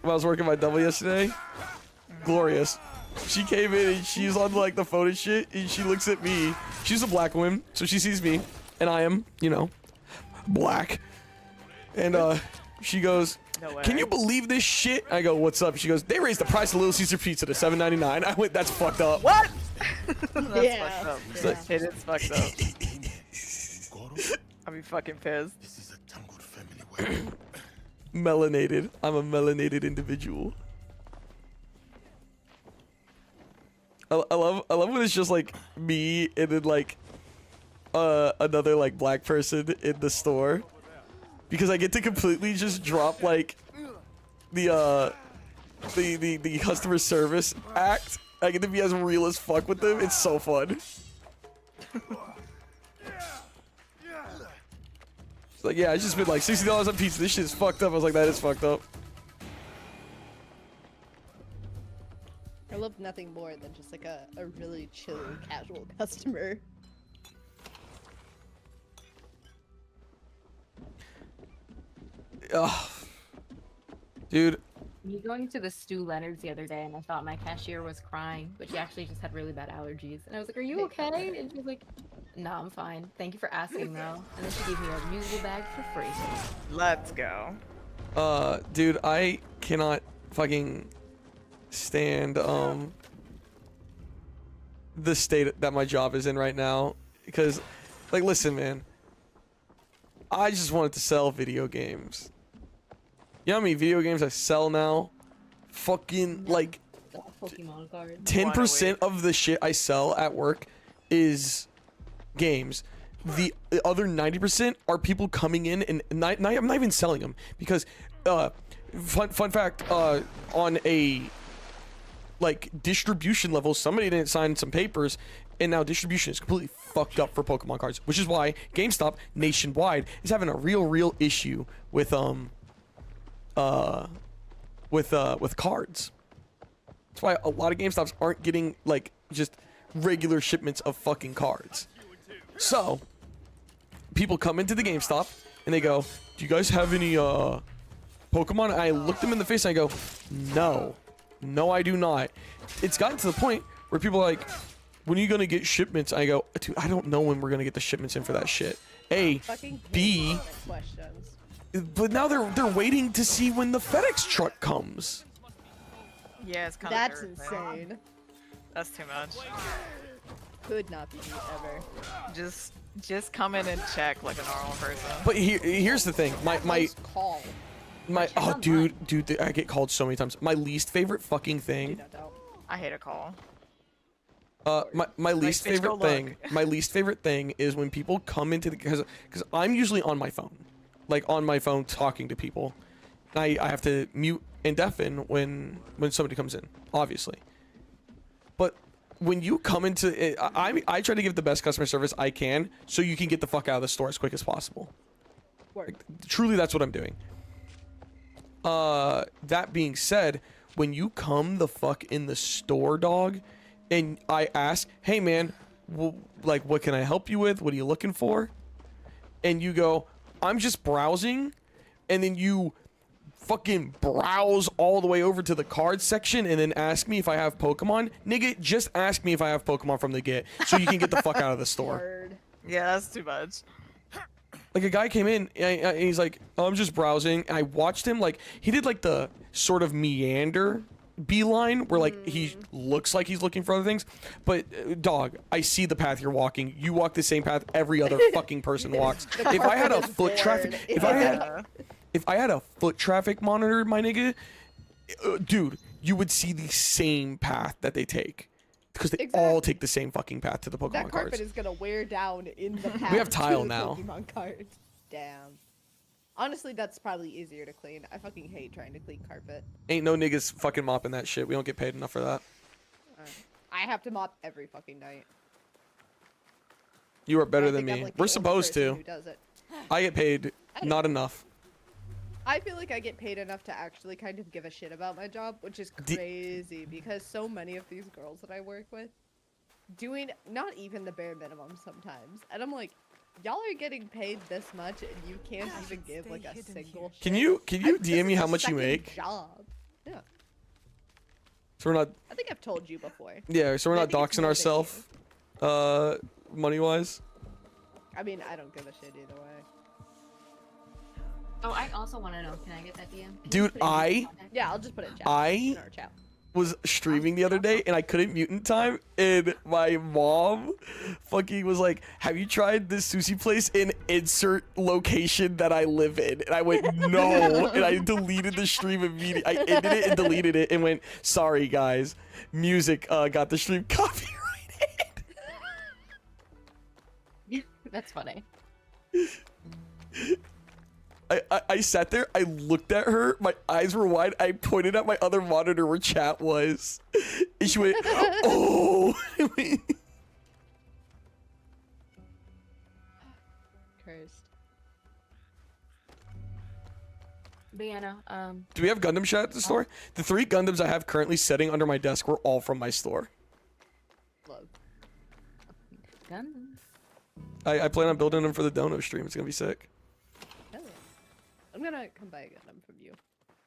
when I was working my double yesterday. Glorious. She came in and she's on like the phone and shit, and she looks at me. She's a black woman, so she sees me, and I am, you know, black. And she goes, "Can you believe this shit?" I go, "What's up?" She goes, "They raised the price of Little Caesar pizza to $7.99. I went, "That's fucked up." What? That's fucked up. Yeah. It is fucked up. I'll be fucking pissed. This is a tangled family web. Melanated. I'm a melanated individual. I love when it's just like me and then like another like black person in the store, because I get to completely just drop like the customer service act. I get to be as real as fuck with them. It's so fun. It's like, yeah, I just spent like $60 on pizza. This shit is fucked up. I was like, that is fucked up. I love nothing more than just like a really chill, casual customer. Ugh. Dude. Me going to the Stu Leonard's the other day, and I thought my cashier was crying, but she actually just had really bad allergies. And I was like, "Are you okay?" And she was like, "No, I'm fine. Thank you for asking, though." And then she gave me a reusable bag for free. Let's go. Dude, I cannot fucking stand the state that my job is in right now, because like, listen, man, I just wanted to sell video games. You know how many video games I sell now? Fucking like 10% of the shit I sell at work is games. The other 90% are people coming in and I'm not even selling them, because fun fact, on a like distribution level, somebody didn't sign some papers, and now distribution is completely fucked up for Pokemon cards, which is why GameStop nationwide is having a real issue with cards. That's why a lot of GameStops aren't getting like just regular shipments of fucking cards. So people come into the GameStop and they go, "Do you guys have any Pokemon?" And I look them in the face and I go, No, I do not. It's gotten to the point where people are like, "When are you gonna get shipments?" I go, "Dude, I don't know when we're gonna get the shipments in for that shit." A, B, but now they're waiting to see when the FedEx truck comes. Yeah, it's kind That's of insane. That's too much. Could not be me ever. Just come in and check like a normal person. But here's the thing. Call. Oh, dude, I get called so many times. My least favorite fucking thing. I hate a call. My least favorite thing. My least favorite thing is when people come into the because I'm usually on my phone, like on my phone talking to people. I have to mute and deafen when somebody comes in, obviously. But when you come into it, I try to give the best customer service I can so you can get the fuck out of the store as quick as possible. Like, truly, that's what I'm doing. That being said, when you come the fuck in the store, dog, and I ask, hey man, like, what can I help you with? What are you looking for? And you go, I'm just browsing, and then you fucking browse all the way over to the card section and then ask me if I have Pokemon. Nigga, just ask me if I have Pokemon from the get so you can get the fuck out of the store. Yeah, that's too much. Like, a guy came in and he's like, oh, I'm just browsing. And I watched him, like, he did like the sort of meander beeline where like he looks like he's looking for other things. But dog, I see the path you're walking. You walk the same path every other fucking person walks. If I had a foot traffic, if I had a foot traffic monitor, my nigga, dude, you would see the same path that they take. Because they all take the same fucking path to the Pokemon That carpet cards. is gonna wear down in the path. We have tile to the now. Pokemon cards. Damn. Honestly, that's probably easier to clean. I fucking hate trying to clean carpet. Ain't no niggas fucking mopping that shit. We don't get paid enough for that. I have to mop every fucking night. You are better I than think I'm, me. like, the We're only supposed person to. who does it. I get paid not enough. I feel like I get paid enough to actually kind of give a shit about my job, which is crazy because so many of these girls that I work with doing not even the bare minimum sometimes. And I'm like, y'all are getting paid this much and you can't even give like a single shit. Can you DM me how much you make? Job. Yeah. So we're not. I think I've told you before. Yeah, so we're I not think it's doxing more than ourselves, money wise. I mean, I don't give a shit either way. Oh, I also want to know. Can I get that DM? Dude, Yeah, I'll just put it in chat. I In our chat. was streaming the other day and I couldn't mute in time, and my mom fucking was like, have you tried this sushi place in insert location that I live in? And I went, no. And I deleted the stream immediately. I ended it and deleted it and went, sorry guys, music got the stream copyrighted. That's funny. I sat there, I looked at her, my eyes were wide, I pointed at my other monitor where chat was, and she went, oh! Cursed. Brianna, Do we have Gundam chat at the store? The 3 Gundams I have currently sitting under my desk were all from my store. Love. Gundam. I plan on building them for the Dono stream, it's gonna be sick. Hell yeah. I'm gonna come buy a Gundam from you.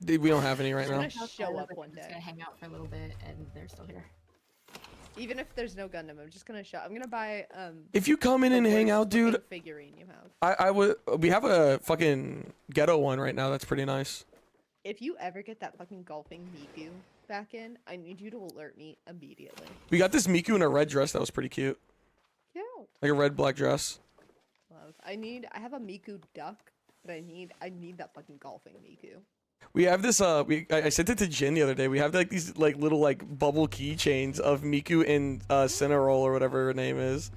Dude, we don't have any right I'm now. gonna show up one I'm just day. gonna hang out for a little bit, and they're still here. Even if there's no Gundam, I'm just gonna show. I'm gonna buy If you come in and hang out, dude, figurine you have. I would. We have a fucking ghetto one right now. That's pretty nice. If you ever get that fucking golfing Miku back in, I need you to alert me immediately. We got this Miku in a red dress that was pretty cute, Cute. like a red black dress. Love. I have a Miku duck, but I need that fucking golfing Miku. We have this. I sent it to Jin the other day. We have like these like little like bubble keychains of Miku and Cinnarol or whatever her name is.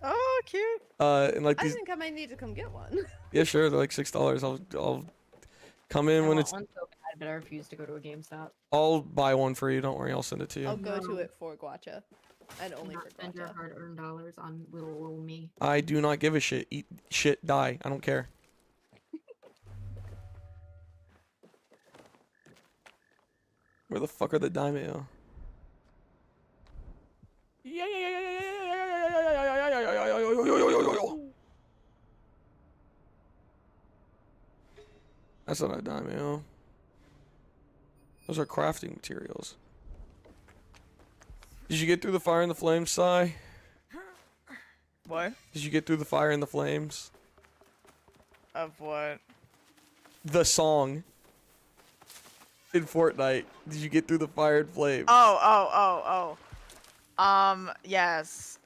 Oh, cute. And like I these. think I might need to come get one. Yeah, sure. They're like $6. I'll come in when it's. One so bad, but I refuse to go to a GameStop. I'll buy one for you. Don't worry. I'll send it to you. I'll go to it for Guacha, and only for Spend your Guacha. hard-earned dollars on little me. I do not give a shit. Eat shit, die. I don't care. Where the fuck are the daimyo? That's not a daimyo. Those are crafting materials. Did you get through the fire and the flames, Sai? What? Did you get through the fire and the flames? Of what? The song. in Fortnite? Did you get through the fire and flames? Yes.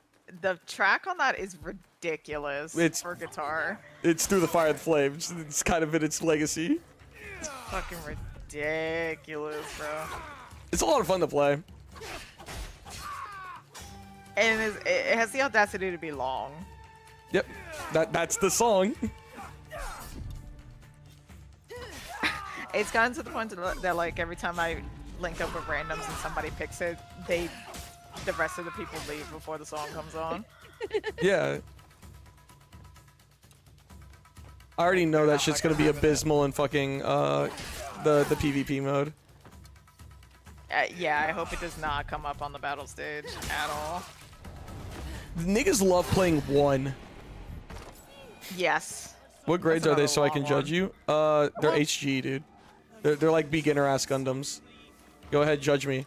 The track on that is ridiculous for guitar. It's through the fire and flames. It's kind of in its legacy. It's fucking ridiculous, bro. It's a lot of fun to play. And it has the audacity to be long. Yep, that's the song. It's gotten to the point that like every time I link up with randoms and somebody picks it, the rest of the people leave before the song comes on. Yeah. I already know that shit's gonna be abysmal in fucking the PvP mode. Yeah, I hope it does not come up on the battle stage at all. Niggas love playing 1. Yes. What grades are they so I can judge you? They're HG, dude. They're like beginner ass Gundams. Go ahead, judge me.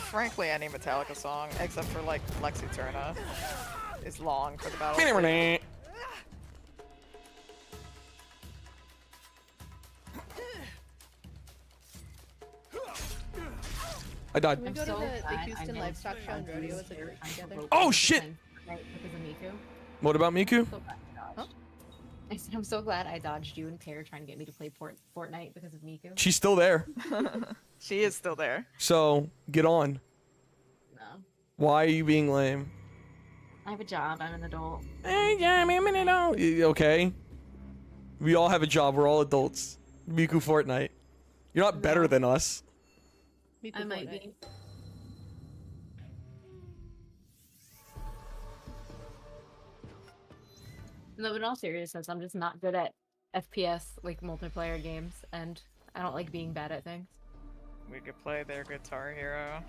Frankly, any Metallica song, except for like Lex Eterna, is long for the battle. I died. Can we go to the Houston Livestock Show and Rodeo as a group together? Oh shit! Because of Miku. What about Miku? Huh? I said I'm so glad I dodged you and Pear trying to get me to play Fortnite because of Miku. She's still there. She is still there. So get on. No. Why are you being lame? I have a job. I'm an adult. Hey, I'm an adult. Okay. We all have a job. We're all adults. Miku Fortnite. You're not better than us. I might be. No, but in all seriousness, I'm just not good at FPS, like multiplayer games, and I don't like being bad at things. We could play their Guitar Hero.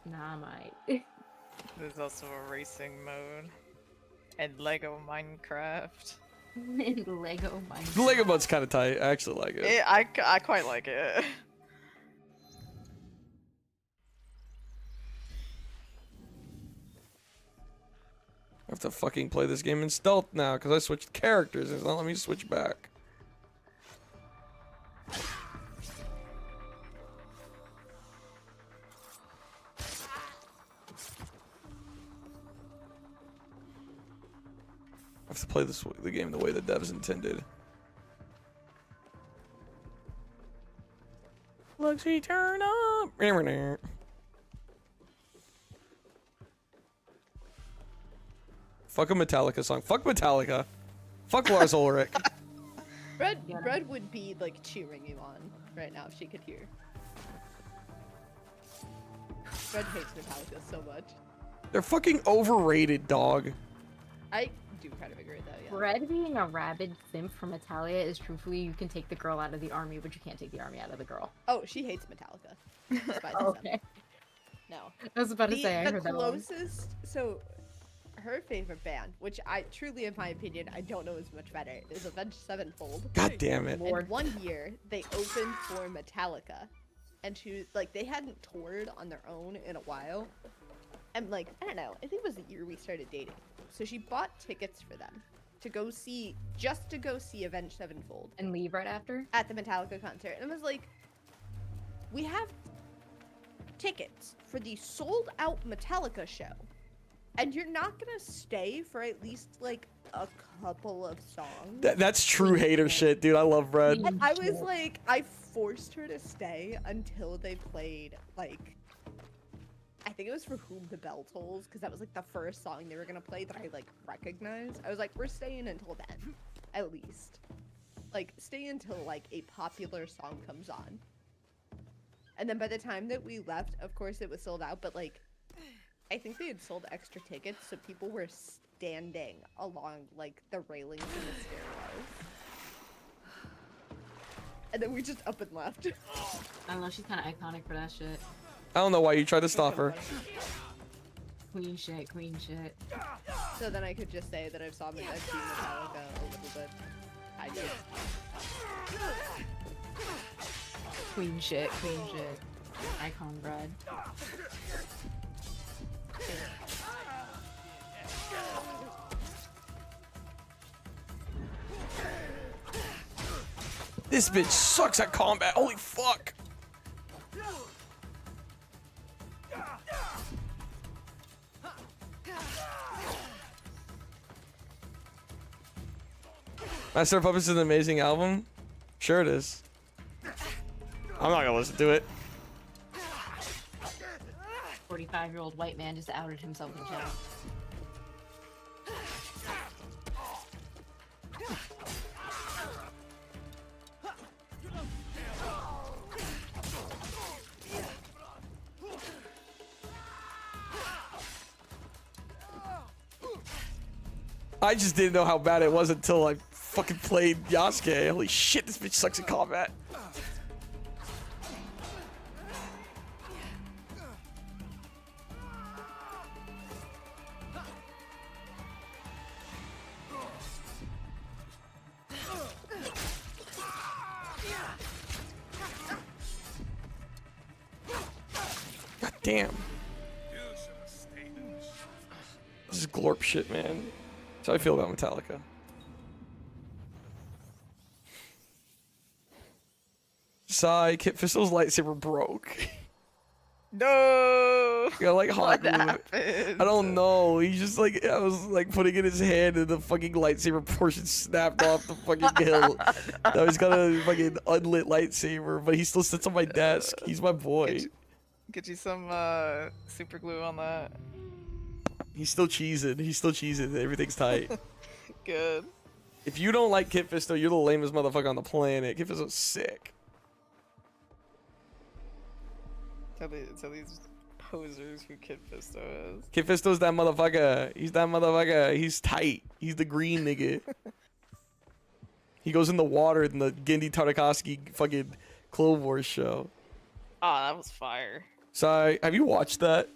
Nah, I might. There's also a racing mode. And Lego Minecraft. And Lego Minecraft. The Lego mode's kind of tight. I actually like it. I quite like it. I have to fucking play this game in stealth now because I switched characters and it's not letting me switch back. I have to play the game the way the devs intended. Luxy, turn up. Fuck a Metallica song. Fuck Metallica. Fuck Lars Ulrich. Red would be like cheering you on right now if she could hear. Red hates Metallica so much. They're fucking overrated, dog. I do kind of agree with that, yeah. Red being a rabid simp for Metallica is truthfully you can take the girl out of the army, but you can't take the army out of the girl. Oh, she hates Metallica. Despises Okay. them. No. I was about to say, I heard that one. The closest, so her favorite band, which I truly, in my opinion, I don't know is much better, is Avenged Sevenfold. God damn it. And one year, they opened for Metallica. And she, like, they hadn't toured on their own in a while. And, like, I don't know, I think it was the year we started dating. So she bought tickets for them to go see, just to go see Avenged Sevenfold. And leave right after? At the Metallica concert. And I was like, we have tickets for the sold-out Metallica show. And you're not gonna stay for at least, like, a couple of songs? That's true hater shit, dude. I love Red. And I was like, I forced her to stay until they played, like, I think it was For Whom the Bell Tolls, because that was, like, the first song they were gonna play that I, like, recognized. I was like, we're staying until then, at least. Like, stay until, like, a popular song comes on. And then by the time that we left, of course it was sold out, but, like, I think they had sold extra tickets, so people were standing along, like, the railings in the stairwells. And then we just up and left. I don't know, she's kind of iconic for that shit. I don't know why you tried to stop her. Queen shit, queen shit. So then I could just say that I've seen Metallica a little bit. I did. Queen shit, queen shit. Icon bread. This bitch sucks at combat. Holy fuck. Master of Puppets is an amazing album. Sure it is. I'm not gonna listen to it. 45-year-old white man just outed himself in chat. I just didn't know how bad it was until I fucking played Yasuke. Holy shit, this bitch sucks at combat. God damn. This is glorp shit, man. That's how I feel about Metallica. Sigh, Kit Fisto's lightsaber broke. No. Yeah, like hot What glue. happened? I don't know. He just like I was like putting it in his hand and the fucking lightsaber portion snapped off the fucking hilt. Now he's got a fucking unlit lightsaber, but he still sits on my desk. He's my boy. Get you some super glue on that. He's still cheesing. He's still cheesing. Everything's tight. Good. If you don't like Kit Fisto, you're the lamest motherfucker on the planet. Kit Fisto's sick. Tell these posers who Kid Fisto is. Kit Fisto's that motherfucker. He's that motherfucker. He's tight. He's the green nigga. He goes in the water in the Gendy Tartakovsky fucking Clone Wars show. Oh, that was fire. So, have you watched that?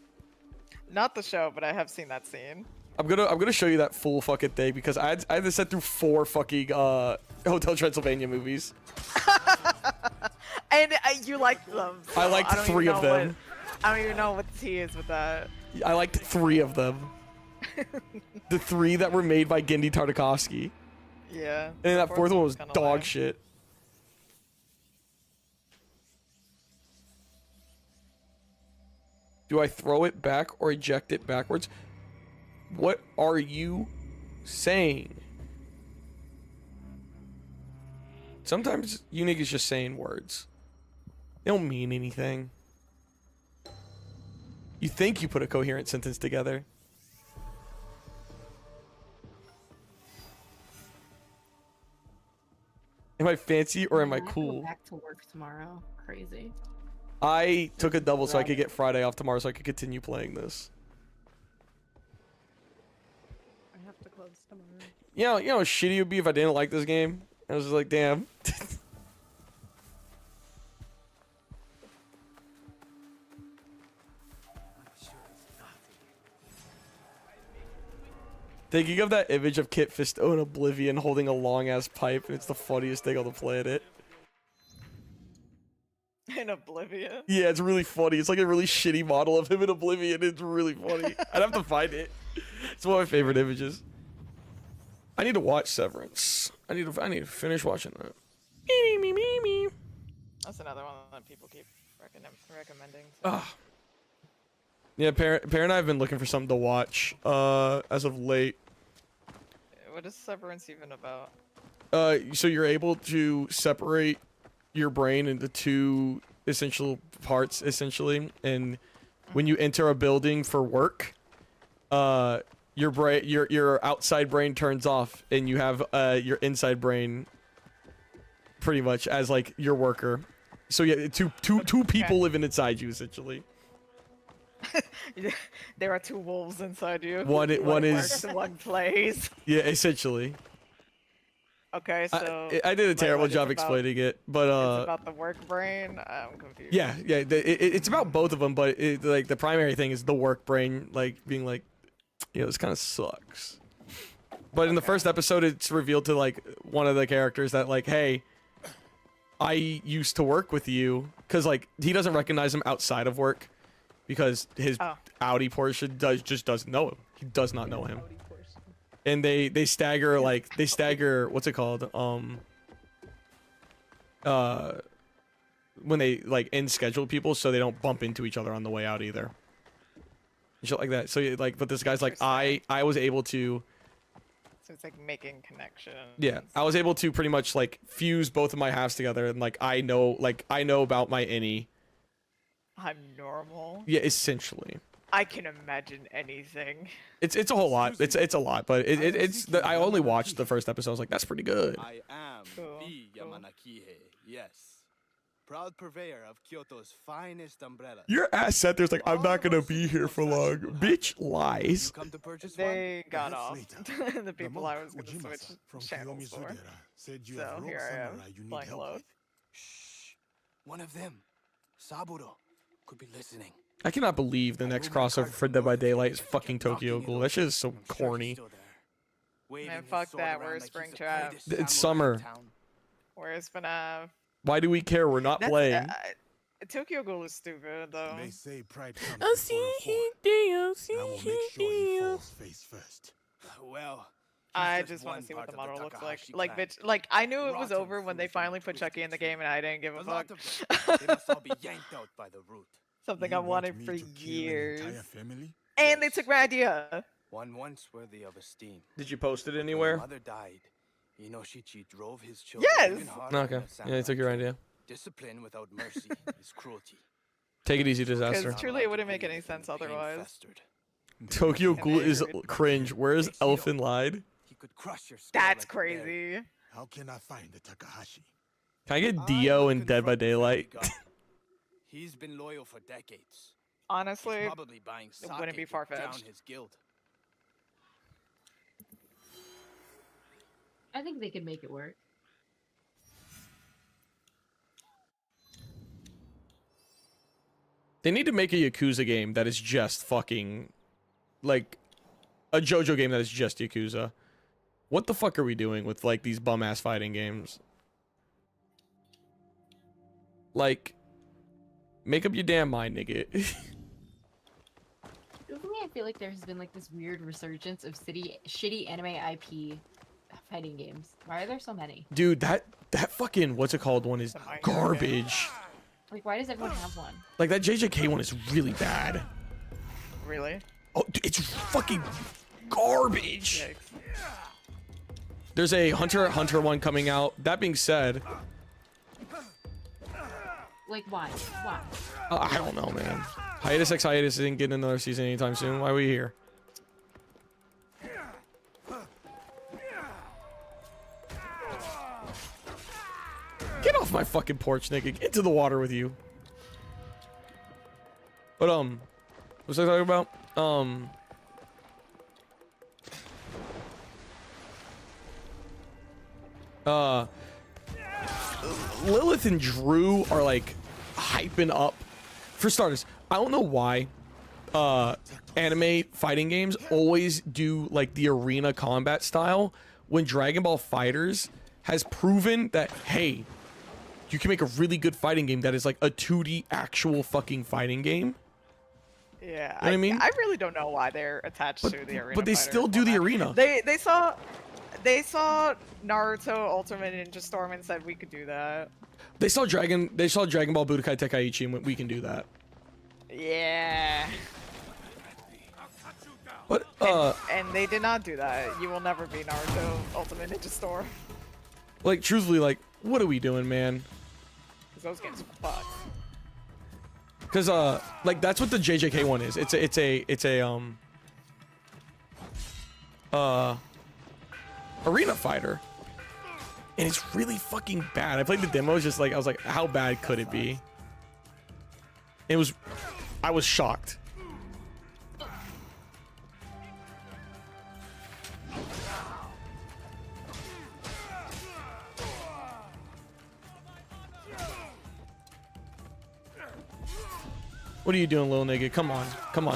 Not the show, but I have seen that scene. I'm gonna show you that full fucking thing because I had to sit through 4 fucking Hotel Transylvania movies. And you liked them. So I liked don't 3 even of know them. I don't even know what the tea is with that. I liked 3 of them. The 3 that were made by Gendy Tartakovsky. Yeah. And then that 4th one was kinda dog lame. shit. Do I throw it back or eject it backwards? What are you saying? Sometimes you niggas just saying words. They don't mean anything. You think you put a coherent sentence together. Am I fancy or am I have to go cool? back to work tomorrow. Crazy. I took a double so I could get Friday off tomorrow so I could continue playing this. I have to close tomorrow. You know how shitty it would be if I didn't like this game? I was just like, damn. Thinking of that image of Kit Fisto in Oblivion holding a long ass pipe, and it's the funniest thing on the planet. In Oblivion. Yeah, it's really funny. It's like a really shitty model of him in Oblivion. It's really funny. I'd have to find it. It's one of my favorite images. I need to watch Severance. I need to finish watching that. That's another one that people keep recommending. Ah. Yeah, Parent and I have been looking for something to watch as of late. What is Severance even about? So you're able to separate your brain into 2 essential parts, essentially, and when you enter a building for work, your brain, your outside brain turns off, and you have your inside brain pretty much as like your worker. So yeah, two people living inside you essentially. There are 2 wolves inside you. One is works and one plays. Yeah, essentially. Okay, so I did a terrible what, job it's about- explaining it, but it's about the work brain. I'm confused. yeah, it's about both of them, but like the primary thing is the work brain, like being like, you know, this kind of sucks. But in the first episode, it's revealed to like one of the characters that like, hey, I used to work with you, because like he doesn't recognize him outside of work, because his Audi Porsche doesn't know him. He does not know him. And they stagger what's it called? when they like end schedule people so they don't bump into each other on the way out either. And shit like that. So like, but this guy's like, I was able to. So it's like making connections. Yeah, I was able to pretty much like fuse both of my halves together, and like I know about my innie. I'm normal. Yeah, essentially. I can imagine anything. It's a whole lot. It's a lot, but I only watched the first episode. I was like, that's pretty good. I am the Yamanakihei, yes. Proud purveyor of Kyoto's finest umbrellas. Your ass sat there's like, I'm not gonna be here for long. Bitch lies. They got off. The people I was gonna switch channels for. So here I am, playing alone. Shh. One of them, Saburo, could be listening. I cannot believe the next crossover for Dead by Daylight is fucking Tokyo Ghoul. That shit is so corny. Man, fuck that. Where's Springtrap? It's summer. Where's FNAF? Why do we care? We're not playing. Tokyo Ghoul is stupid, though. They say pride comes before a fall. I will make sure he falls face first. Well, I just want to see what the model looks like. Like, bitch, like I knew it was over when they finally put Chucky in the game, and I didn't give a fuck. They must all be yanked out by the root. Something I wanted for years. Family? And they took my idea. One once worthy of esteem. Did you post it anywhere? Mother died. Inoshichi drove his children. Yes. Okay. Yeah, they took your idea. Discipline without mercy is cruelty. Take it easy, disaster. Because truly, it wouldn't make any sense otherwise. Tokyo Ghoul is cringe. Where's Elfin lied? He could crush your That's crazy. How can I find the Takahashi? Can I get Dio in Dead by Daylight? He's been loyal for decades. Honestly, He's probably buying it wouldn't be far-fetched. down his guild. I think they could make it work. They need to make a Yakuza game that is just fucking like a JoJo game that is just Yakuza. What the fuck are we doing with like these bum ass fighting games? Like, make up your damn mind, nigga. Recently, I feel like there has been like this weird resurgence of shitty anime IP fighting games. Why are there so many? Dude, that fucking what's it called one is garbage. Like, why does everyone have one? Like that JJK one is really bad. Really? Oh, dude, it's fucking garbage. Yikes. There's a Hunter x Hunter one coming out. That being said, like why? Why? I don't know, man. Hiatus X Hiatus isn't getting another season anytime soon. Why are we here? Get off my fucking porch, nigga. Get into the water with you. But what was I talking about? Lilith and Drew are like hyping up. For starters, I don't know why anime fighting games always do like the arena combat style when Dragon Ball FighterZ has proven that, hey, you can make a really good fighting game that is like a 2D actual fucking fighting game. Yeah, you know what I mean? I really don't know why they're attached to the arena. But they still do the arena. They saw Naruto Ultimate Ninja Storm and said we could do that. They saw Dragon Ball Budokai Tenkaichi and went, we can do that. Yeah. But and they did not do that. You will never be Naruto Ultimate Ninja Storm. Like truthfully, like what are we doing, man? Because those games fuck. Because like that's what the JJK one is. It's a arena fighter, and it's really fucking bad. I played the demo. Just like I was like, how bad could it be? I was shocked. What are you doing, little nigga? Come on,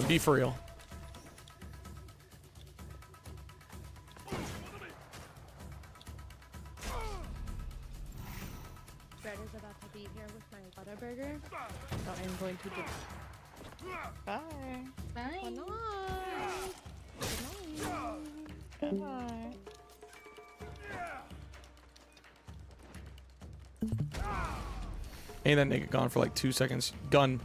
be for real. Brett is about to be here with my Butterburger, so I'm going to do. Bye. Bye. Good night. Good night. Ain't that nigga gone for like 2 seconds? Gun.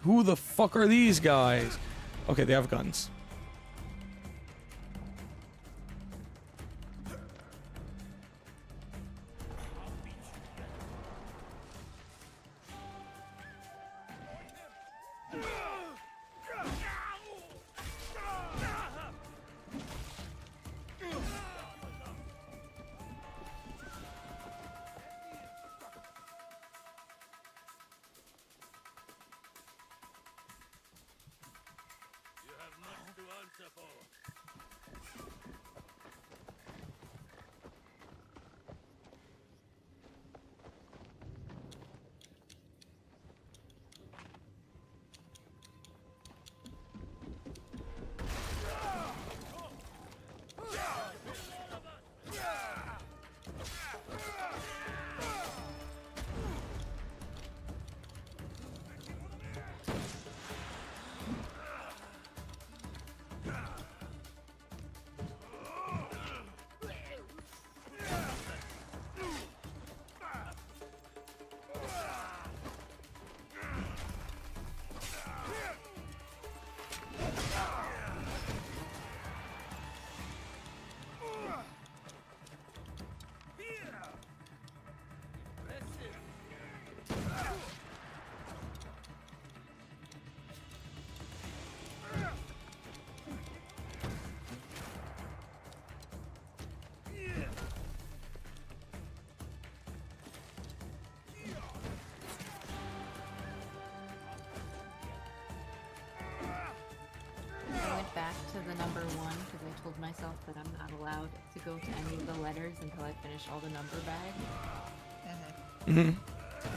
Who the fuck are these guys? Okay, they have guns. Back to the number 1 because I told myself that I'm not allowed to go to any of the letters until I finish all the number bags.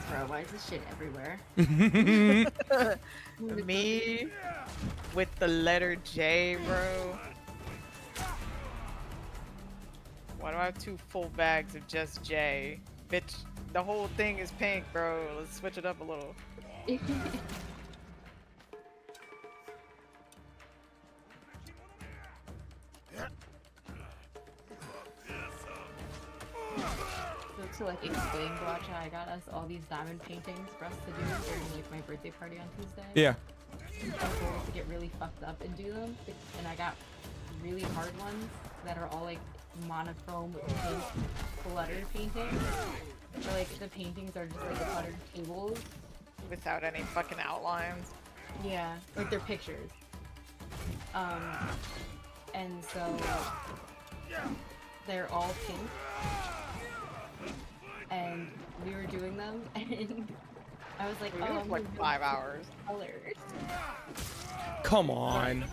Bro, why is this shit everywhere? Me with the letter J, bro. Why do I have 2 full bags of just J? Bitch, the whole thing is pink, bro. Let's switch it up a little. To like explain, Guacha, I got us all these diamond paintings for us to do during like my birthday party on Tuesday. Yeah. Our goal is to get really fucked up and do them, and I got really hard ones that are all like monochrome pink clutter paintings. Or like the paintings are just like cluttered tables without any fucking outlines. Yeah, like they're pictures. And so they're all pink. And we were doing them, and I was like, oh, I'm like 5 hours. Colors. Come on.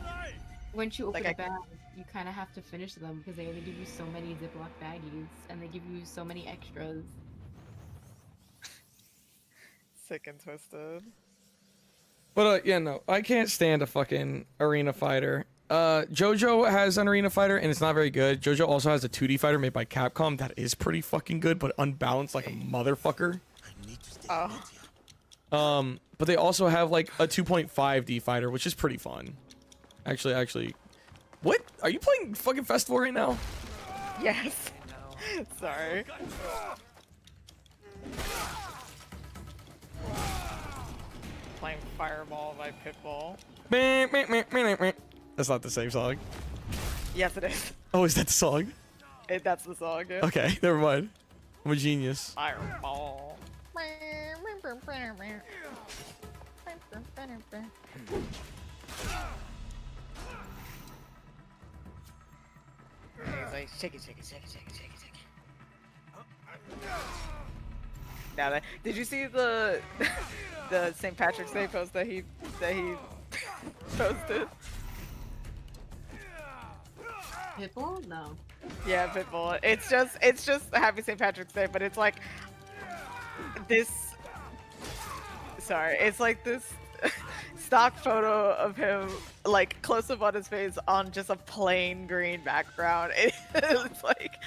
Once you open a bag, you kind of have to finish them because they only give you so many Ziploc baggies, and they give you so many extras. Sick and twisted. But yeah, no, I can't stand a fucking arena fighter. JoJo has an arena fighter and it's not very good. JoJo also has a 2D fighter made by Capcom that is pretty fucking good, but unbalanced like a motherfucker. Oh. But they also have like a 2.5D fighter, which is pretty fun. Actually, what? Are you playing fucking Festival right now? Yes. Sorry. Playing Fireball by Pitbull. That's not the same song. Yes, it is. Oh, is that the song? That's the song, yeah. Okay, never mind. I'm a genius. Fireball. He's like, shake it, shake it, shake it, shake it, shake it, shake it. Now did you see the the St. Patrick's Day post that he posted? Pitbull? No. Yeah, Pitbull. It's just Happy St. Patrick's Day, but it's like this. Sorry, it's like this stock photo of him, like close up on his face on just a plain green background. It's like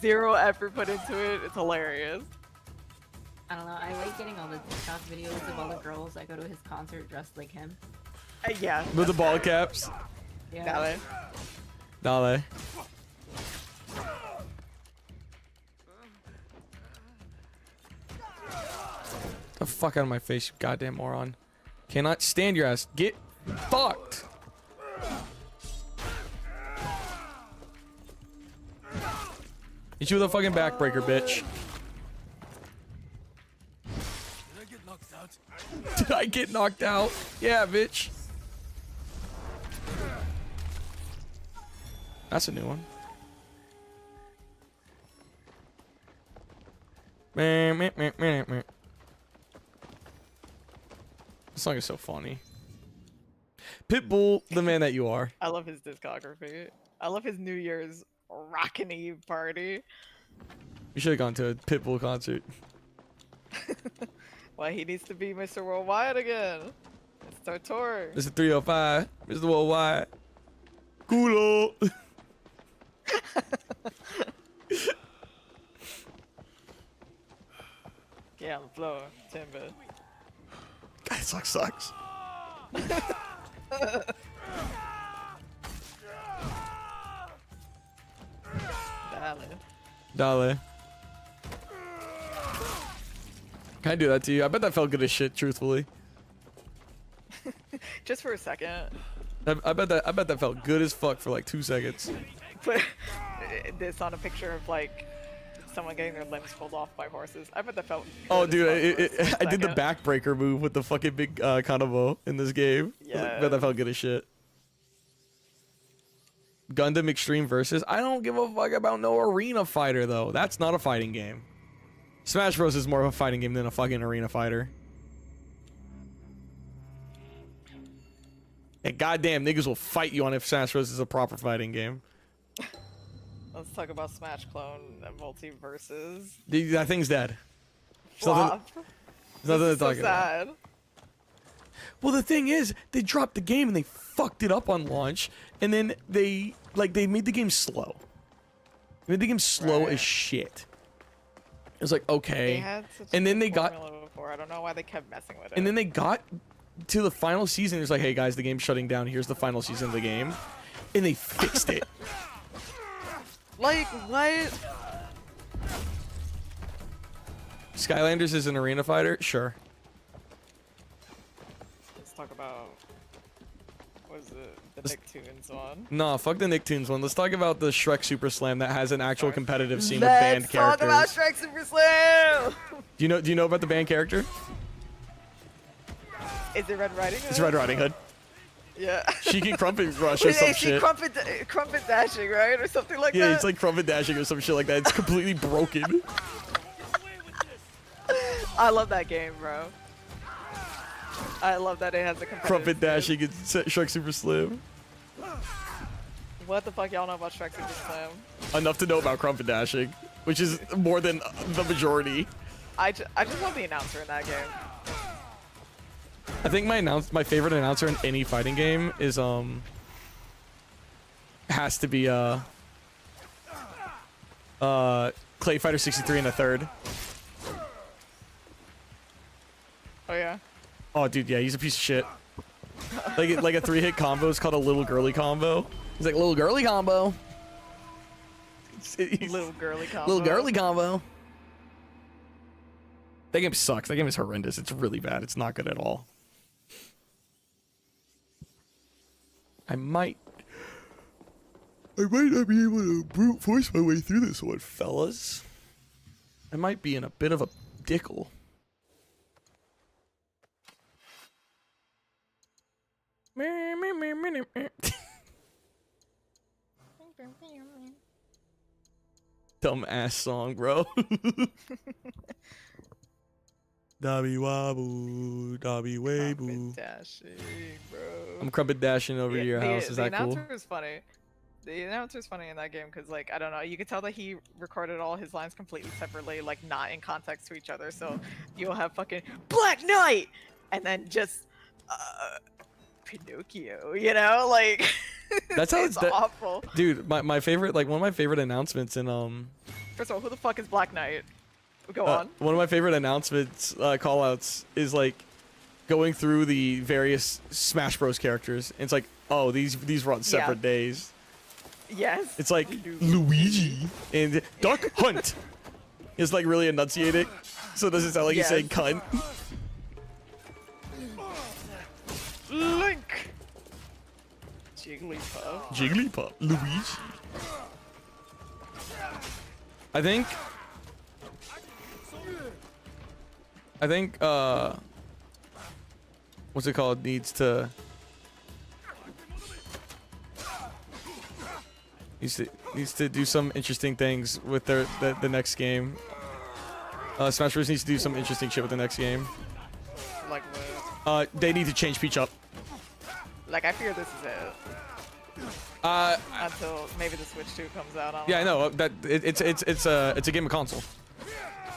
zero effort put into it. It's hilarious. I don't know. I like getting all the TikTok videos of all the girls that go to his concert dressed like him. Yeah. With the ball caps. Yeah. Dale. The fuck out of my face, you goddamn moron. Cannot stand your ass. Get fucked. Hit you with a fucking backbreaker, bitch. Did I get knocked out? Yeah, bitch. That's a new one. This song is so funny. Pitbull, the man that you are. I love his discography. I love his New Year's Rockin' Eve party. You should have gone to a Pitbull concert. Well, he needs to be Mr. Worldwide again. It's our tour. Mr. 305, Mr. Worldwide. Culo. Yeah, on the floor, timber. God, this song sucks. Dale. Can I do that to you? I bet that felt good as shit, truthfully. Just for a second. I bet that felt good as fuck for like 2 seconds. Put this on a picture of like someone getting their limbs pulled off by horses. I bet that felt good. Oh, dude, I did the backbreaker move with the fucking big Kanabo in this game. Yeah. I bet that felt good as shit. Gundam Extreme Versus. I don't give a fuck about no arena fighter though. That's not a fighting game. Smash Bros is more of a fighting game than a fucking arena fighter. And goddamn, niggas will fight you on if Smash Bros is a proper fighting game. Let's talk about Smash Clone Multiverses. That thing's dead. Flop. There's nothing to talk so about. sad. Well, the thing is, they dropped the game and they fucked it up on launch, and then they made the game slow. They made the game slow as shit. It was like, okay. They had such And a then good they got formula before. I don't know why they kept messing with it. And then they got to the final season. It's like, hey guys, the game's shutting down. Here's the final season of the game, and they fixed it. Like what? Skylanders is an arena fighter, sure. Let's talk about what is it? The Nicktoons one. Nah, fuck the Nicktoons one. Let's talk about the Shrek Super Slam that has an actual competitive scene with banned characters. Let's talk about Shrek Super Slam. Do you know about the banned character? Is it Red Riding Hood? It's Red Riding Hood. Yeah. She can Crumpet Rush or some shit. Crumpet Dashing, right? Or something like that? Yeah, it's like Crumpet Dashing or some shit like that. It's completely broken. I love that game, bro. I love that it has a competitive Crumpet Dashing and Shrek Super Slam. What the fuck y'all know about Shrek Super Slam? Enough to know about Crumpet Dashing, which is more than the majority. I just love the announcer in that game. I think my favorite announcer in any fighting game is has to be Clay Fighter 63 and a third. Oh yeah. Oh dude, yeah, he's a piece of shit. like a 3-hit combo is called a little girly combo. He's like little girly combo. Little girly combo. Little girly combo. That game sucks. That game is horrendous. It's really bad. It's not good at all. I might not be able to brute force my way through this one, fellas. I might be in a bit of a dickle. Dumb ass song, bro. Dobby wobble, Dobby waboo. Dashing, bro. I'm crumpet dashing over to your house. Is that cool? The announcer is funny. The announcer's funny in that game because, like, I don't know, you could tell that he recorded all his lines completely separately, like, not in context to each other. So you'll have fucking Black Knight, and then just Pinocchio, you know, like. That's how it's awful. Dude, my favorite, like one of my favorite announcements in First of all, who the fuck is Black Knight? Go on. One of my favorite announcements, callouts is like going through the various Smash Bros characters. And it's like, oh, these were on separate days. Yes. It's like Luigi and Duck Hunt. It's like really enunciating, so it doesn't sound like he's saying cunt. Link. Jigglypuff. Jigglypuff. Luigi. I think what's it called, needs to do some interesting things with the next game. Smash Bros needs to do some interesting shit with the next game. Like what? They need to change Peach up. Like, I fear this is it. Until maybe the Switch 2 comes out. I know that it's a game of console.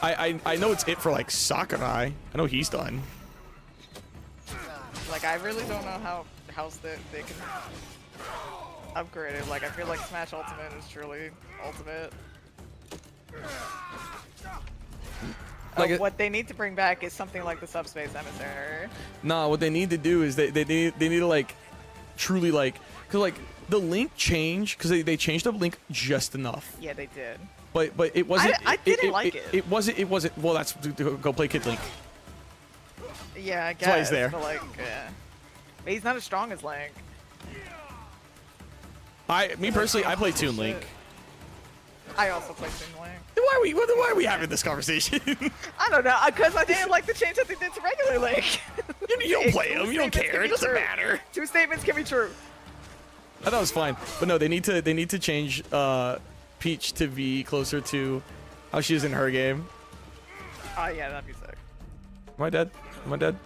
I know it's it for like Sakurai. I know he's done. Like, I really don't know how else they can upgrade it. Like, I feel like Smash Ultimate is truly ultimate. Like what they need to bring back is something like the Subspace Emissary. Nah, what they need to do is they need to like truly like, cause like the Link change, cause they changed up Link just enough. Yeah, they did. But it wasn't. I didn't like it. It wasn't. Well, that's go play Kid Link. Yeah, I guess. That's why he's there. But like, but he's not as strong as Link. Me personally, I play Toon Link. I also play Toon Link. Why are we having this conversation? I don't know, because I didn't like the change that they did to regular Link. You don't play him. You don't care. It doesn't matter. Two statements can be true. I thought it was fine, but no, they need to change Peach to be closer to how she is in her game. Oh yeah, that'd be sick. Am I dead? Am I dead?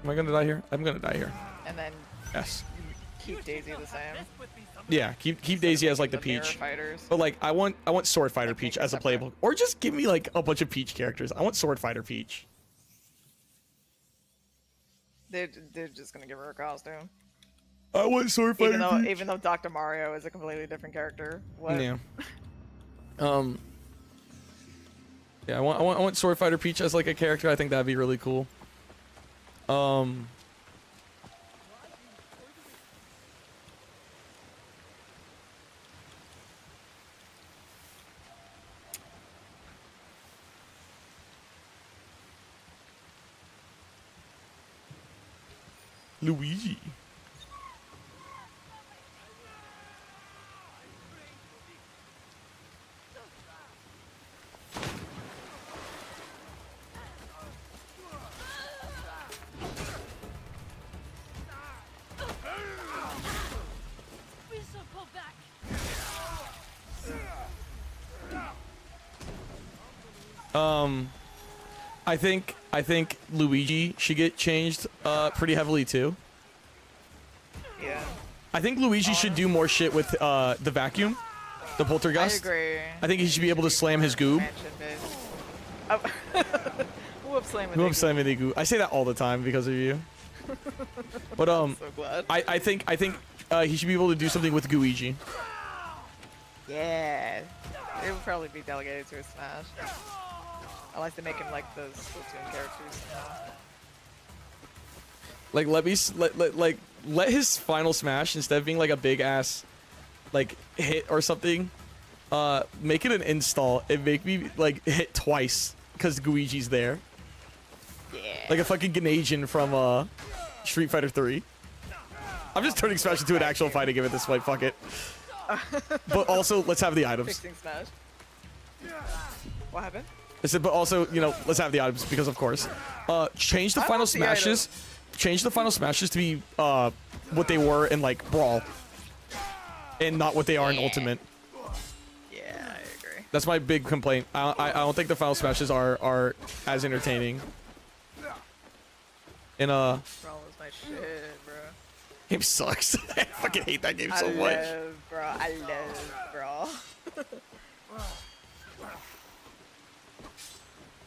Am I gonna die here? I'm gonna die here. And then Yes. keep Daisy the same. Yeah, keep Daisy as like the Peach. But like I want Sword Fighter Peach as a playable, or just give me like a bunch of Peach characters. I want Sword Fighter Peach. They're just gonna give her a costume. I want Sword Fighter Peach. Even though Dr. Mario is a completely different character. What? Yeah. Yeah, I want Sword Fighter Peach as like a character. I think that'd be really cool. Luigi. I think Luigi should get changed pretty heavily too. Yeah. I think Luigi should do more shit with the vacuum, the poltergeist. I agree. I think he should be able to slam his goob. Oh. Whoop slam Whoop slam the goob. I say that all the time because of you. But so glad. I think he should be able to do something with Gooigi. Yeah. It would probably be delegated to a Smash. I like to make him like those Splatoon characters. Like let his final smash, instead of being like a big ass like hit or something, make it an install and make me like hit twice because Gooigi's there. Yeah. Like a fucking Ganasian from Street Fighter 3. I'm just turning Smash into an actual fighting game at this point. Fuck it. But also, let's have the items. Fixing Smash. What happened? I said, but also, you know, let's have the items because of course. Change the final smashes. Change the final smashes to be what they were in like Brawl, and not what they are in Ultimate. Yeah, I agree. That's my big complaint. I don't think the final smashes are as entertaining. And Brawl is my shit, bro. Game sucks. I fucking hate that game so much. I love, bro.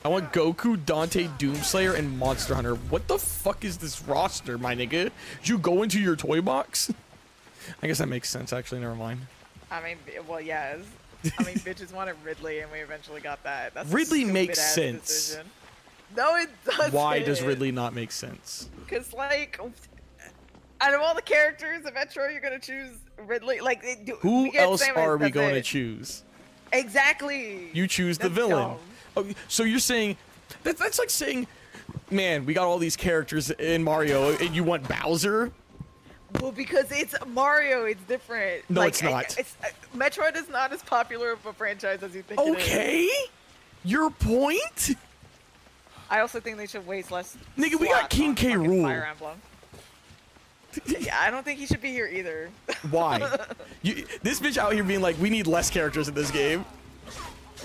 I want Goku, Dante, Doomslayer, and Monster Hunter. What the fuck is this roster, my nigga? Did you go into your toy box? I guess that makes sense, actually. Never mind. I mean, well, yes. I mean, bitches wanted Ridley, and we eventually got that. That's Ridley makes sense. Decision. No, it doesn't. Why does Ridley not make sense? Because, like, out of all the characters of Metro, you're going to choose Ridley. Like, Who else are we going to choose? Exactly. You choose the villain. Oh, so you're saying that's like saying, man, we got all these characters in Mario, and you want Bowser? Well, because it's Mario, it's different. No, like, it's not. Metroid is not as popular of a franchise as you think. Okay, it is. Your point. I also think they should waste less. Nigga, we got King K. Rool. Fire Emblem. Yeah, I don't think he should be here either. Why? This bitch out here being like, we need less characters in this game.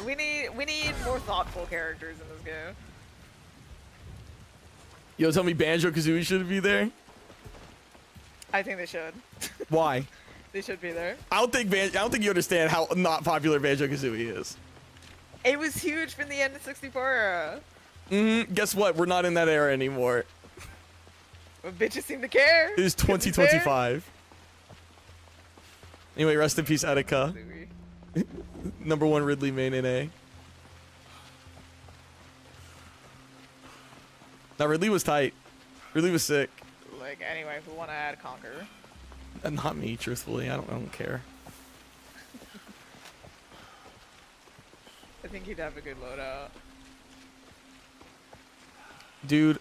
We need more thoughtful characters in this game. Yo, tell me Banjo-Kazooie shouldn't be there? I think they should. Why? They should be there. I don't think you understand how not popular Banjo-Kazooie is. It was huge from the N64 era. Guess what? We're not in that era anymore. But bitches seem to care. It is 2025. Anyway, rest in peace, Attica. #1 Ridley main NA. Now Ridley was tight. Ridley was sick. Like, anyway, who want to add Conquer? Not me, truthfully. I don't care. I think he'd have a good loadout. Dude.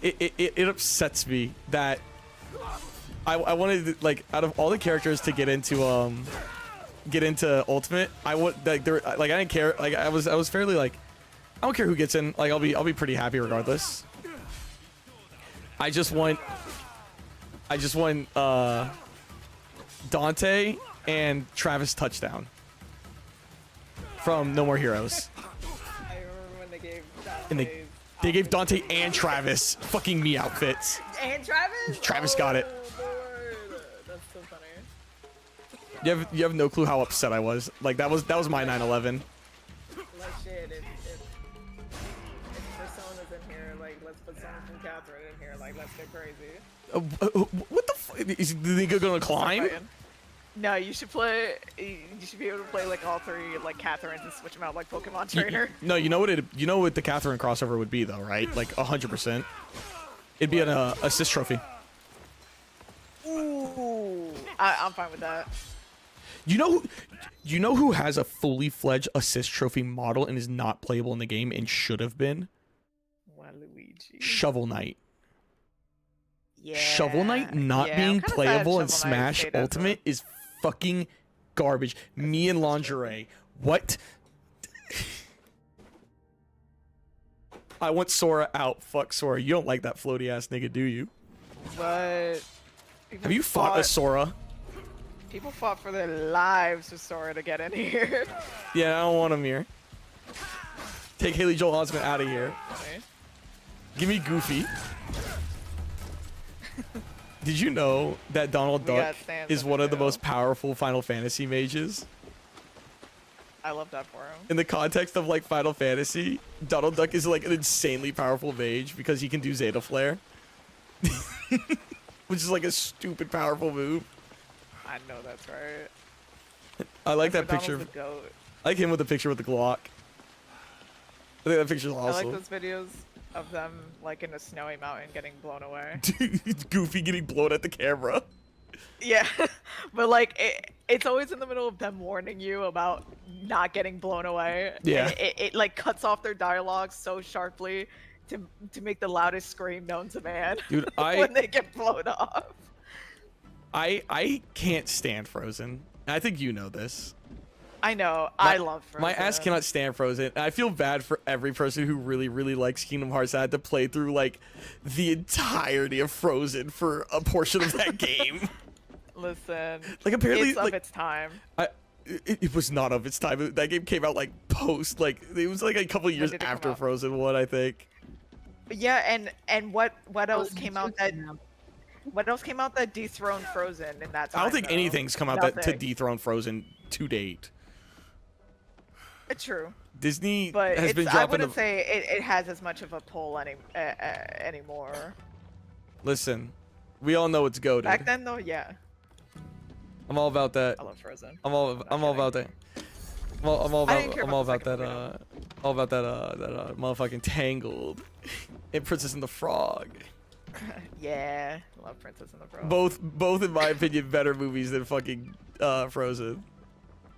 It upsets me that I wanted to, like, out of all the characters to get into Ultimate, I want like I didn't care, like I was fairly like, I don't care who gets in, like I'll be pretty happy regardless. I just want Dante and Travis touchdown from No More Heroes. I remember when they gave Dante. And they gave Dante and Travis fucking me outfits. And Travis? Travis got it. Lord. That's so funny. You have no clue how upset I was. Like that was my 9/11. Like shit, if Persona's in here, like let's put someone from Catherine in here, like let's get crazy. What the fuck? Is the nigga gonna climb? No, you should play. You should be able to play like all three, like Catherines, and switch them out like Pokemon Trainer. No, you know what the Catherine crossover would be though, right? Like 100%. It'd be an assist trophy. Ooh, I'm fine with that. You know who has a fully fledged assist trophy model and is not playable in the game and should have been? Waluigi. Shovel Knight. Yeah. Shovel Knight not being playable in Smash Ultimate is fucking garbage. Me and lingerie. What? I want Sora out. Fuck Sora. You don't like that floaty ass nigga, do you? But have you fought a Sora? People fought for their lives for Sora to get in here. Yeah, I don't want him here. Take Haley Joel Osment out of here. Okay. Give me Goofy. Did you know that Donald Duck is one of the most powerful Final Fantasy mages? I love that for him. In the context of like Final Fantasy, Donald Duck is like an insanely powerful mage because he can do Zeta Flare. Which is like a stupid powerful move. I know that's right. I like that picture. I like him with the picture with the Glock. I think that picture's awesome. I like those videos of them like in a snowy mountain getting blown away. Dude, Goofy getting blown at the camera. Yeah, but like it's always in the middle of them warning you about not getting blown away. Yeah. And it like cuts off their dialogue so sharply to make the loudest scream known to man. Dude, when they get blown off. I can't stand Frozen. I think you know this. I know. I love Frozen. My ass cannot stand Frozen. And I feel bad for every person who really, really likes Kingdom Hearts. I had to play through like the entirety of Frozen for a portion of that game. Listen, like apparently it's of its time. It was not of its time. That game came out like post, like it was like a couple years after Frozen 1, I think. Yeah, and what else came out that dethroned Frozen in that time? I don't think anything's come out that to Nothing. dethrone Frozen to date. True. Disney But has been I dropping wouldn't say it has as much of a pull anymore. Listen, we all know it's goated. Back then, though, yeah. I'm all about that. I love Frozen. I'm all about that. I'm all about that. Motherfucking Tangled and Princess and the Frog. Yeah, love Princess and the Frog. Both in my opinion better movies than fucking Frozen.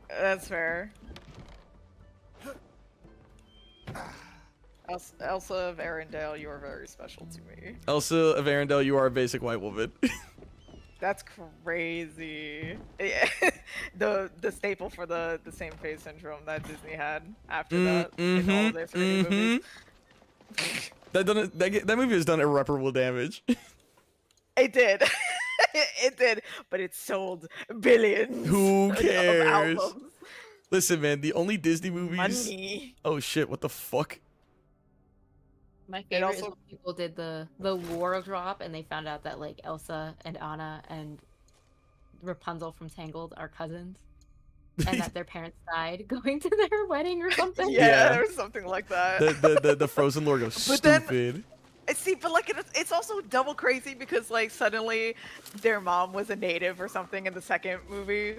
That's fair. Elsa of Arendelle, you are very special to me. Elsa of Arendelle, you are a basic white woman. That's crazy. the staple for the same face syndrome that Disney had after that in all of their 3D movies. That movie has done irreparable damage. It did. It did, but it sold billions. Who of cares? albums. Listen, man, the only Disney movies. Money. Oh shit! What the fuck? My favorite is when people did the lore drop and they found out that like Elsa and Anna and Rapunzel from Tangled are cousins, and that their parents died going to their wedding or something. Yeah, there was something like that. The Frozen lore goes But then- stupid. See, but like it's also double crazy because like suddenly their mom was a native or something in the second movie,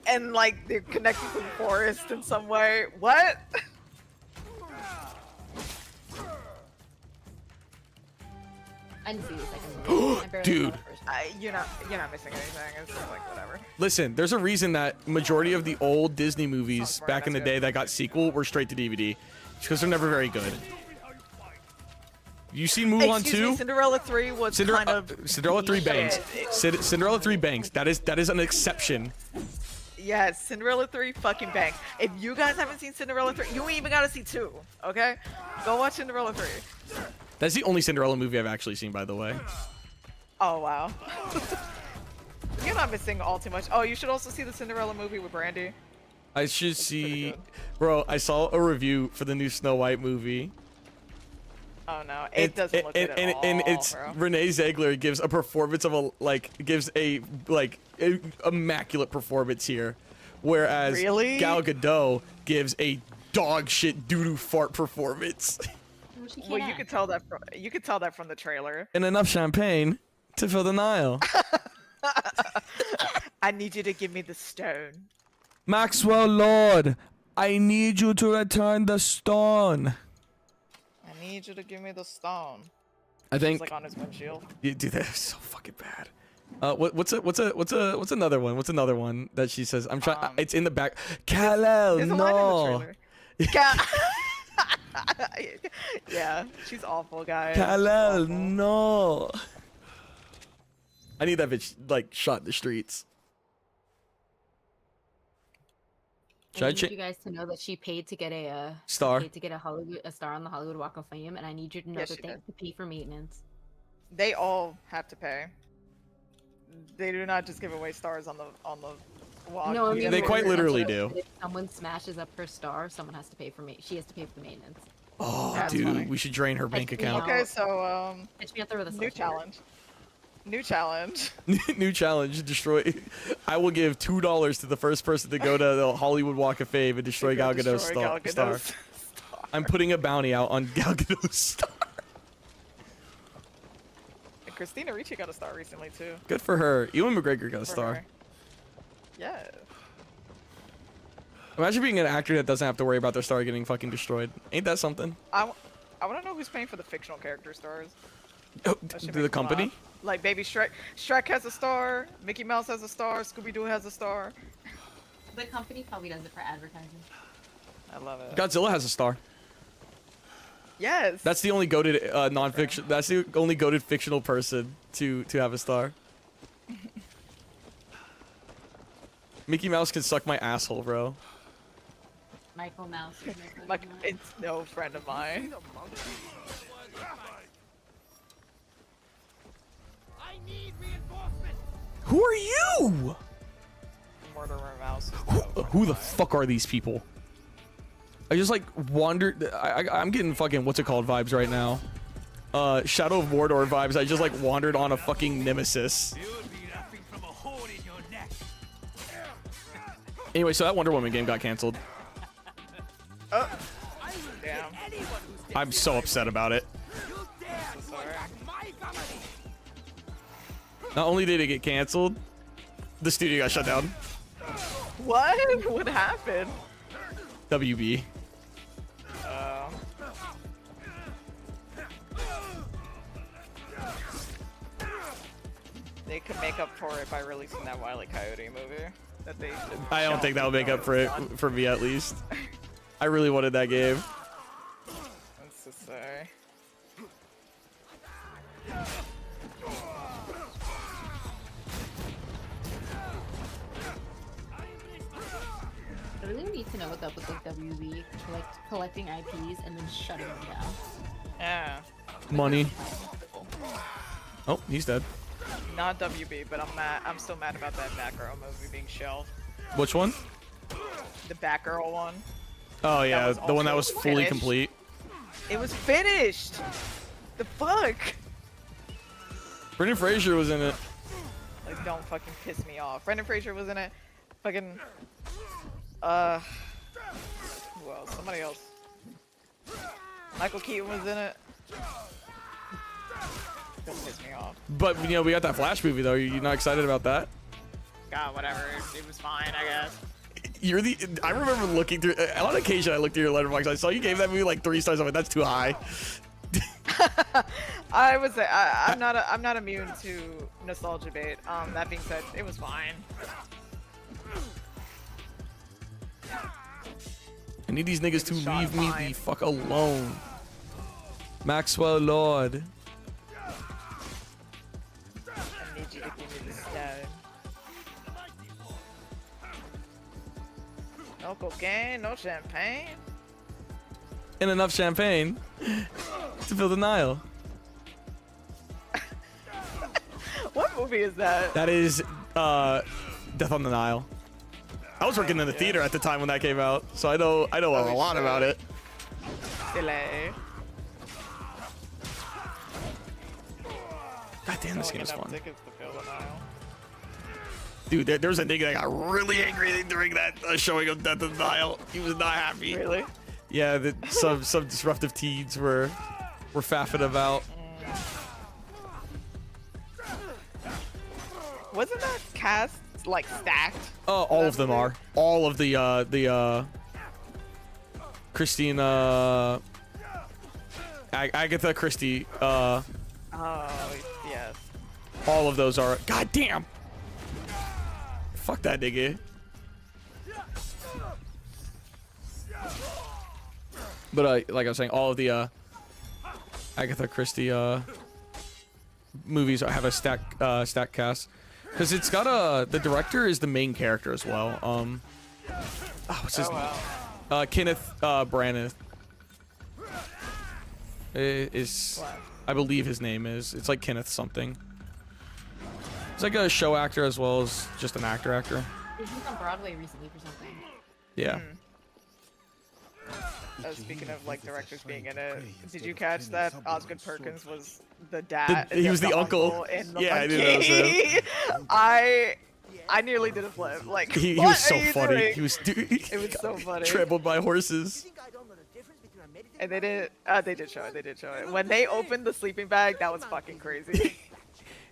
and like they're connected to the forest in some way. What? I didn't see the second movie. I barely Dude. saw the first one. You're not missing anything. It's just like whatever. Listen, there's a reason that majority of the old Disney movies back in the day that got sequel were straight to DVD, because they're never very good. You seen Mulan Excuse 2? me, Cinderella 3 was kind of Cinderella 3 bangs. shit. Cinderella 3 bangs. That is an exception. Yes, Cinderella 3 fucking bangs. If you guys haven't seen Cinderella 3, you ain't even gotta see 2, okay? Go watch Cinderella 3. That's the only Cinderella movie I've actually seen, by the way. Oh, wow. You're not missing all too much. Oh, you should also see the Cinderella movie with Brandy. I should see, bro. I saw a review for the new Snow White movie. Oh no, it doesn't look good at all, and it's bro. Renee Ziegler gives a performance of a immaculate performance here, whereas Really? Gal Gadot gives a dog shit doo-doo fart performance. Well, you could tell that from the trailer. And enough champagne to fill the Nile. I need you to give me the stone. Maxwell Lord, I need you to return the stone. I need you to give me the stone. I think. It's like on his windshield. You do that is so fucking bad. What's another one? What's another one that she says? I'm trying. It's in the back. Kal-El, There's a line in the no. trailer. Yeah, she's awful, guys. Kal-El, no. I need that bitch like shot in the streets. I need you guys to know that she paid to get a Star. Paid to get a star on the Hollywood Walk of Fame, and I need you to know Yes, that she they did. have to pay for maintenance. They all have to pay. They do not just give away stars on the walk. No, I mean They quite literally do. If someone smashes up her star, someone has to pay for she has to pay for the maintenance. Oh, That's dude, funny. we should drain her bank Like, you account. know, Okay, so Pitch me out there with a new sledgehammer. challenge. New challenge. New challenge: destroy. I will give $2 to the first person to go to the Hollywood Walk of Fame and destroy Gal Gadot's Destroy Gal star. Gadot's I'm putting a bounty out on Gal Gadot's star. And Christina Ricci got a star recently too. Good for her. Ewan McGregor got a For star. her. Yeah. Imagine being an actor that doesn't have to worry about their star getting fucking destroyed. Ain't that something? I want to know who's paying for the fictional character stars. Oh, That should the make me company? laugh. Like Baby Shrek. Shrek has a star. Mickey Mouse has a star. Scooby Doo has a star. The company probably does it for advertising. I love it. Godzilla has a star. Yes. That's the only goated non-fiction. That's the only goated fictional person to have a star. Mickey Mouse can suck my asshole, bro. Michael Mouse. Like it's no friend of mine. Who are you? Murderer Mouse. Who the fuck are these people? I just like wandered. I'm getting fucking what's it called vibes right now. Shadow of Mordor vibes. I just like wandered on a fucking nemesis. Anyway, so that Wonder Woman game got canceled. Oh, damn. I'm so upset about it. Not only did it get canceled, the studio got shut down. What? What happened? WB. They could make up for it by releasing that Wile E. Coyote movie. That they I don't think that'll make up for it for me at least. I really wanted that game. That's so sorry. I really need to know what's up with like WB collecting IPs and then shutting them down. Yeah. Money. Oh, he's dead. Not WB, but I'm mad. I'm still mad about that Batgirl movie being shelved. Which one? The Batgirl one. Oh yeah, the one that was fully finished. complete. It was finished. The fuck? Brendan Fraser was in it. Like, don't fucking piss me off. Brendan Fraser was in it. Fucking. Who else? Somebody else. Michael Keaton was in it. Don't piss me off. But you know, we got that Flash movie though. You're not excited about that? God, whatever. It was fine, I guess. You're the. I remember looking through. On occasion, I looked through your letterbox. I saw you gave that movie like 3 stars. I'm like, that's too high. I would say I'm not immune to nostalgia bait. That being said, it was fine. I need these niggas to leave me the fuck alone. Maxwell Lord. I need you to give me the stone. No cocaine, no champagne. And enough champagne to fill the Nile. What movie is that? That is Death on the Nile. I was working in the theater at the time when that came out, so I know a lot about it. Delay. God damn, this game is fun. Tickets to fill the Nile. Dude, there was a nigga that got really angry during that showing of Death on the Nile. He was not happy. Really? Yeah, some disruptive teens were faffing about. Wasn't that cast like stacked? Oh, all of them are. All of the Christina, Agatha Christie. Oh yes. All of those are. God damn. Fuck that nigga. But like I was saying, all of the Agatha Christie movies have a stack cast, because it's got the director is the main character as well. What's his name? Kenneth Branagh is, I believe his name is. It's like Kenneth something. It's like a show actor as well as just an actor. He was on Broadway recently for something. Yeah. Speaking of like directors being in it, did you catch that Osgood Perkins was the dad? He was the uncle. In the Yeah, I knew that was him. I nearly did a flip. Like He what was so are you funny. doing? He was It was so funny. trampled by horses. And they did show it. When they opened the sleeping bag, that was fucking crazy.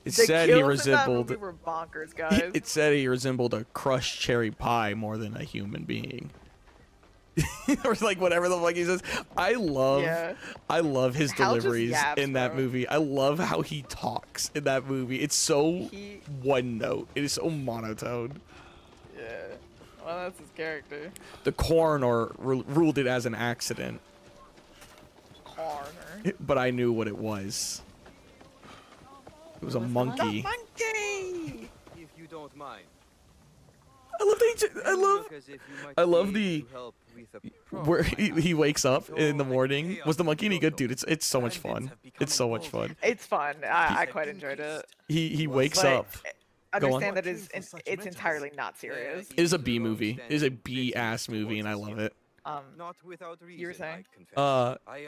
It The said he kills in that resembled. movie were bonkers, guys. It said he resembled a crushed cherry pie more than a human being. Or like whatever the fuck he says. I love his Hal just deliveries yaps, in that bro. movie. I love how he talks in that movie. It's so one note. It is so monotone. Yeah. Well, that's his character. The coroner ruled it as an accident, Coroner. but I knew what it was. It was a monkey. Monkey. If you don't mind. I love the where he wakes up in the morning. Was the monkey any good, dude? It's so much fun. It's so much fun. It's fun. I quite enjoyed it. He wakes But up. Go on. understand that it's entirely not serious. It is a B movie. It is a B ass movie, and I love it. Not without reason, you were saying?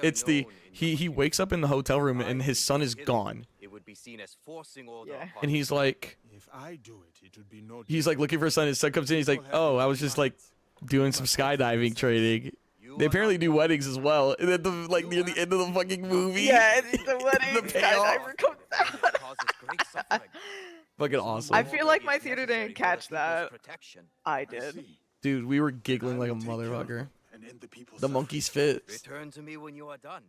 It's the he wakes up in the hotel room and his son is gone. It would be seen as forcing order Yeah. upon And he's like, If I do it would be no he's like looking for his son. His son comes in. He's like, oh, I was just like doing some skydiving training. They apparently do weddings as well. And then near the end of the fucking movie. Yeah, it's the wedding. The payoff. Skydiver comes out. causes great suffering. Fucking awesome. I feel like my theater didn't catch that. I did. Dude, we were giggling like a motherfucker. The monkey's fits. Return to me when you are done,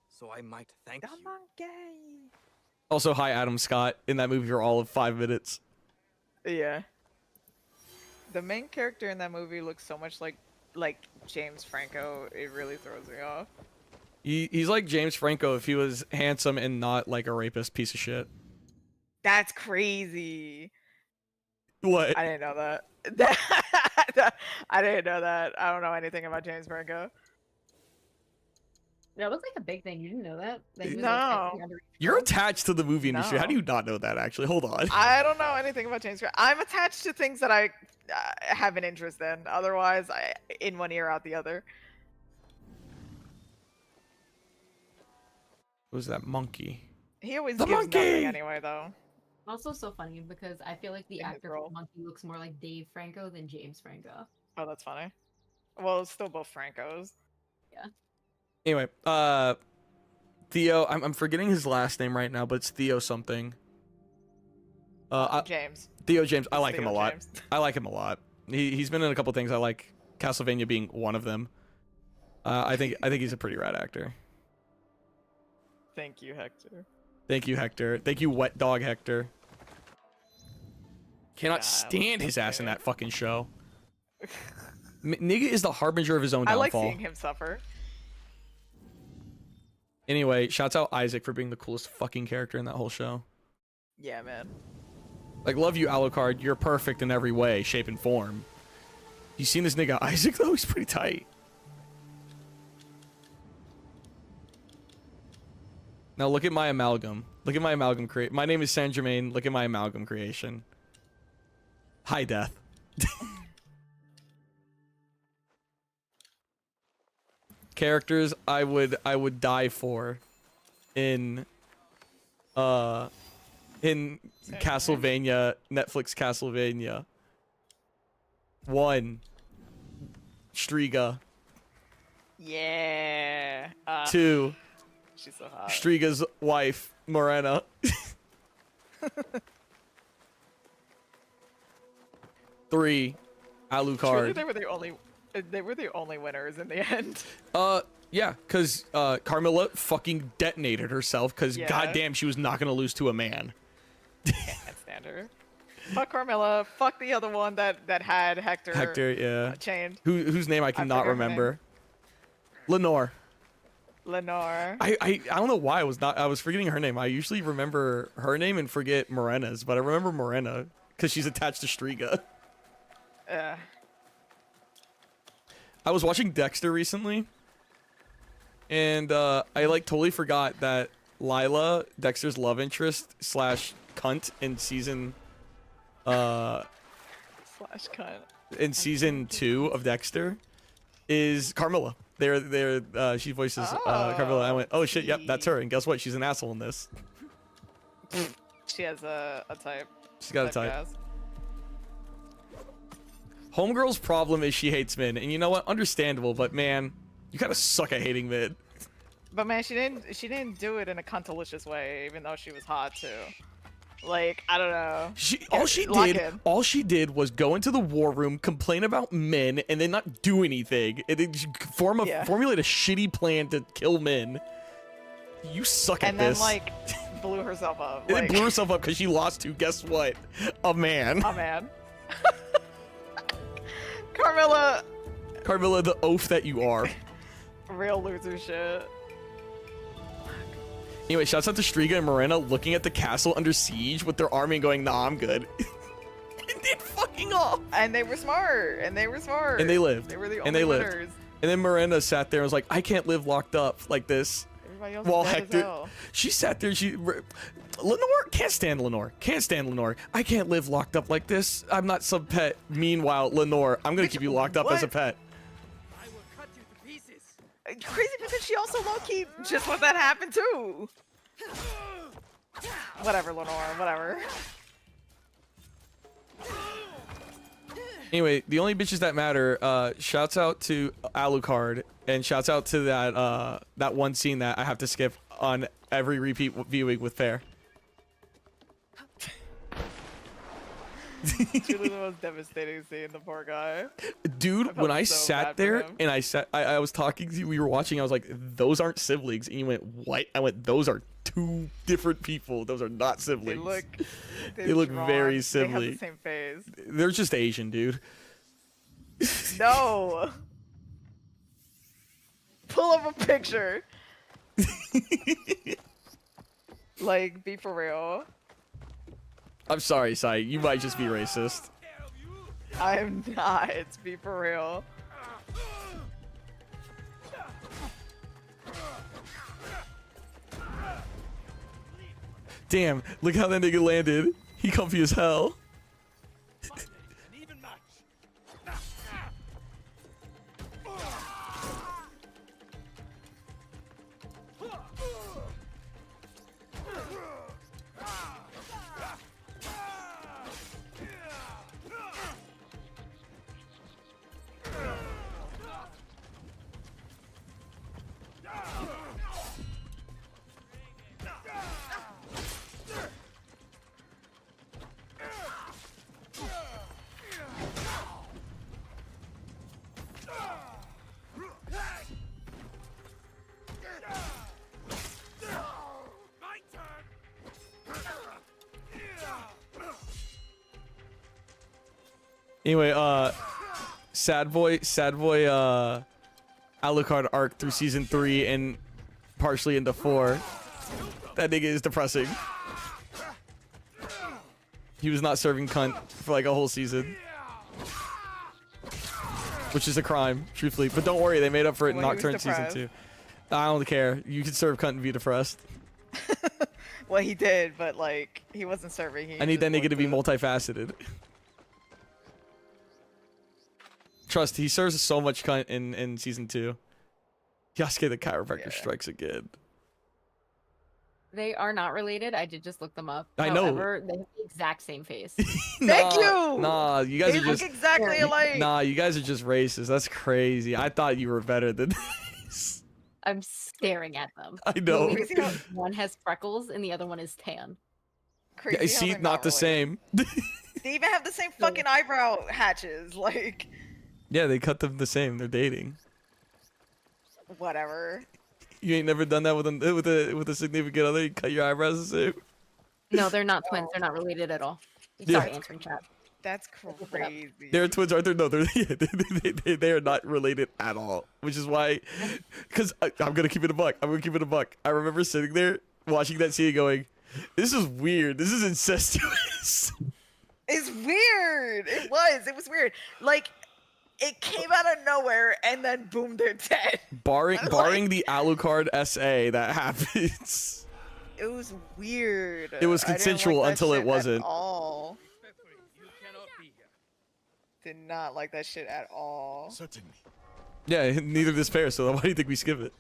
so I might thank you. Also, hi Adam Scott in that movie for all of 5 minutes. Yeah. The main character in that movie looks so much like James Franco. It really throws me off. He's like James Franco if he was handsome and not like a rapist piece of shit. That's crazy. What? I didn't know that. I didn't know that. I don't know anything about James Franco. That was like a big thing. You didn't know that? He was, No. like, You're attached to the movie industry. How No. do you not know that, actually? Hold on. I don't know anything about James Franco. I'm attached to things that I have an interest in. Otherwise, in one ear, out the other. Who's that monkey? He always The gives monkey! nothing anyway, though. Also so funny because I feel like the In his actor role. for Monkey looks more like Dave Franco than James Franco. Oh, that's funny. Well, it's still both Francos. Yeah. Anyway, Theo, I'm forgetting his last name right now, but it's Theo something. James. Theo James. I It's like him a Theo lot. James. I like him a lot. He's been in a couple things I like. Castlevania being one of them. I think he's a pretty rad actor. Thank you, Hector. Thank you, Hector. Thank you, Wet Dog Hector. Cannot God, stand his ass in okay. that fucking show. Nigga is the harbinger of his own I downfall. like seeing him suffer. Anyway, shouts out Isaac for being the coolest fucking character in that whole show. Yeah, man. Like, love you, Alucard. You're perfect in every way, shape, and form. You seen this nigga Isaac, though? He's pretty tight. Now look at my amalgam. Look at my amalgam create. My name is Saint Germain. Look at my amalgam creation. Hi, Death. Characters I would die for in Castlevania, Netflix Castlevania. 1. Striga. Yeah. 2. She's so hot. Striga's wife, Morena. 3. Truly, Alucard. they were the only winners in the end. Yeah, because Carmilla fucking detonated herself because Yeah. goddamn she was not gonna lose to a man. Can't stand her. Fuck Carmilla. Fuck the other one that had Hector. Hector, yeah. Chained. Whose name I cannot forgot her remember. Lenore. Lenore. I don't know why I was forgetting her name. I usually remember her name and forget Morena's, but I remember Morena because she's attached to Striga. I was watching Dexter recently, and I like totally forgot that Lila, Dexter's love interest / cunt in season Slash cunt. in season 2 of Dexter is Carmilla. She voices Carmilla. I went, oh shit, yep, that's her. And guess what? She's an asshole in this. She has a type. She's got a type. Jazz. Homegirl's problem is she hates men, and you know what? Understandable, but man, you gotta suck at hating men. But man, she didn't do it in a cunt-delicious way, even though she was hot too. Like, I don't know. All she did was go into the war room, complain about men, and then not do anything, and then formulate a shitty plan to kill men. You suck at this. And then like blew herself up. And then blew herself up because she lost to, guess what? A man. A man. Carmilla. Carmilla, the oaf that you are. Real loser shit. Anyway, shouts out to Striga and Morena looking at the castle under siege with their army and going, nah, I'm good. And then fucking off. And they were smart. And they lived. They were the only winners. And then Morena sat there and was like, I can't live locked up like this. Everybody else While is dead as Hector, hell. she sat there, Lenore can't stand Lenore. Can't stand Lenore. I can't live locked up like this. I'm not some pet. Meanwhile, Lenore, I'm gonna keep you locked up as a pet. Crazy because she also low-key just let that happen too. Whatever, Lenore, whatever. Anyway, the only bitches that matter, shouts out to Alucard, and shouts out to that that one scene that I have to skip on every repeat viewing with Fair. Truly the most devastating scene, the poor guy. Dude, when I so sat bad for there him. and I was talking to you, we were watching, I was like, those aren't siblings. And you went, what? I went, those are two different people. Those are not siblings. They look very similar. They have the same face. They're just Asian, dude. No. Pull up a picture. Like, be for real. I'm sorry, Sai. You might just be racist. I am not. Be for real. Damn, look how that nigga landed. He comfy as hell. Anyway, sad boy, Alucard arc through season 3 and partially into 4. That nigga is depressing. He was not serving cunt for like a whole season, which is a crime, truthfully. But don't worry, they made up for it in Nocturne season 2. I don't care. You can serve cunt and be depressed. Well, he did, but like he wasn't serving. I need that nigga to be multifaceted. Trust, he serves so much cunt in season 2. Yasuke the chiropractor strikes again. They are not related. I did just look them up. I know. However, they have the exact same face. Thank you. Nah, you guys They are look just exactly alike. Nah, you guys are just racist. That's crazy. I thought you were better than this. I'm staring at them. I know. One has freckles and the other one is tan. Crazy I see, not the same. They even have the same fucking eyebrow hatches. Like, Yeah, they cut them the same. They're dating. whatever. You ain't never done that with a significant other. You cut your eyebrows the same. No, they're not twins. They're not related at all. Yeah. Sorry, answering chat. That's crazy. They're twins, aren't they? No, they are not related at all. Which is why, because I'm gonna keep it a buck. I remember sitting there watching that scene, going, "This is weird. This is incestuous." It's weird. It was weird. Like, it came out of nowhere and then boom, they're dead. Barring the Alucard SA that happens. It was weird. It was I didn't consensual like that until it shit wasn't. At all. Did not like that shit at all. Certainly. Yeah, neither does Pair, so why do you think we skip it?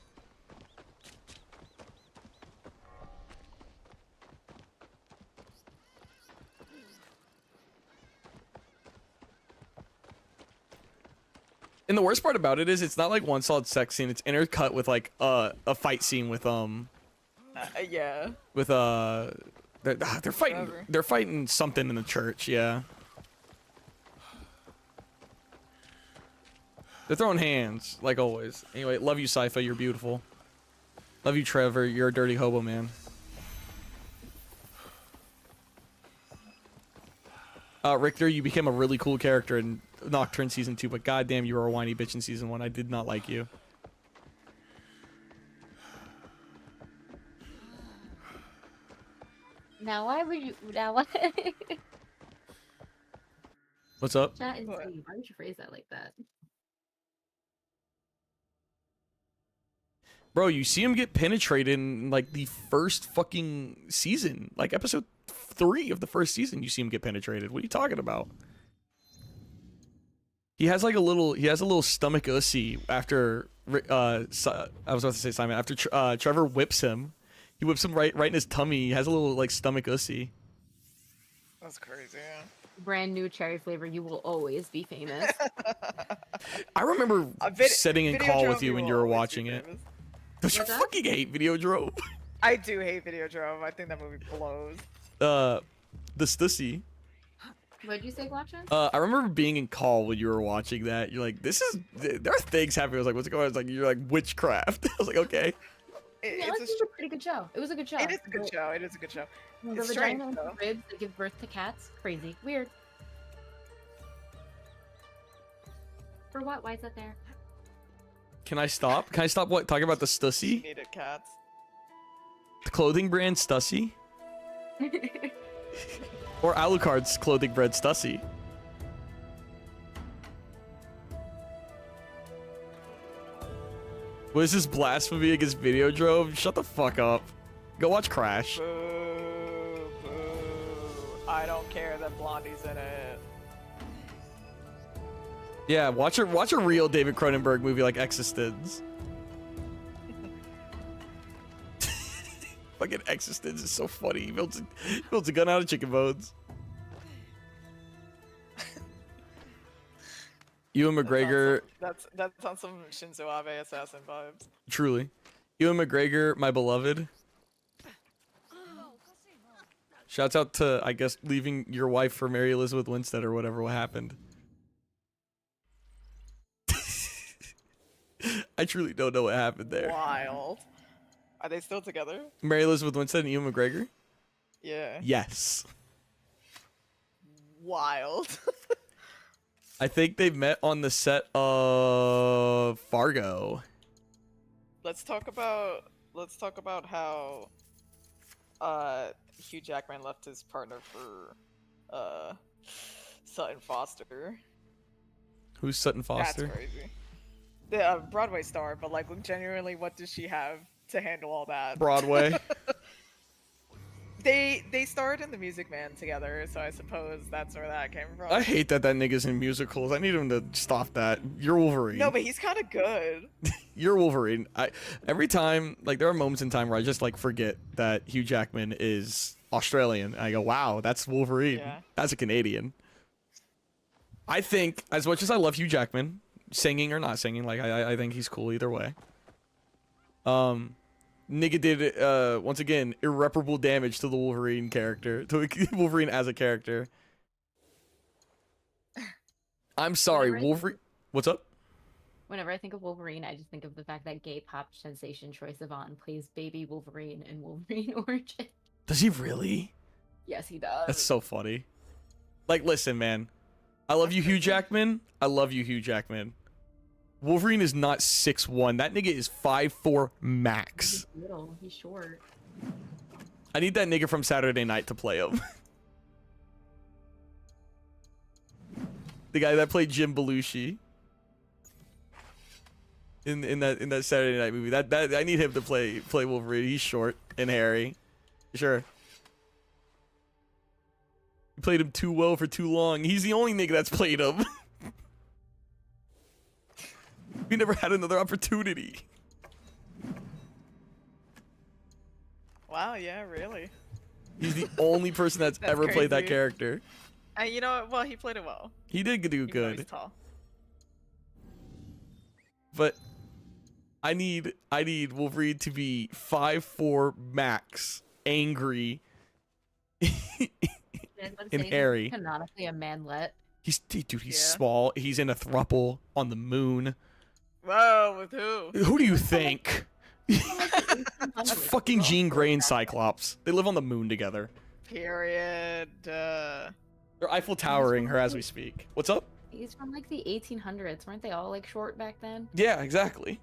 And the worst part about it is it's not like one solid sex scene, it's intercut with like a fight scene with Yeah. with they're fighting something in the church, yeah. They're throwing hands, like always. Anyway, love you, Sypha, you're beautiful. Love you, Trevor, you're a dirty hobo, man. Richter, you became a really cool character in Nocturne Season 2, but goddamn, you were a whiny bitch in Season 1. I did not like you. Now, why would you? Now, what? What's up? Chat and Steve, why would you phrase that like that? Bro, you see him get penetrated in, like, the first fucking season. Like, episode 3 of the first season, you see him get penetrated. What are you talking about? He has, like, he has a little stomach ussy after I was about to say Simon. After Trevor whips him, he whips him right in his tummy. He has a little like stomach ussy. That's crazy. Yeah. Brand new cherry flavor. You will always be famous. I remember sitting in call with you when you were watching it. Don't you fucking hate Videodrome? I do hate Videodrome. I think that movie blows. The Stussy. What'd you say, Watcher? I remember being in call when you were watching that. You're like, there are things happening. I was like, what's going on? It's like, you're like, witchcraft. I was like, okay. It's a pretty good show. It was a good show. It is a good show. It is a good show. The It's vagina strange, and though. the ribs that give birth to cats. Crazy. Weird. For what? Why is that there? Can I stop? Can I stop what? Talking about the Stussy? Needed cats. The clothing brand Stussy? Or Alucard's clothing brand Stussy? What is this blasphemy against Videodrome? Shut the fuck up. Go watch Crash. Boo, boo. I don't care that Blondie's in it. Yeah, watch a real David Cronenberg movie like Existence. Fucking Existence is so funny. He builds a gun out of chicken bones. Ewan McGregor. That's on some Shinzo Abe assassin vibes. Truly. Ewan McGregor, my beloved. Shouts out to, I guess, leaving your wife for Mary Elizabeth Winstead or whatever happened. I truly don't know what happened there. Wild. Are they still together? Mary Elizabeth Winstead and Ewan McGregor? Yeah. Yes. Wild. I think they met on the set of Fargo. Let's talk about how Hugh Jackman left his partner for Sutton Foster. Who's Sutton Foster? That's crazy. The Broadway star, but like genuinely, what does she have to handle all that? Broadway. They starred in The Music Man together, so I suppose that's where that came from. I hate that nigga's in musicals. I need him to stop that. You're Wolverine. No, but he's kind of good. You're Wolverine. Every time, like, there are moments in time where I just like forget that Hugh Jackman is Australian. I go, wow, that's Wolverine. Yeah. That's a Canadian. I think, as much as I love Hugh Jackman, singing or not singing, like I think he's cool either way. Nigga did once again irreparable damage to the Wolverine character, to Wolverine as a character. I'm sorry, Wolverine. What's up? Whenever I think of Wolverine, I just think of the fact that gay pop sensation Troye Sivan plays baby Wolverine in Wolverine Origin. Does he really? Yes, he does. That's so funny. Like, listen, man. I love you, Hugh Jackman. I love you, Hugh Jackman. Wolverine is not 6'1". That nigga is 5'4" max. He's little. He's short. I need that nigga from Saturday Night to play him. The guy that played Jim Belushi in that Saturday Night movie. That I need him to play Wolverine. He's short and hairy. Sure. He played him too well for too long. He's the only nigga that's played him. We never had another opportunity. Wow, yeah, really. He's the only person that's ever played that crazy. character. You know what? Well, he played it well. He did do Even though good. he's tall. But I need Wolverine to be 5'4" max, angry, and hairy. Canonically a manlet. He's small. He's in a throuple on the moon. Whoa, with who? Who do you think? It's fucking Jean Grey and Cyclops. They live on the moon together. Period. They're Eiffel Towering her as we speak. What's up? He's from like the 1800s. Weren't they all like short back then? Yeah, exactly.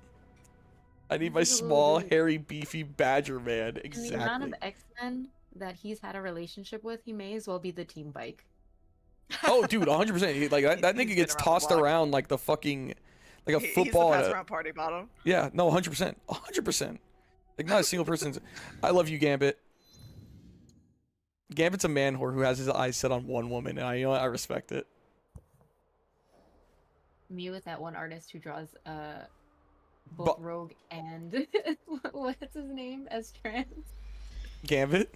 I need my small, hairy, beefy badger man. Exactly. And the amount of X-Men that he's had a relationship with, he may as well be the team bike. Oh, dude, 100%. Like that nigga gets tossed around like the fucking, like a football. He's the pass around party bottom. Yeah, no, 100%, 100%. Like not a single person's. I love you, Gambit. Gambit's a man whore who has his eyes set on one woman, and I respect it. Me with that one artist who draws both Rogue and what's his name as trans. Gambit.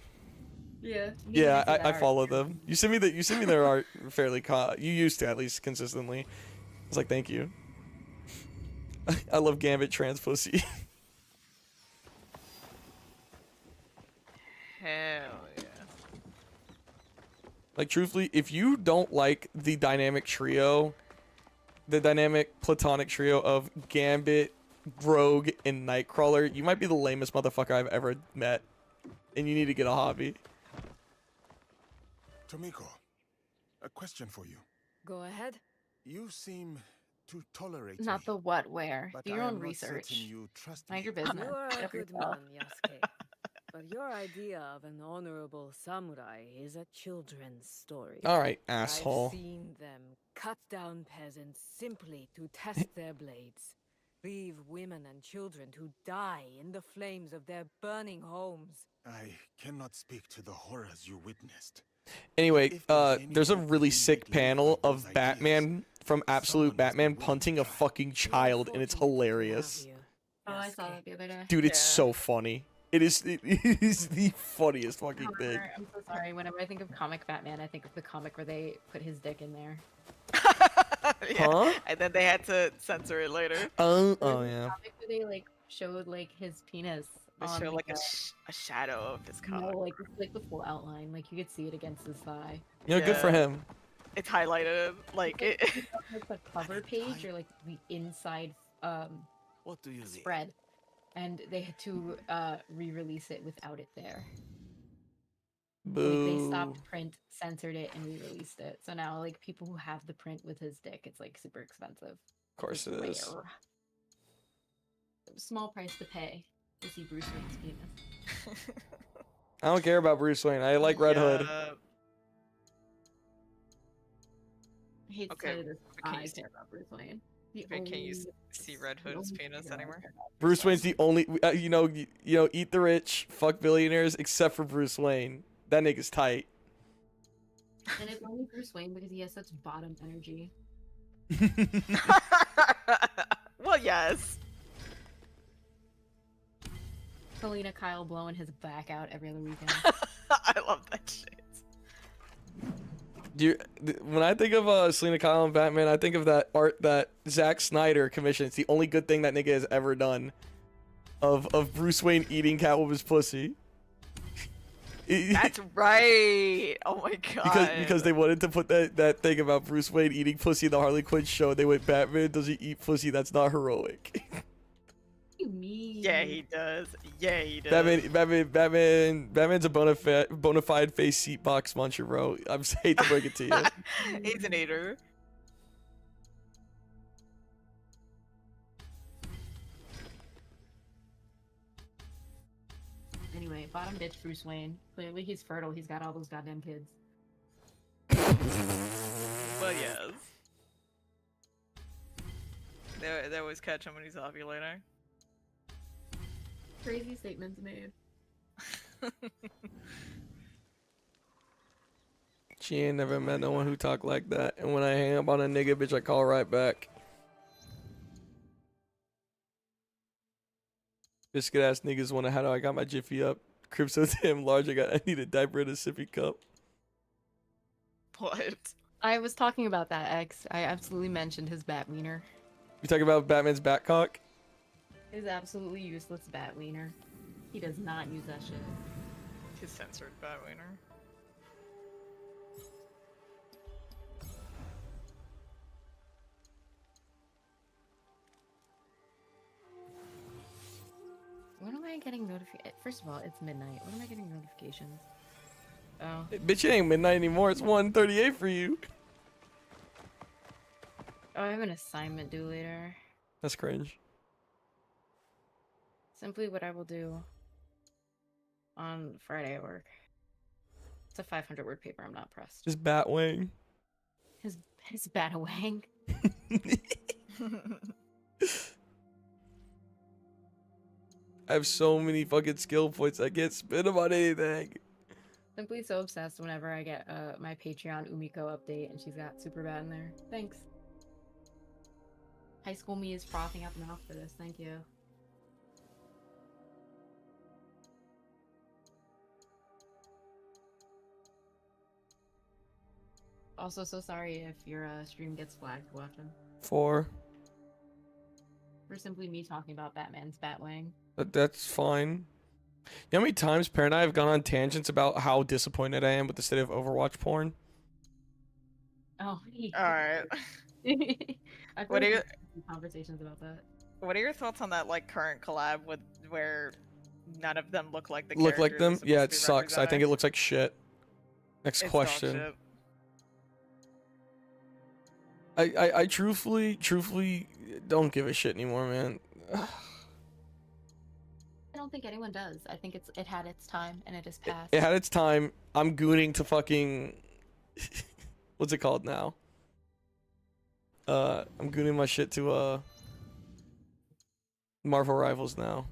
Yeah. Yeah, I follow them. You send me their art fairly. You used to, at least consistently. I was like, thank you. I love Gambit trans pussy. Hell yeah. Like, truthfully, if you don't like the dynamic platonic trio of Gambit, Rogue, and Nightcrawler, you might be the lamest motherfucker I've ever met. And you need to get a hobby. Tomiko, a question for you. Go ahead. You seem to tolerate Not me, the what, where. but Do your I own am not research. certain you trust Mind me. your business. You are Get a over good yourself. man, Yasuke. But your idea of an honorable samurai is a children's story. Alright, asshole. I've seen them cut down peasants simply to test their blades. Leave women and children to die in the flames of their burning homes. I cannot speak to the horrors you witnessed. Anyway, there's a really sick panel of Batman from Absolute Batman punting a fucking child, and it's hilarious. Oh, I saw that the other day. Dude, it's so funny. It is the funniest fucking thing. I'm so sorry. Whenever I think of comic Batman, I think of the comic where they put his dick in there. Yeah. Huh? And then they had to censor it later. Oh yeah. Comic where they like showed like his penis. They on, show like a shadow of his cock. No, like the full outline. Like you could see it against his thigh. You know, good for him. It's highlighted like it. Like the cover page or like the inside What do you spread, and they had to re-release it without it there. Boo. Like they stopped print, censored it, and re-released it. So now like people who have the print with his dick, it's like super expensive. Of course it is. Rare. Small price to pay to see Bruce Wayne's penis. I don't care about Bruce Wayne. I like Red Hood. I hate to tell you this, can I you care about Bruce Wayne. Can you see Red Hood's penis anymore? Bruce Wayne's the only, you know, eat the rich, fuck billionaires, except for Bruce Wayne. That nigga's tight. And it's only Bruce Wayne because he has such bottom energy. Well, yes. Selena Kyle blowing his back out every other weekend. I love that shit. When I think of Selena Kyle and Batman, I think of that art that Zack Snyder commissioned. It's the only good thing that nigga has ever done. Of Bruce Wayne eating Catwoman's pussy. That's right. Oh my god. Because they wanted to put that thing about Bruce Wayne eating pussy in the Harley Quinn show. They went, Batman doesn't eat pussy. That's not heroic. You mean? Yeah, he does. Yeah, he does. Batman's a bona fide face seat box muncher, bro. I just hate to break it to you. He's an eater. Anyway, bottom bitch Bruce Wayne. Clearly he's fertile. He's got all those goddamn kids. Well, yes. They always catch him when he's ovulating. Crazy statements made. She ain't never met no one who talk like that. And when I hang up on a nigga, bitch, I call right back. Biscuit ass niggas wonder how do I got my jiffy up. Crib so damn large, I need a diaper and a sippy cup. What? I was talking about that, X. I absolutely mentioned his bat wiener. You talking about Batman's bat cock? His absolutely useless bat wiener. He does not use that shit. His censored bat wiener. When am I getting notifications? First of all, it's midnight. When am I getting notifications? Oh. Bitch, it ain't midnight anymore. It's 1:38 for you. Oh, I have an assignment due later. That's cringe. Simply what I will do on Friday at work. It's a 500-word paper. I'm not pressed. Just Batwing. His Batawang. I have so many fucking skill points. I can't spend them on anything. Simply so obsessed whenever I get my Patreon Umiko update and she's got super bad in there. Thanks. High school me is frothing up mouth for this. Thank you. Also, so sorry if your stream gets flagged watching. 4. For simply me talking about Batman's Batwing. But that's fine. You know how many times Parent and I have gone on tangents about how disappointed I am with the state of Overwatch porn? Oh, Alright. What are your conversations about that? What are your thoughts on that like current collab with where none of them look like the Look like characters them? they're Yeah, supposed it to be sucks. I think representing? it looks like shit. Next It's dog question. shit. I truthfully don't give a shit anymore, man. I don't think anyone does. I think it had its time and it just passed. It had its time. I'm gooning to fucking what's it called now? I'm gooning my shit to Marvel Rivals now.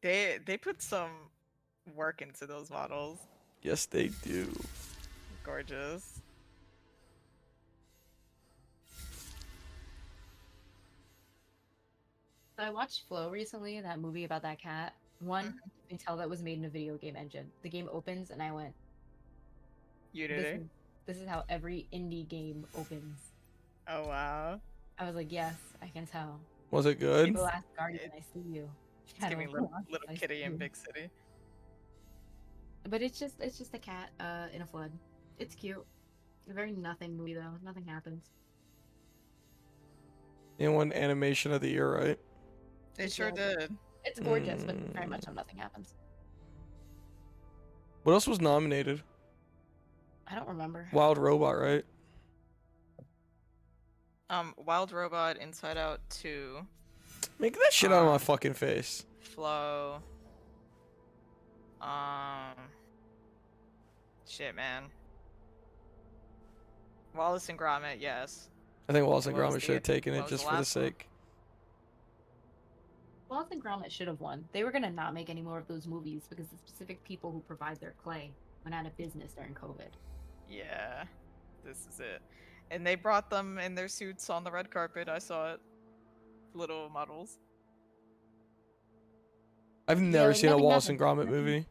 They put some work into those models. Yes, they do. Gorgeous. So I watched Flow recently, that movie about that cat. One, you can tell that was made in a video game engine. The game opens and I went, Unity. This is how every indie game opens. Oh wow. I was like, yes, I can tell. Was it good? The Last Guardian, I see you. It's giving little I kitty see in you. Big City. But it's just a cat in a flood. It's cute. A very nothing movie though. Nothing happens. And one animation of the year, right? They sure did. It's gorgeous, but very much so nothing happens. What else was nominated? I don't remember. Wild Robot, right? Wild Robot, Inside Out 2. Make that shit out of my fucking face. Flow. Shit, man. Wallace and Gromit, yes. I think Wallace and What was Gromit the- should have taken what it was just the for the last one? sake. Wallace and Gromit should have won. They were gonna not make any more of those movies because the specific people who provide their clay went out of business during COVID. Yeah, this is it. And they brought them in their suits on the red carpet. I saw it. Little models. I've never seen a nothing Wallace and happened. Gromit movie.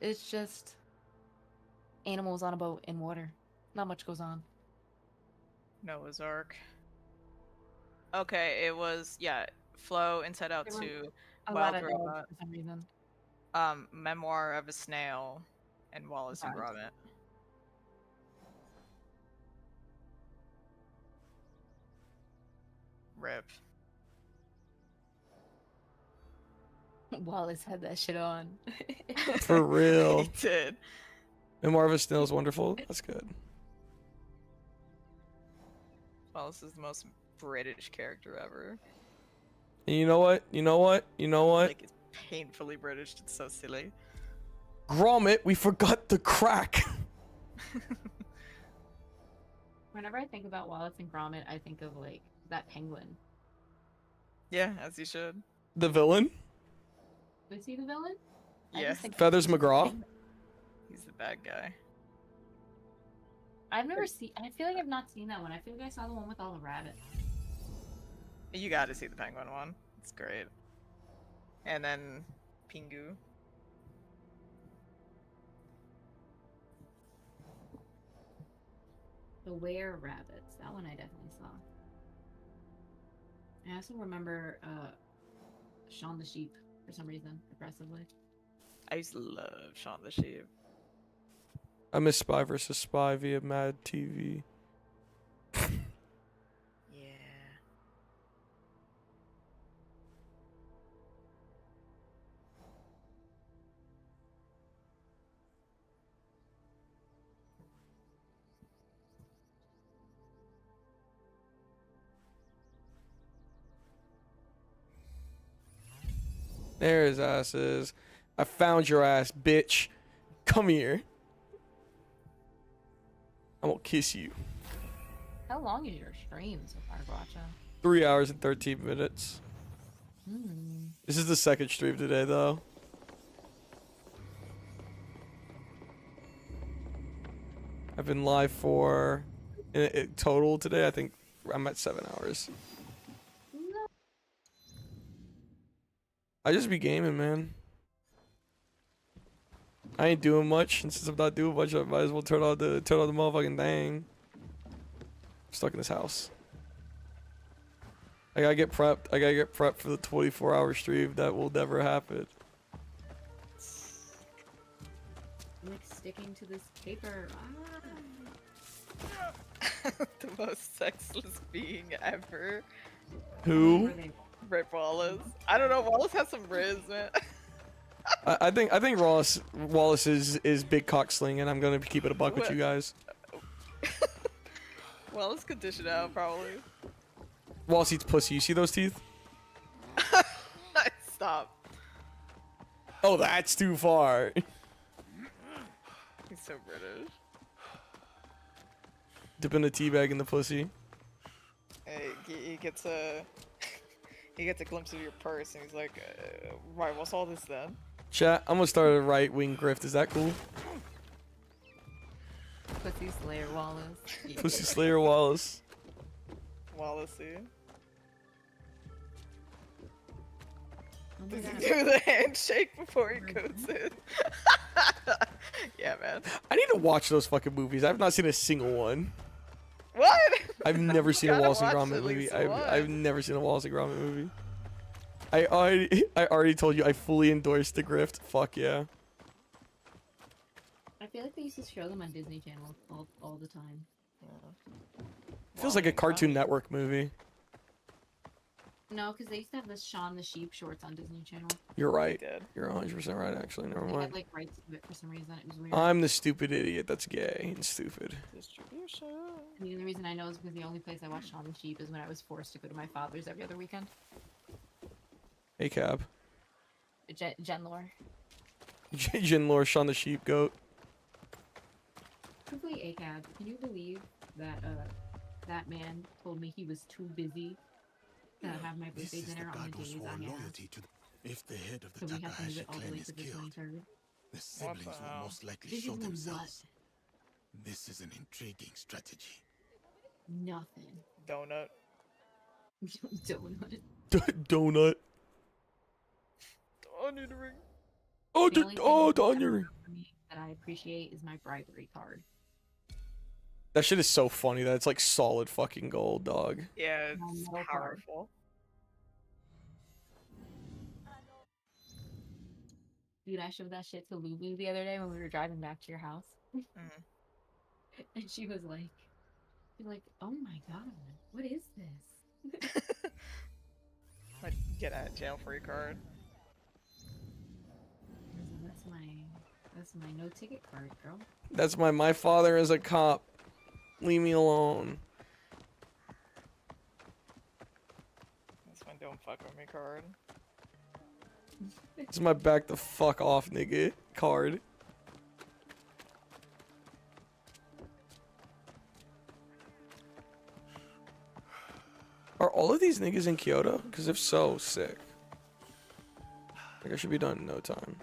It's just animals on a boat in water. Not much goes on. Noah's Ark. Okay, it was, yeah, Flow, Inside Out There were 2, a lot Wild of dogs Robot, for some reason. Memoir of a Snail, and Wallace and Right. Gromit. Rip. Wallace had that shit on. For real. He did. And Marva Snail is wonderful. That's good. Wallace is the most British character ever. And you know what? You know what? You know what? Like, it's painfully British. It's so silly. Gromit, we forgot the crack. Whenever I think about Wallace and Gromit, I think of like that penguin. Yeah, as you should. The villain? Was he the villain? I Yeah. just think Feathers McGraw? He's the bad guy. I've never seen. I feel like I've not seen that one. I feel like I saw the one with all the rabbits. You gotta see the penguin one. It's great. And then Pingu. The Were Rabbits. That one I definitely saw. I also remember Shaun the Sheep for some reason, aggressively. I used to love Shaun the Sheep. I miss Spy vs. Spy via Mad TV. Yeah. There his ass is. I found your ass, bitch. Come here. I'm gonna kiss you. How long is your stream so far, Guacha? 3 hours and 13 minutes. This is the second stream today, though. I've been live for in total today, I think, I'm at 7 hours. I just be gaming, man. I ain't doing much, and since I'm not doing much, I might as well turn on the motherfucking thing. I'm stuck in this house. I gotta get prepped. I gotta get prepped for the 24-hour stream. That will never happen. Like sticking to this paper. The most sexless being ever. Who? Rip Wallace. I don't know. Wallace has some riz, man. I think Wallace is big cock sling, and I'm gonna keep it a buck with you guys. Wallace could dish it out probably. Wallace eats pussy. You see those teeth? Stop. Oh, that's too far. He's so British. Dipping a teabag in the pussy. Hey, he gets a he gets a glimpse of your purse, and he's like, "Right, what's all this then?" Chat, I'm gonna start a right-wing grift. Is that cool? Pussy Slayer Wallace. Pussy Slayer Wallace. Wallacey. Oh Does he do the handshake before he goes in? Yeah, man. I need to watch those fucking movies. I've not seen a single one. What? I've never seen a Gotta Wallace and watch Gromit at movie. least I've one. never seen a Wallace and Gromit movie. I already told you I fully endorse the grift. Fuck yeah. I feel like they used to show them on Disney Channel all the time. Feels like a Cartoon Network movie. No, because they used to have the Shaun the Sheep shorts on Disney Channel. You're right. You're 100% right, actually. Never They mind. had like rights to it for some reason. It was weird. I'm the stupid idiot that's gay and stupid. Distribution. And the only reason I know is because the only place I watched Shaun the Sheep is when I was forced to go to my father's every other weekend. Hey, Cab. Genlore. Jinlore, Shaun the Sheep Goat. Quickly, ACAB, can you believe that that man told me he was too busy to have my birthday dinner on the days I had? If the head of the So we have to move Takahashi it all the clan way is to the killed, 23rd. the siblings will most likely This show is what? themselves. This is an intriguing strategy. Nothing. Donut. Donut. Donut. Onion ring. Oh, The only thing the onion ring. that I appreciate is my bribery card. That shit is so funny that it's like solid fucking gold, dog. Yeah, it's metal card. powerful. Dude, I showed that shit to Lulu the other day when we were driving back to your house. And she was like, oh my god, what is this? Like, get out of jail free card. That's my no ticket card, girl. That's my father is a cop. Leave me alone. That's my don't fuck with me card. It's my back the fuck off, nigga card. Are all of these niggas in Kyoto? Because if so, sick. Like I should be done in no time.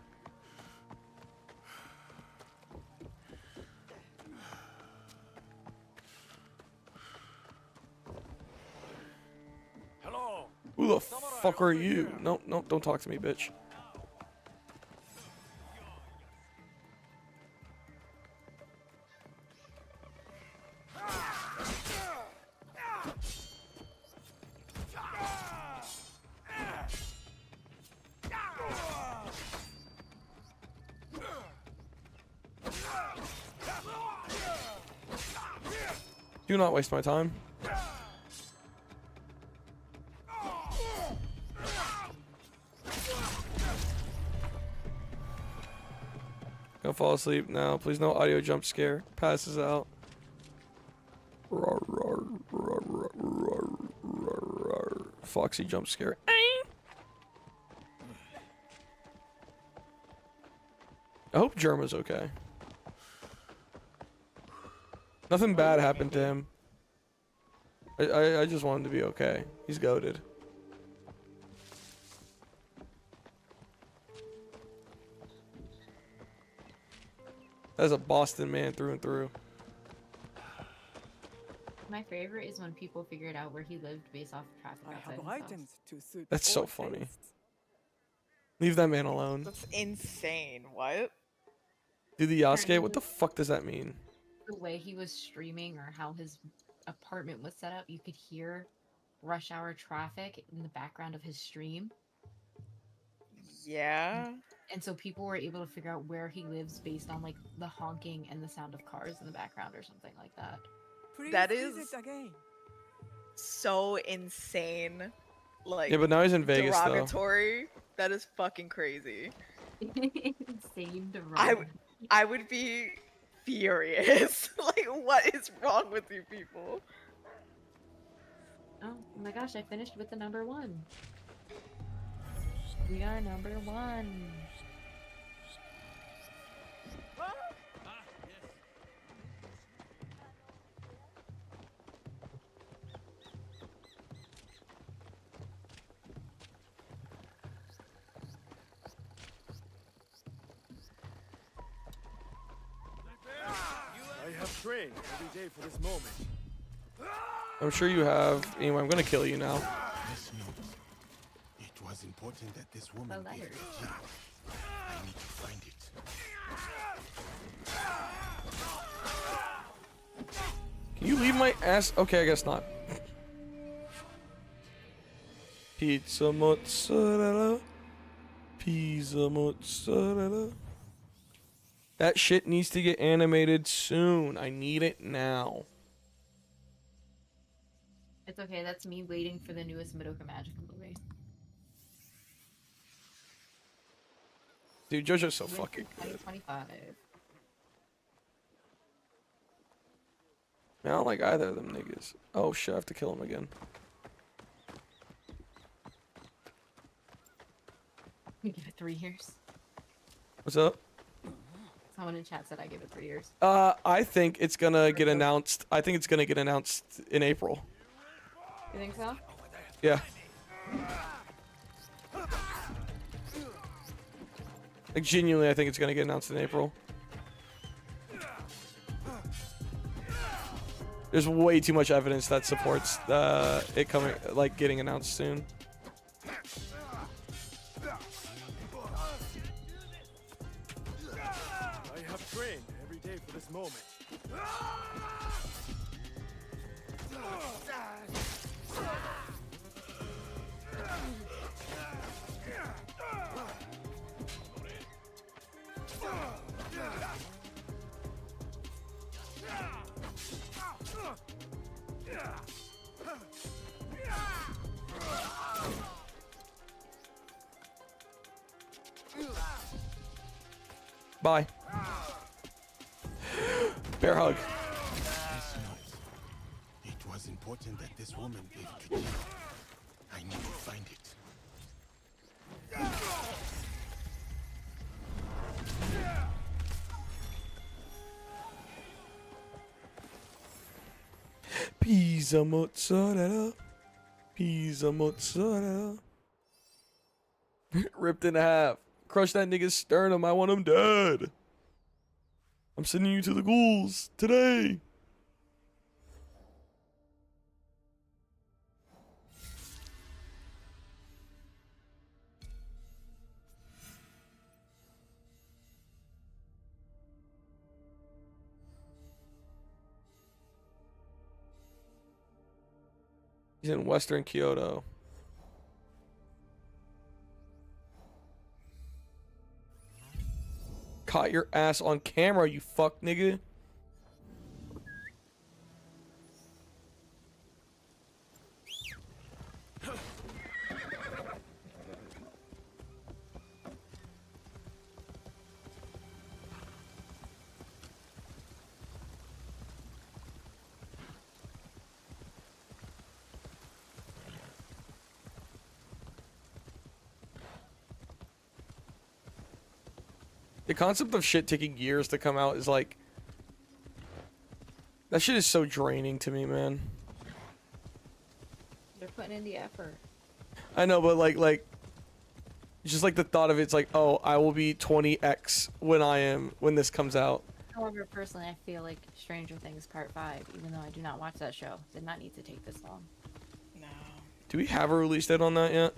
Hello. Who the fuck are you? No, don't talk to me, bitch. Do not waste my time. Go fall asleep now. Please no audio jump scare. Passes out. Foxy jump scare. I hope Germa's okay. Nothing bad happened to him. I just want him to be okay. He's goated. That's a Boston man through and through. My favorite is when people figured out where he lived based off traffic I outside have his house. items to suit That's so all funny. tastes. Leave that man alone. That's insane. What? Do the Yasuke? Apparently, What the fuck does that mean? the way he was streaming or how his apartment was set up, you could hear rush hour traffic in the background of his stream. Yeah. And so people were able to figure out where he lives based on like the honking and the sound of cars in the background or something like that. That Please is visit again. so insane. Like, Yeah, but now he's in Vegas, though. derogatory. That is fucking crazy. Insane derogatory. I would be furious. Like, what is wrong with you people? Oh my gosh, I finished with the number 1. We are number 1. I have trained every day for this moment. I'm sure you have. Anyway, I'm gonna kill you now. This note. It was important that this woman gave it to you. I need to find it. Can you leave my ass? Okay, I guess not. Pizza mozzarella. Pizza mozzarella. That shit needs to get animated soon. I need it now. It's okay, that's me waiting for the newest Madoka Magica movie. Dude, JoJo's so fucking good. 2025. I don't like either of them niggas. Oh shit, I have to kill him again. You give it 3 years. What's up? Someone in chat said I give it 3 years. I think it's gonna get announced. I think it's gonna get announced in April. You think so? Yeah. Like genuinely, I think it's gonna get announced in April. There's way too much evidence that supports it coming, like getting announced soon. I have trained every day for this moment. Bye. Bear hug. It was important that this woman gave it to you. I need to find it. Pizza mozzarella. Pizza mozzarella. Ripped in half. Crush that nigga's sternum. I want him dead. I'm sending you to the ghouls today. He's in Western Kyoto. Caught your ass on camera, you fuck nigga. The concept of shit taking years to come out is like... That shit is so draining to me, man. They're putting in the effort. I know, but like... Just like the thought of it's like, oh, I will be 20x when this comes out. However, personally, I feel like Stranger Things Part 5, even though I do not watch that show, did not need to take this long. No. Do we have a release date on that yet?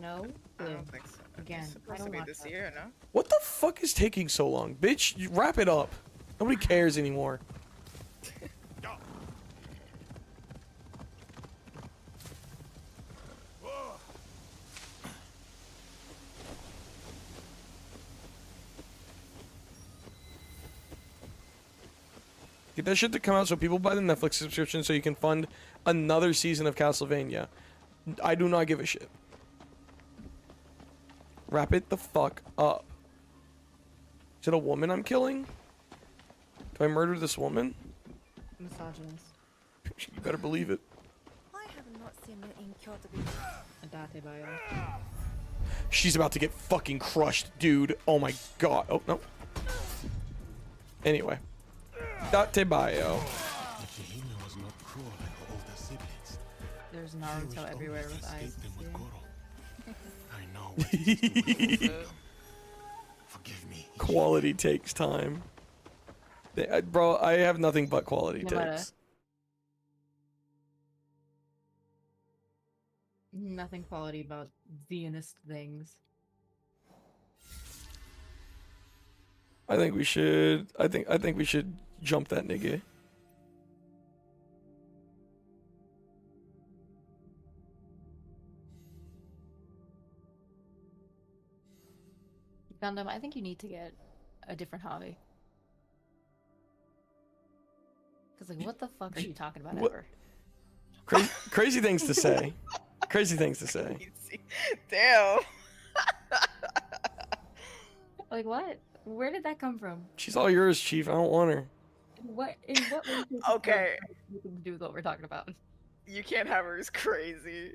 No. I don't think so. Again, It's I supposed don't to be watch this that. year, no? What the fuck is taking so long? Bitch, you wrap it up. Nobody cares anymore. Get that shit to come out so people buy the Netflix subscription so you can fund another season of Castlevania. I do not give a shit. Wrap it the fuck up. Is it a woman I'm killing? Do I murder this woman? Misogynist. You better believe it. I have not seen you in Kyoto before. Adate bio. She's about to get fucking crushed, dude. Oh my god. Oh, no. Anyway. Date bio. Shihime was not cruel like her older siblings. There's Naruto everywhere with eyes. I know what it is to fulfill. Forgive me. Quality takes time. Bro, I have nothing but quality takes. Nothing quality about Zionist things. I think we should. I think we should jump that nigga. Gundam, I think you need to get a different hobby. Because, like, what the fuck are you talking about ever? Crazy things to say. Crazy things to say. Damn. Like, what? Where did that come from? She's all yours, Chief. I don't want her. In what way Okay. nothing to do with what we're talking about? You can't have her as crazy.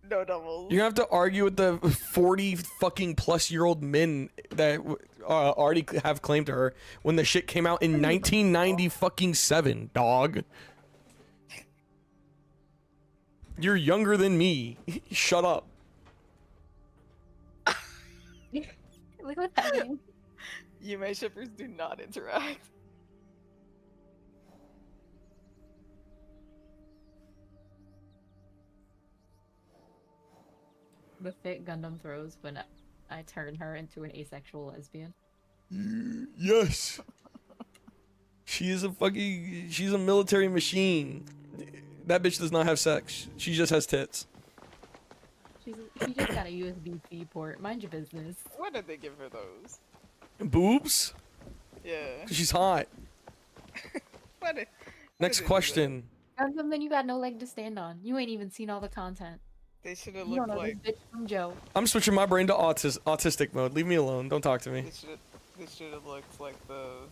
No doubles. You're gonna have to argue with the 40 fucking plus year old men that already have claim to her when the shit came out in 1990 fucking 7, dog. You're younger than me. Shut up. Look what's happening. Yume shippers do not interact. The fit Gundam throws when I turn her into an asexual lesbian. Yes. She's a military machine. That bitch does not have sex. She just has tits. She just got a USB-C port. Mind your business. Why did they give her those? Boobs? Yeah. 'Cause she's hot. Next question. Gundam, then you got no leg to stand on. You ain't even seen all the content. They should have You don't looked know like. this bitch from Joe. I'm switching my brain to autistic mode. Leave me alone. Don't talk to me. They should have looked like the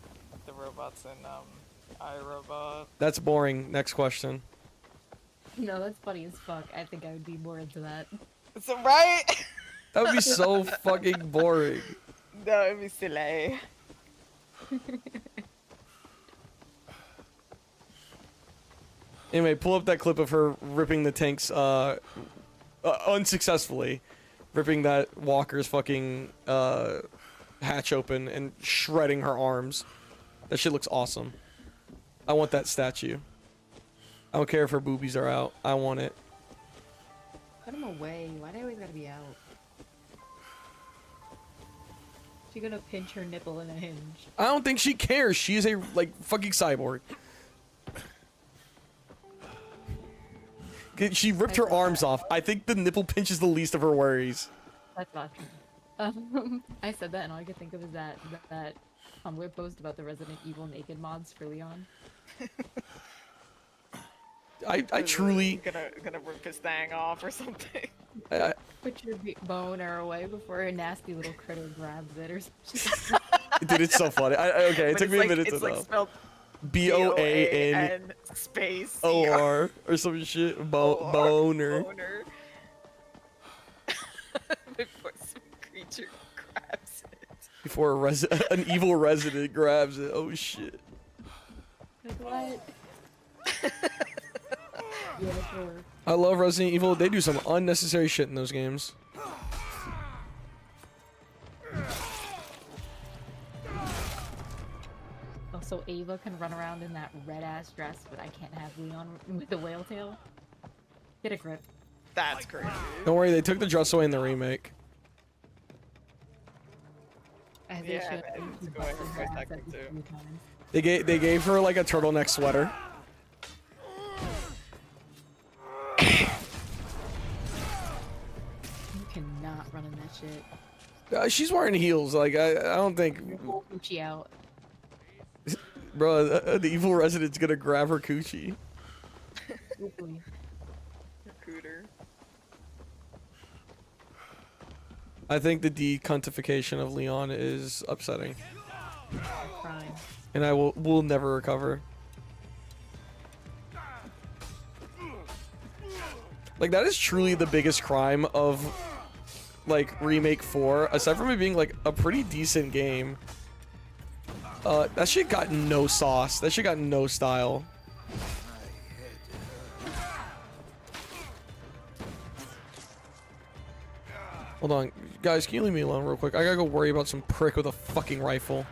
robots in iRobot. That's boring. Next question. No, that's funny as fuck. I think I would be more into that. So right? That would be so fucking boring. No, it'd be silly. Anyway, pull up that clip of her ripping the tanks unsuccessfully, ripping that walker's fucking hatch open and shredding her arms. That shit looks awesome. I want that statue. I don't care if her boobies are out. I want it. Put him away. Why do they always gotta be out? She gonna pinch her nipple in a hinge. I don't think she cares. She is a fucking cyborg. She ripped her arms off. I think the nipple pinch is the least of her worries. That's not true. I said that, and all I could think of is that Tumblr post about the Resident Evil naked mods for Leon. I truly gonna rip his thing off or something. Put your boner away before a nasty little critter grabs it or something. Dude, it's so funny. Okay, it But took me a minute to it's like know. spelled BOAN space OR or some shit. Boner. Before some creature grabs it. Before an evil resident grabs it. Oh shit. Like what? Yeah, sure. I love Resident Evil. They do some unnecessary shit in those games. so Ava can run around in that red ass dress, but I can't have Leon with the whale tail. Get a grip. That's crazy. Don't worry, they took the dress away in the remake. As they should. They gave her like a turtleneck sweater. You cannot run in that shit. She's wearing heels. Like I don't think. Coochie out. Bro, the evil resident's gonna grab her coochie. Cooter. I think the decuntification of Leon is upsetting. Crying. And I will never recover. Like that is truly the biggest crime of like Remake 4, aside from it being like a pretty decent game. That shit got no sauce. That shit got no style. Hold on, guys, can you leave me alone real quick? I gotta go worry about some prick with a fucking rifle.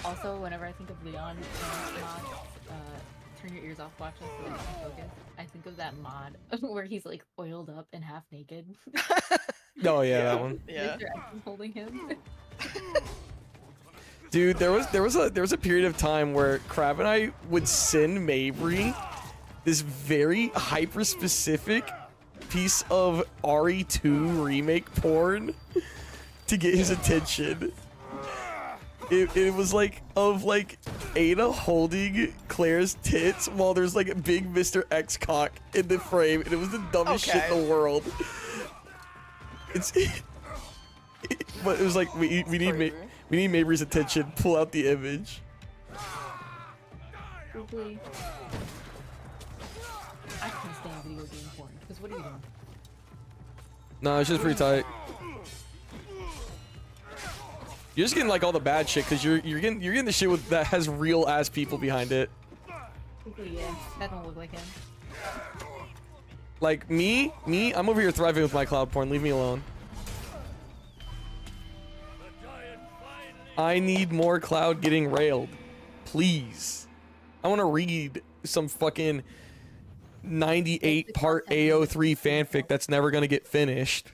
Also, whenever I think of Leon mod, turn your ears off, watch us so that you can focus. I think of that mod where he's like oiled up and half naked. Oh yeah, that one. Yeah. They're actually holding him. Dude, there was a period of time where Crab and I would send Mabry this very hyper specific piece of RE2 remake porn to get his attention. It was like of like Ada holding Claire's tits while there's like a big Mr. X cock in the frame, and it was the dumbest shit in the world. But it was like we need Mabry's attention. Pull out the image. Hopefully. I can't stand video game porn because what are you doing? No, it's just pretty tight. You're just getting like all the bad shit because you're getting the shit with that has real ass people behind it. Yeah, that don't look like him. Like me, I'm over here thriving with my cloud porn. Leave me alone. I need more cloud getting railed, please. I want to read some fucking 98 part AO3 fanfic that's never gonna get finished.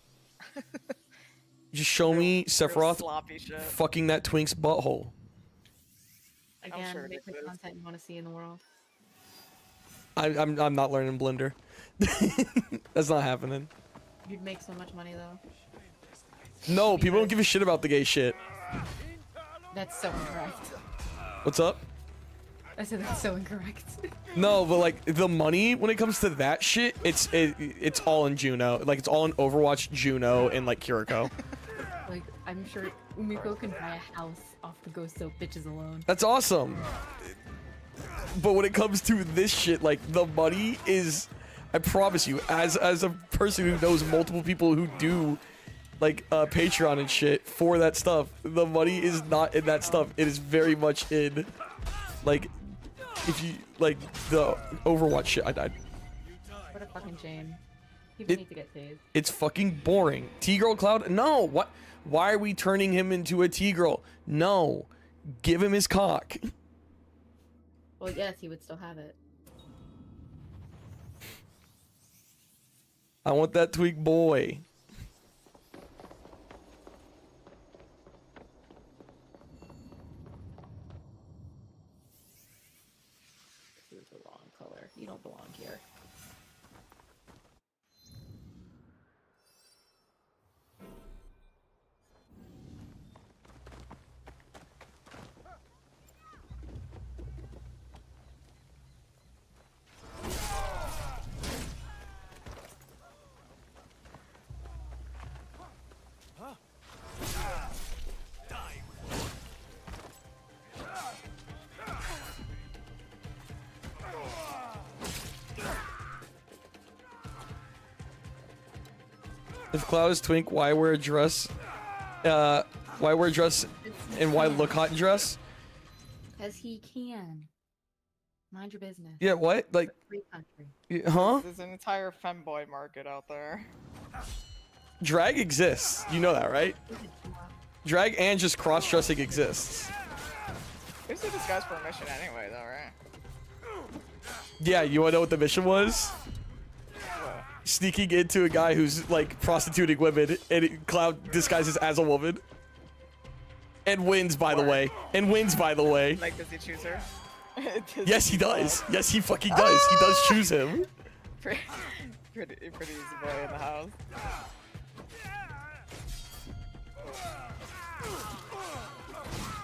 Just show me Sephiroth fucking that twink's butthole. Again, make the content you want to see in the world. I'm not learning Blender. That's not happening. You'd make so much money though. No, people don't give a shit about the gay shit. That's so incorrect. What's up? I said that's so incorrect. No, but like the money when it comes to that shit, it's all in Juno. Like it's all in Overwatch, Juno, and like Kiriko. Like I'm sure Umiko can buy a house off the Ghost Soap bitches alone. That's awesome. But when it comes to this shit, like the money is, I promise you, as a person who knows multiple people who do like Patreon and shit for that stuff, the money is not in that stuff. It is very much in like if you like the Overwatch shit. I died. What a fucking shame. People need to get tased. It's fucking boring. T-Girl Cloud? No. What? Why are we turning him into a T-Girl? No. Give him his cock. Well, yes, he would still have it. I want that tweak boy. This is the wrong color. You don't belong here. If Cloud is twink, why wear a dress? Why wear a dress and why look hot in dress? Because he can. Mind your business. Yeah, what? Like, Free country. huh? There's an entire femboy market out there. Drag exists. You know that, right? Drag and just cross-dressing exists. It's a disguise for a mission anyway, though, right? Yeah, you wanna know what the mission was? What? Sneaking into a guy who's like prostituting women, and Cloud disguises as a woman. And wins, by the way. And wins, by the way. Like, does he choose her? Yes, he does. Yes, he fucking does. He does choose him. Pretty easy boy in the house.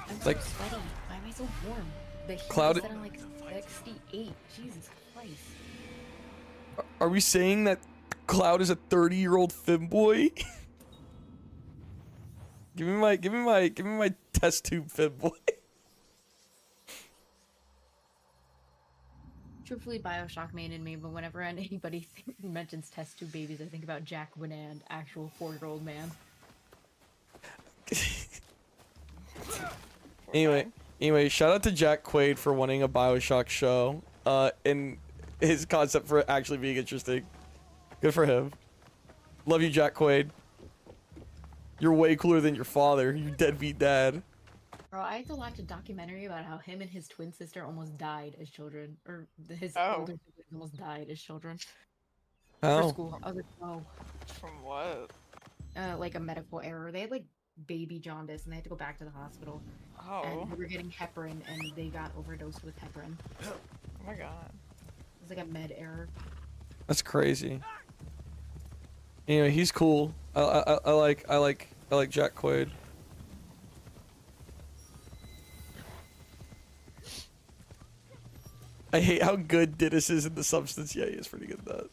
I'm Like- so sweaty. Why am I so warm? The heat Cloud- is set on like 68. Jesus Christ. Are we saying that Cloud is a 30-year-old femboy? give me my test tube femboy. Truthfully, Bioshock main in me, but whenever anybody mentions test tube babies, I think about Jack Winand, actual 4-year-old man. Anyway, shout out to Jack Quaid for winning a Bioshock show. And his concept for it actually being interesting. Good for him. Love you, Jack Quaid. You're way cooler than your father, you deadbeat dad. Bro, I had to watch a documentary about how him and his twin sister almost died as children. Or his older siblings almost died as children. How? For school. I was like, oh. From what? Like a medical error. They had like baby jaundice and they had to go back to the hospital. Oh. And they were getting heparin and they got overdosed with heparin. Oh my god. It was like a med error. That's crazy. Anyway, he's cool. I like Jack Quaid. I hate how good Dennis is in the substance. Yeah, he is pretty good at that.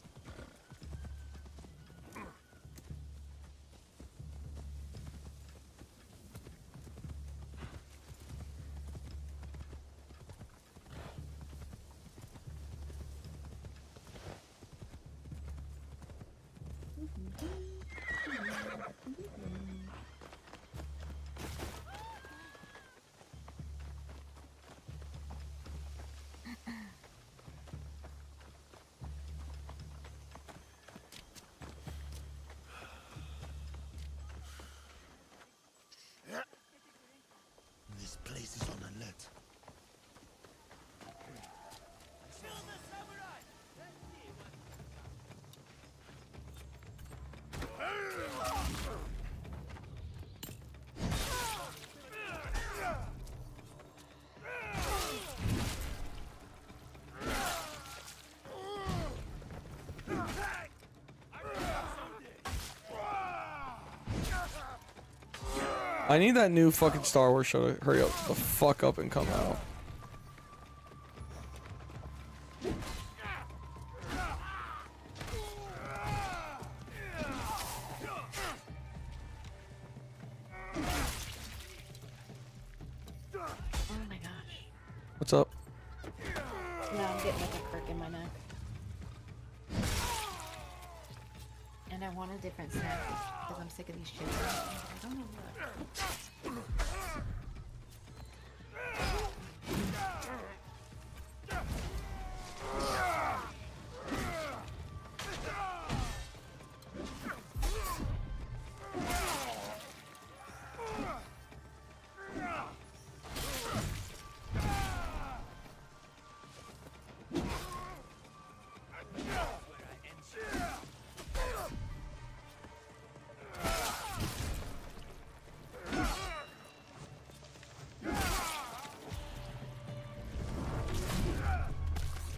This place is on alert. I need that new fucking Star Wars show to hurry up the fuck up and come out. Oh my gosh. What's up? Now I'm getting like a crick in my neck. And I want a different snack because I'm sick of these chips. I don't know what.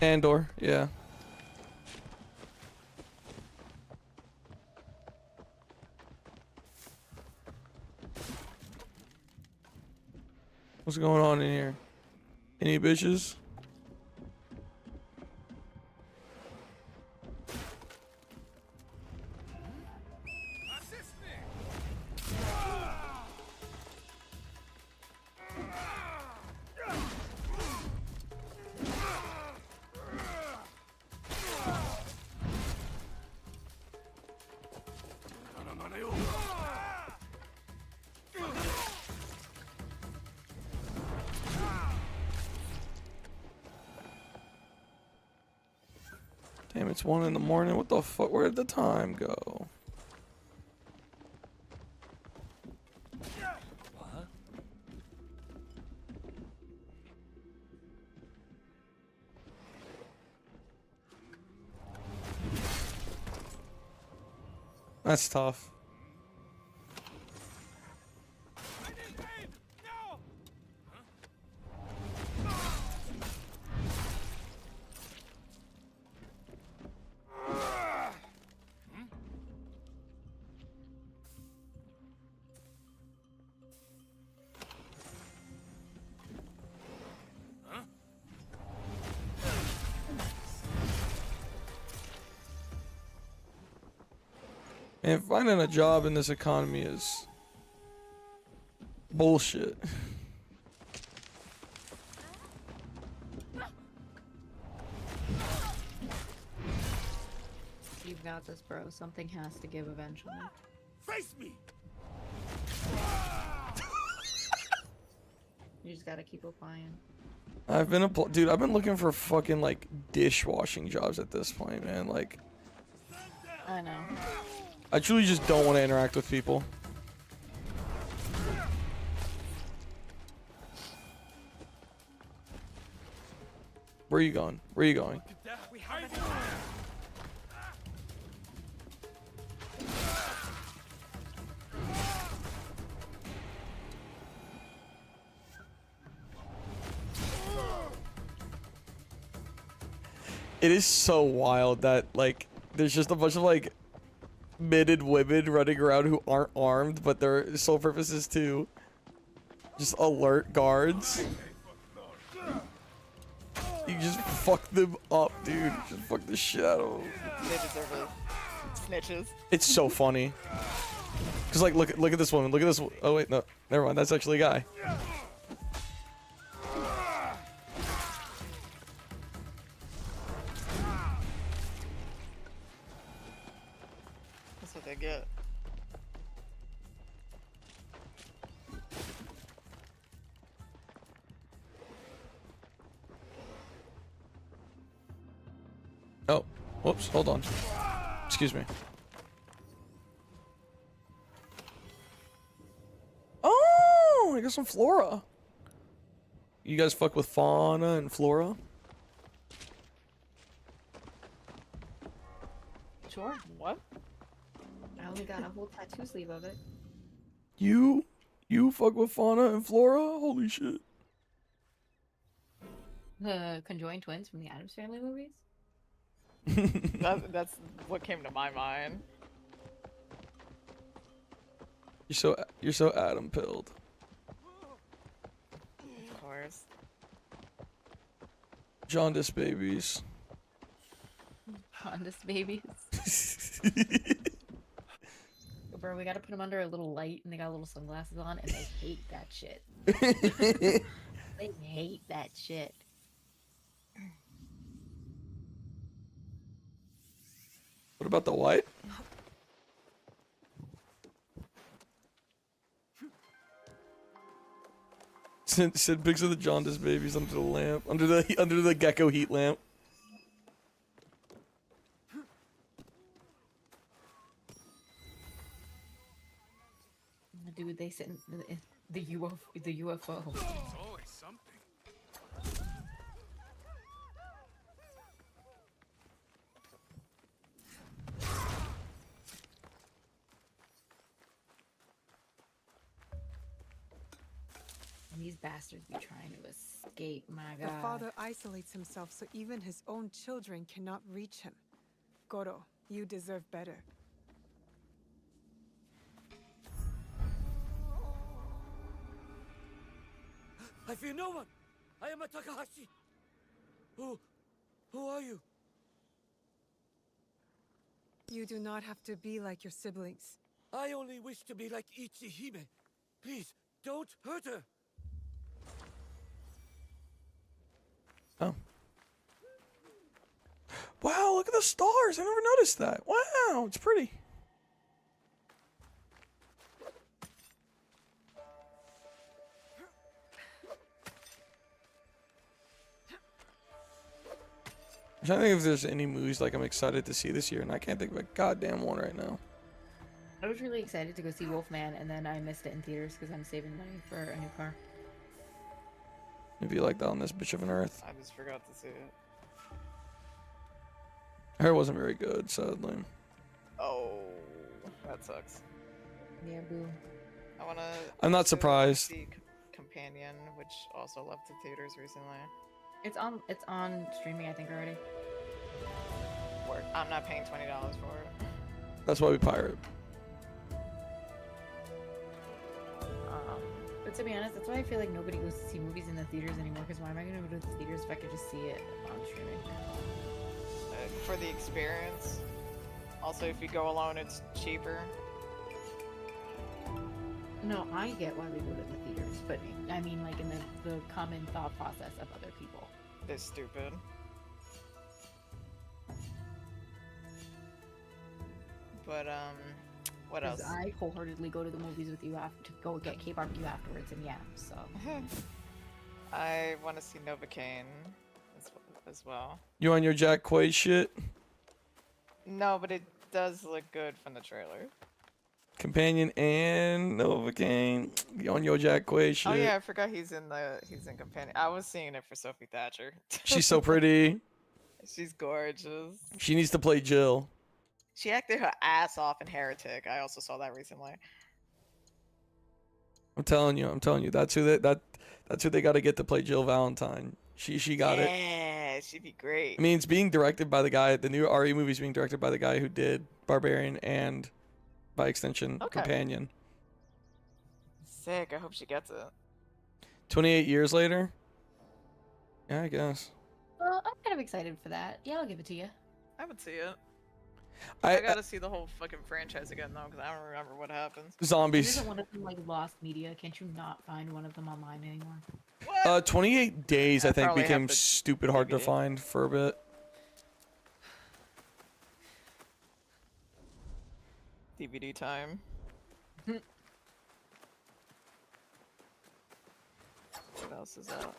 Andor, yeah. What's going on in here? Any bitches? Damn, it's 1 in the morning. What the fuck? Where did the time go? That's tough. And finding a job in this economy is bullshit. You've got this, bro. Something has to give eventually. Face me. You just gotta keep applying. I've been dude, I've been looking for fucking like dishwashing jobs at this point, man. Like, I know. I truly just don't want to interact with people. Where are you going? Where are you going? It is so wild that like there's just a bunch of like mitted women running around who aren't armed, but their sole purpose is to just alert guards. You just fuck them up, dude. You just fuck the shit out of them. They deserve it. Snitches. It's so funny. Cause like look at this woman. Look at this. Oh wait, no, never mind. That's actually a guy. That's what they get. Oh, whoops. Hold on. Excuse me. Oh, I got some flora. You guys fuck with fauna and flora? Sure. What? I only got a whole tattoo sleeve of it. You fuck with fauna and flora? Holy shit. The conjoined twins from the Addams Family movies? That's what came to my mind. You're so Adam pilled. Of course. Jaundice babies. Jaundice babies. Bro, we gotta put them under a little light, and they got little sunglasses on, and they hate that shit. They hate that shit. What about the white? Sid pics of the jaundice babies under the lamp, under the gecko heat lamp. Dude, they sit in the UFO. The UFO. It's always something. And these bastards be trying to escape, my god. The father isolates himself so even his own children cannot reach him. Goro, you deserve better. I fear no one. I am a Takahashi. Who are you? You do not have to be like your siblings. I only wish to be like Ichihime. Please, don't hurt her. Oh. Wow, look at the stars. I never noticed that. Wow, it's pretty. I'm trying to think if there's any movies like I'm excited to see this year, and I can't think of a goddamn one right now. I was really excited to go see Wolfman, and then I missed it in theaters because I'm saving money for a new car. Maybe you like that on this bitch of an earth. I just forgot to see it. I heard it wasn't very good, sadly. Oh, That sucks. Yeah, boo. I wanna. I'm not also surprised. See Companion, which also left the theaters recently. It's on streaming, I think, already. Work. I'm not paying $20 for it. That's why we pirate. But to be honest, that's why I feel like nobody goes to see movies in the theaters anymore. Because why am I going to go to the theaters if I could just see it on streaming? For the experience. Also, if you go alone, it's cheaper. No, I get why we go to the theaters, but I mean, like in the common thought process of other people. They're stupid. But what else? I wholeheartedly go to the movies with you to go get K-barbecue afterwards, and yeah, so. I want to see Novocaine as well. You on your Jack Quaid shit? No, but it does look good from the trailer. Companion and Novocaine. You on your Jack Quaid shit? Oh yeah, I forgot he's in Companion. I was seeing it for Sophie Thatcher. She's so pretty. She's gorgeous. She needs to play Jill. She acted her ass off in Heretic. I also saw that recently. I'm telling you. That's who they got to get to play Jill Valentine. She got it. Yeah, she'd be great. I mean, it's being directed by the guy. The new RE movie is being directed by the guy who did Barbarian and, by extension, Companion. Sick. I hope she gets it. 28 years later. Yeah, I guess. Well, I'm kind of excited for that. Yeah, I'll give it to you. I would see it. I gotta see the whole fucking franchise again though, because I don't remember what happens. Zombies. Isn't one of them like lost media? Can't you not find one of them online anymore? 28 Days, I think, probably became have the stupid hard to DVD. find for a bit. DVD time. What else is out?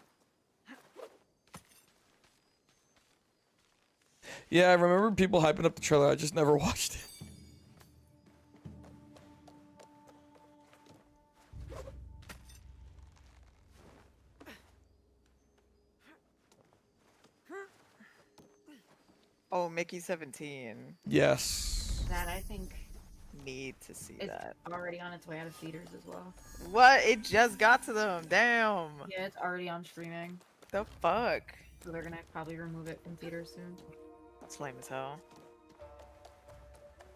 Yeah, I remember people hyping up the trailer. I just never watched it. Oh, Mickey 17. Yes. That I think Need to see it's that. already on its way out of theaters as well. What? It just got to them. Damn. Yeah, it's already on streaming. The fuck? So they're gonna probably remove it from theaters soon. That's lame as hell.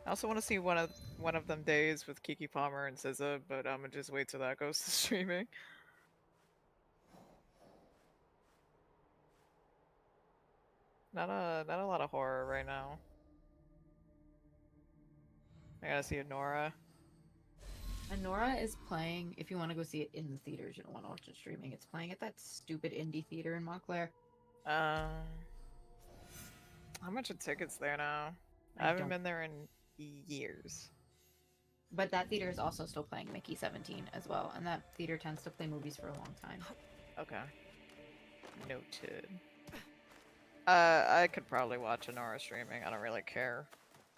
I also want to see one of them days with Kiki Palmer and SZA, but I'm gonna just wait till that goes to streaming. Not a lot of horror right now. I gotta see Nora. Anora is playing, if you want to go see it in the theaters, you don't want to watch it streaming. It's playing at that stupid indie theater in Montclair. How much are tickets there now? I haven't been there in years. But that theater is also still playing Mickey 17 as well, and that theater tends to play movies for a long time. Okay. Noted. I could probably watch Anora streaming. I don't really care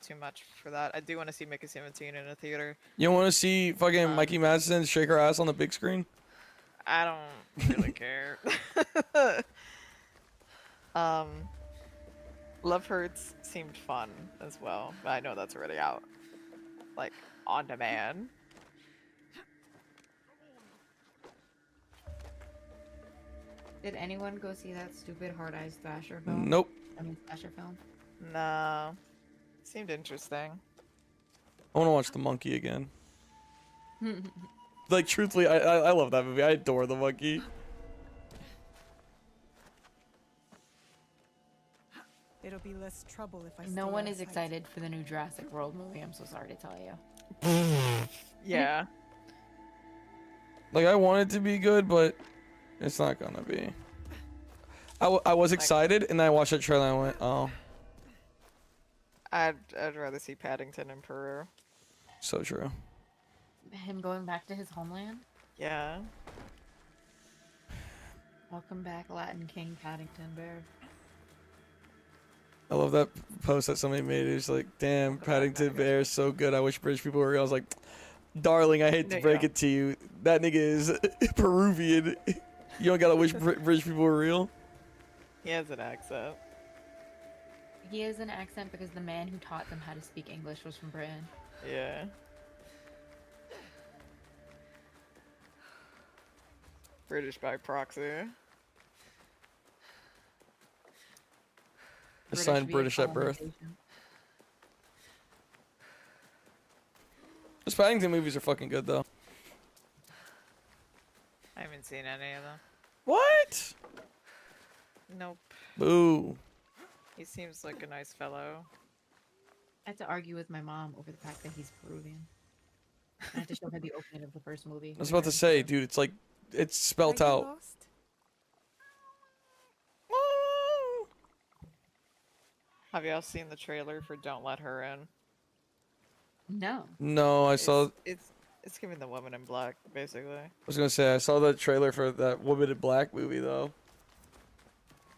too much for that. I do want to see Mickey 17 in a theater. You want to see fucking Mikey Madison shake her ass on the big screen? I don't really care. Love Hurts seemed fun as well, but I know that's already out. Like, on demand. Did anyone go see that stupid Hard Eyes Thrasher film? Nope. I mean, Thrasher film? No. Seemed interesting. I want to watch The Monkey again. Like, truthfully, I love that movie. I adore The Monkey. It'll be less trouble if I No stay one out is of sight. excited for the new Jurassic World movie, I'm so sorry to tell you. Yeah. Like, I want it to be good, but it's not gonna be. I was excited, and then I watched that trailer and I went, oh. I'd rather see Paddington in Peru. So true. Him going back to his homeland? Yeah. Welcome back, Latin King Paddington Bear. I love that post that somebody made. It's like, damn, Paddington Bear is so good. I wish British people were real. I was like, darling, I hate to break it to you. That nigga is Peruvian. You don't gotta wish British people were real. He has an accent. He has an accent because the man who taught them how to speak English was from Britain. Yeah. British by proxy. Assigned British at birth. Those Paddington movies are fucking good though. I haven't seen any of them. What? Nope. Boo. He seems like a nice fellow. I had to argue with my mom over the fact that he's Peruvian. I had to show her the opening of the first movie. I was about to say, dude, it's like, it's spelt out. Lost? Have y'all seen the trailer for Don't Let Her In? No. No, I saw. It's giving the woman in black, basically. I was gonna say I saw the trailer for that Woman in Black movie though.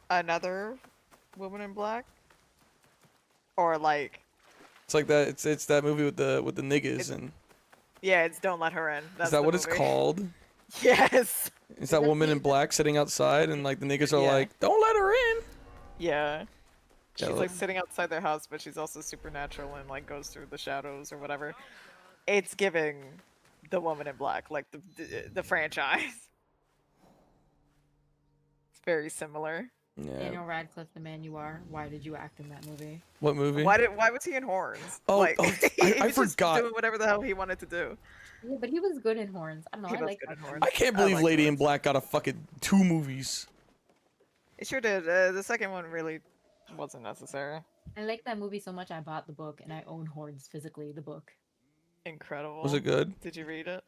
Another woman in black? Or like? It's like that. It's that movie with the niggas and. Yeah, it's Don't Let Her In. That's Is that the what it's movie. called? Yes. Is that Woman in Black sitting outside and like the niggas are like, "Don't let her in." Yeah. She's Yeah, like sitting outside their house, but she's also supernatural and like goes through the shadows or whatever. It's giving the Woman in Black, like the franchise. It's very similar. Yeah. Daniel Radcliffe, the man you are. Why did you act in that movie? What movie? Why was he in Horns? Oh, like, he I was just forgot. doing whatever the hell he wanted to do. Yeah, but he was good in Horns. I don't know. He I was like good that in Horns. I can't believe Lady in Black got a fucking 2 movies. It sure did. The second one really wasn't necessary. I like that movie so much I bought the book and I own Horns physically, the book. Incredible. Was it good? Did you read it?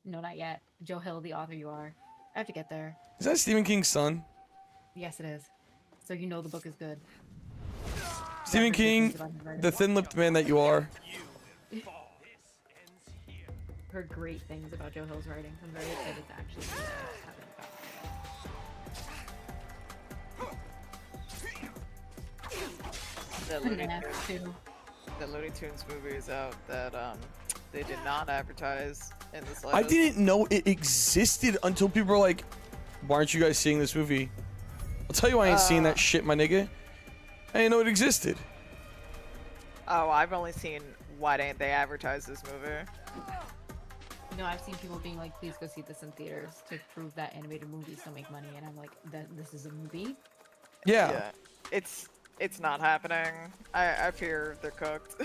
No, not yet. Joe Hill, the author you are. I have to get there. Is that Stephen King's son? Yes, it is. So you know the book is good. Stephen King, the thin-lipped man that you are. Heard great things about Joe Hill's writing. I'm very excited to actually see that. The Looney Tunes movie is out that they did not advertise in the slightest. I didn't know it existed until people were like, "Why aren't you guys seeing this movie?" I'll tell you, I ain't seen that shit, my nigga. I didn't know it existed. Oh, I've only seen why didn't they advertise this movie? You know, I've seen people being like, please go see this in theaters to prove that animated movies don't make money, and I'm like, this is a movie? Yeah. It's not happening. I fear they're cooked.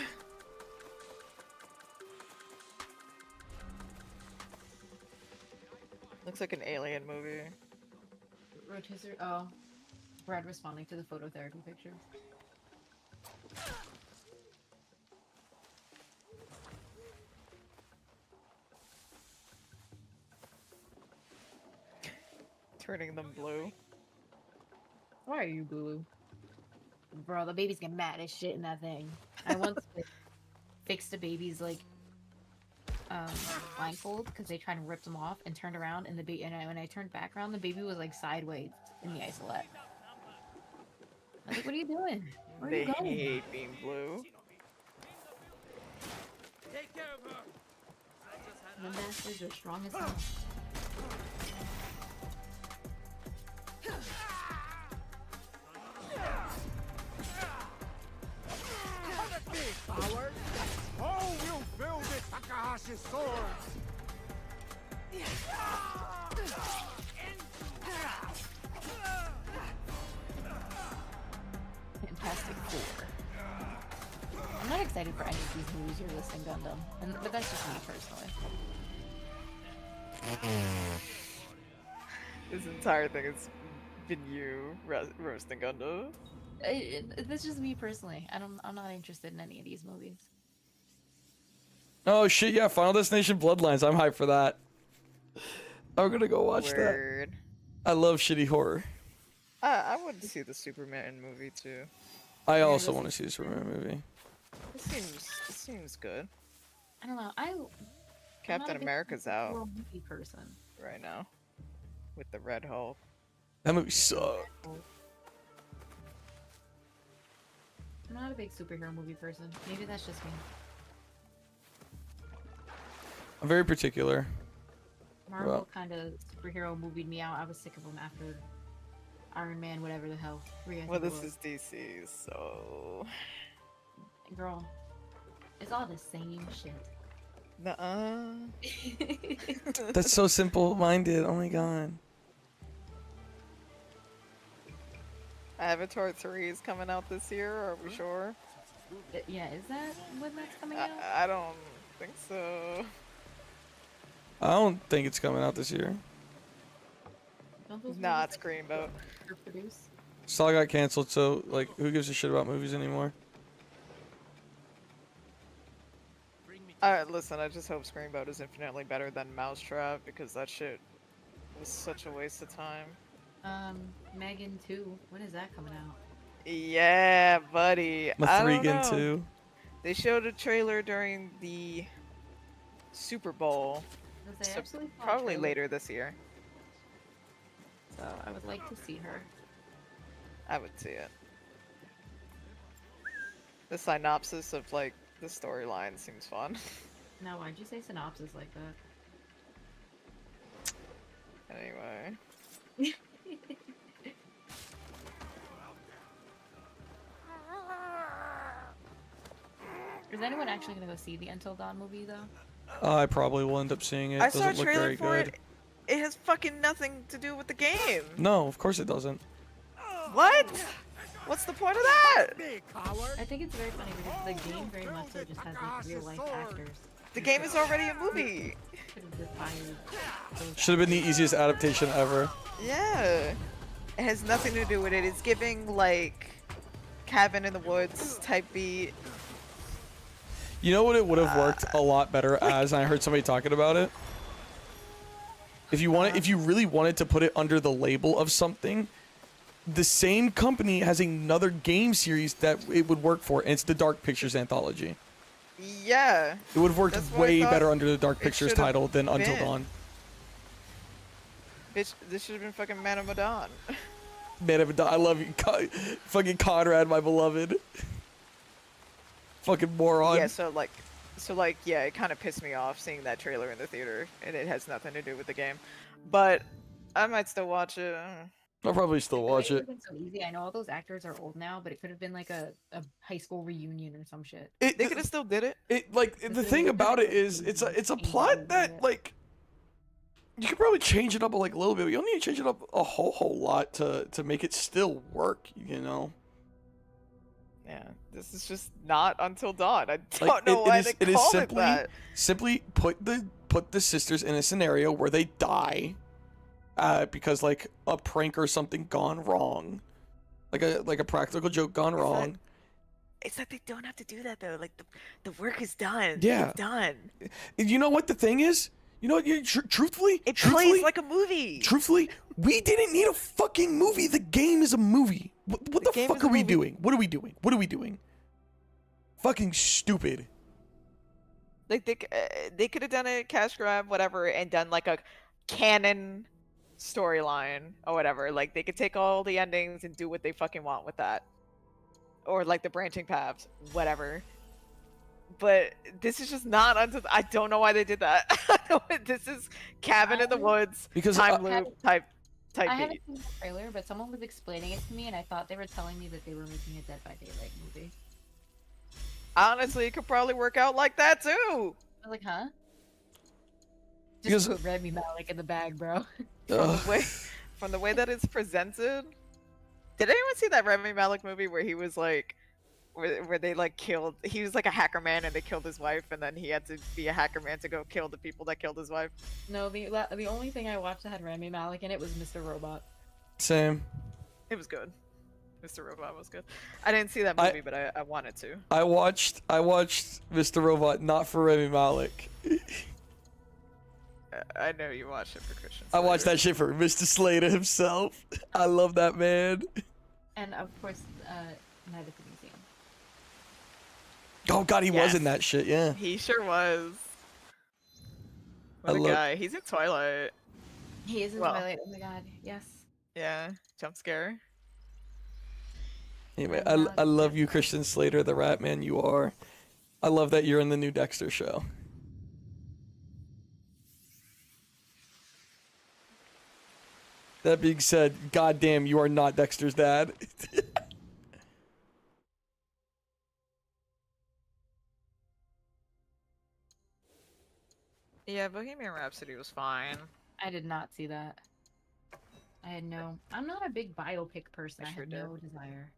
Looks like an alien movie. Rotisserie. Oh, Brad responding to the phototherapy pictures. Turning them blue. Why are you blue? Bro, the babies get mad as shit in that thing. I once fixed a baby's like blindfold because they tried to rip them off and turned around and when I turned back around, the baby was like sideways in the isolette. I was like, what are you doing? Where are you going? They hate being blue. Take care of her. The masters are strong as hell. Coward! Oh, you feel the Takahashi's sword! Fantastic Four. I'm not excited for any of these movies you're listing, Gundam, but that's just me personally. This entire thing has been you roasting Gundam. That's just me personally. I'm not interested in any of these movies. Oh shit, yeah, Final Destination Bloodlines. I'm hyped for that. I'm gonna go watch Word. that. I love shitty horror. I want to see the Superman movie too. I also want to see the Superman movie. It seems good. I don't know. Captain America's out movie person right now with the Red Hulk. That movie sucked. I'm not a big superhero movie person. Maybe that's just me. I'm very particular. Marvel kind of superhero movied me out. I was sick of them after Iron Man, whatever the hell. Well, this is DC, so... Girl, It's all the same shit. Nuh-uh. That's so simple-minded. Oh my god. Avatar 3 is coming out this year, are we sure? Yeah, is that when that's coming out? I don't think so. I don't think it's coming out this year. Nah, it's Greenboat. Saw got canceled, so like, who gives a shit about movies anymore? Listen, I just hope Screenboat is infinitely better than Mousetrap because that shit was such a waste of time. Megan 2. When is that coming out? Yeah, buddy. I don't Mathregan know. 2. They showed a trailer during the Super Bowl. So probably later this year. So I would like to see her. I would see it. The synopsis of like the storyline seems fun. No, why'd you say synopsis like that? Anyway. Is anyone actually gonna go see the Until Dawn movie though? I probably will end up seeing it. I Doesn't saw a look trailer very for good. it. It has fucking nothing to do with the game. No, of course it doesn't. What? What's the point of that? I think it's very funny because the game very much so just has like real life actors. The game is already a movie. Should have been the easiest adaptation ever. Yeah. It has nothing to do with it. It's giving like Cabin in the Woods type beat. You know what it would have worked a lot better as, and I heard somebody talking about it? If you really wanted to put it under the label of something, the same company has another game series that it would work for, and it's the Dark Pictures anthology. Yeah. It would have worked That's what I way thought better under the Dark it Pictures should've title than Until been. Dawn. Bitch, this should have been fucking Man of Medan. Man of a I love you, fucking Conrad, my beloved. Fucking moron. Yeah, so like, yeah, it kind of pissed me off seeing that trailer in the theater, and it has nothing to do with the game. But I might still watch it. I'll probably still watch it. So easy. I know all those actors are old now, but it could have been like a high school reunion or some shit. They could have still did it. The thing about it is, it's a plot that like you could probably change it up like a little bit. But you don't need to change it up a whole lot to make it still work. You know. Yeah, this is just not Until Dawn. I don't Like, know why they called it that. Simply put the sisters in a scenario where they die, because like a prank or something gone wrong, like a practical joke gone wrong. It's like they don't have to do that though. Like the work is done. Yeah. It's done. You know what the thing is? You know what? Truthfully, It plays like a movie. Truthfully, we didn't need a fucking movie. The game is a movie. What the fuck are we doing? What are we doing? What are we doing? Fucking stupid. Like they could have done a cash grab, whatever, and done like a canon storyline or whatever. Like they could take all the endings and do what they fucking want with that, or like the branching paths, whatever. But this is just not until I don't know why they did that. This is Cabin in the Woods Because time loop type I haven't beat. seen the trailer, but someone was explaining it to me, and I thought they were telling me that they were making a Dead by Daylight movie. Honestly, it could probably work out like that too. I was like, huh? Because- Just put Remy Malek in the bag, bro. From the way that it's presented. Did anyone see that Remy Malek movie where he was like, where they like killed? He was like a hacker man and they killed his wife, and then he had to be a hacker man to go kill the people that killed his wife. No, the only thing I watched that had Remy Malek in it was Mr. Robot. Same. It was good. Mr. Robot was good. I didn't see that movie, but I wanted to. I watched Mr. Robot not for Remy Malek. I know you watched it for Christian. I watched that shit for Mr. Slater himself. I love that man. And of course, Night at the Museum. Oh god, he was in that shit, yeah. He sure was. I What a love- guy. He's in Twilight. He is in Well. Twilight. Oh my god, yes. Yeah, jump scare. Anyway, I love you, Christian Slater, the rat man you are. I love that you're in the new Dexter show. That being said, goddamn, you are not Dexter's dad. Yeah, Bohemian Rhapsody was fine. I did not see that. I had no. I'm not a big biopic person. I sure had did. no desire.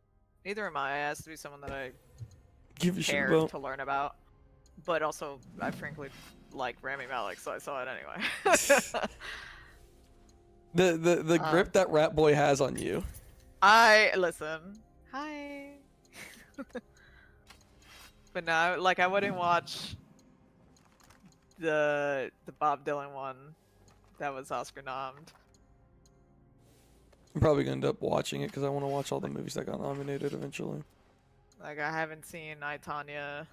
Neither am I. It has to be someone that I Give a shit care about. to learn about. But also, I frankly like Rami Malek, so I saw it anyway. The grip that Rat Boy has on you. Listen. Hi. But no, like I wouldn't watch the Bob Dylan one that was Oscar nommed. I'm probably gonna end up watching it because I want to watch all the movies that got nominated eventually. Like I haven't seen I, Tonya,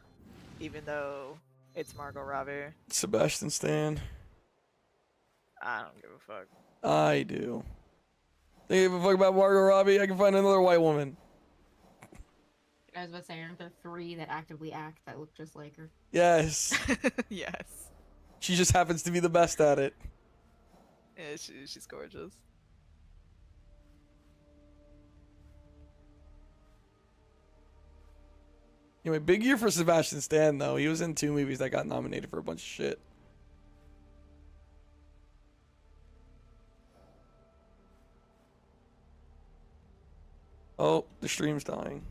even though it's Margot Robbie. Sebastian Stan. I don't give a fuck. I do. They give a fuck about Margot Robbie. I can find another white woman. I was about to say, aren't there 3 that actively act that look just like her? Yes. Yes. She just happens to be the best at it. Yeah, she's gorgeous. Anyway, big year for Sebastian Stan though. He was in 2 movies that got nominated for a bunch of shit. Oh, the stream's dying.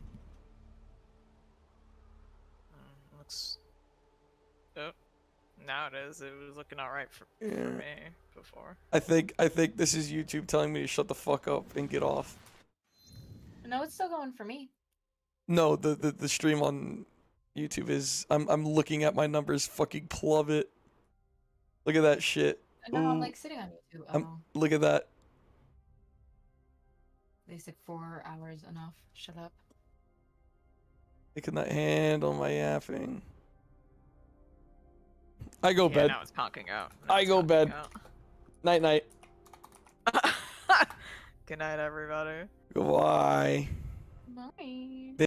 Looks. Oh, now it is. It was looking alright for Yeah. me before. I think this is YouTube telling me to shut the fuck up and get off. No, it's still going for me. No, the stream on YouTube is I'm looking at my numbers fucking plummet. Look at that shit. No, I'm Ooh. like sitting on YouTube. Oh, Look at that. they said 4 hours enough. Shut up. I could not handle my yapping. I go bed. Now it's conking out. I go bed. Night night. Good night, everybody. Goodbye. Bye.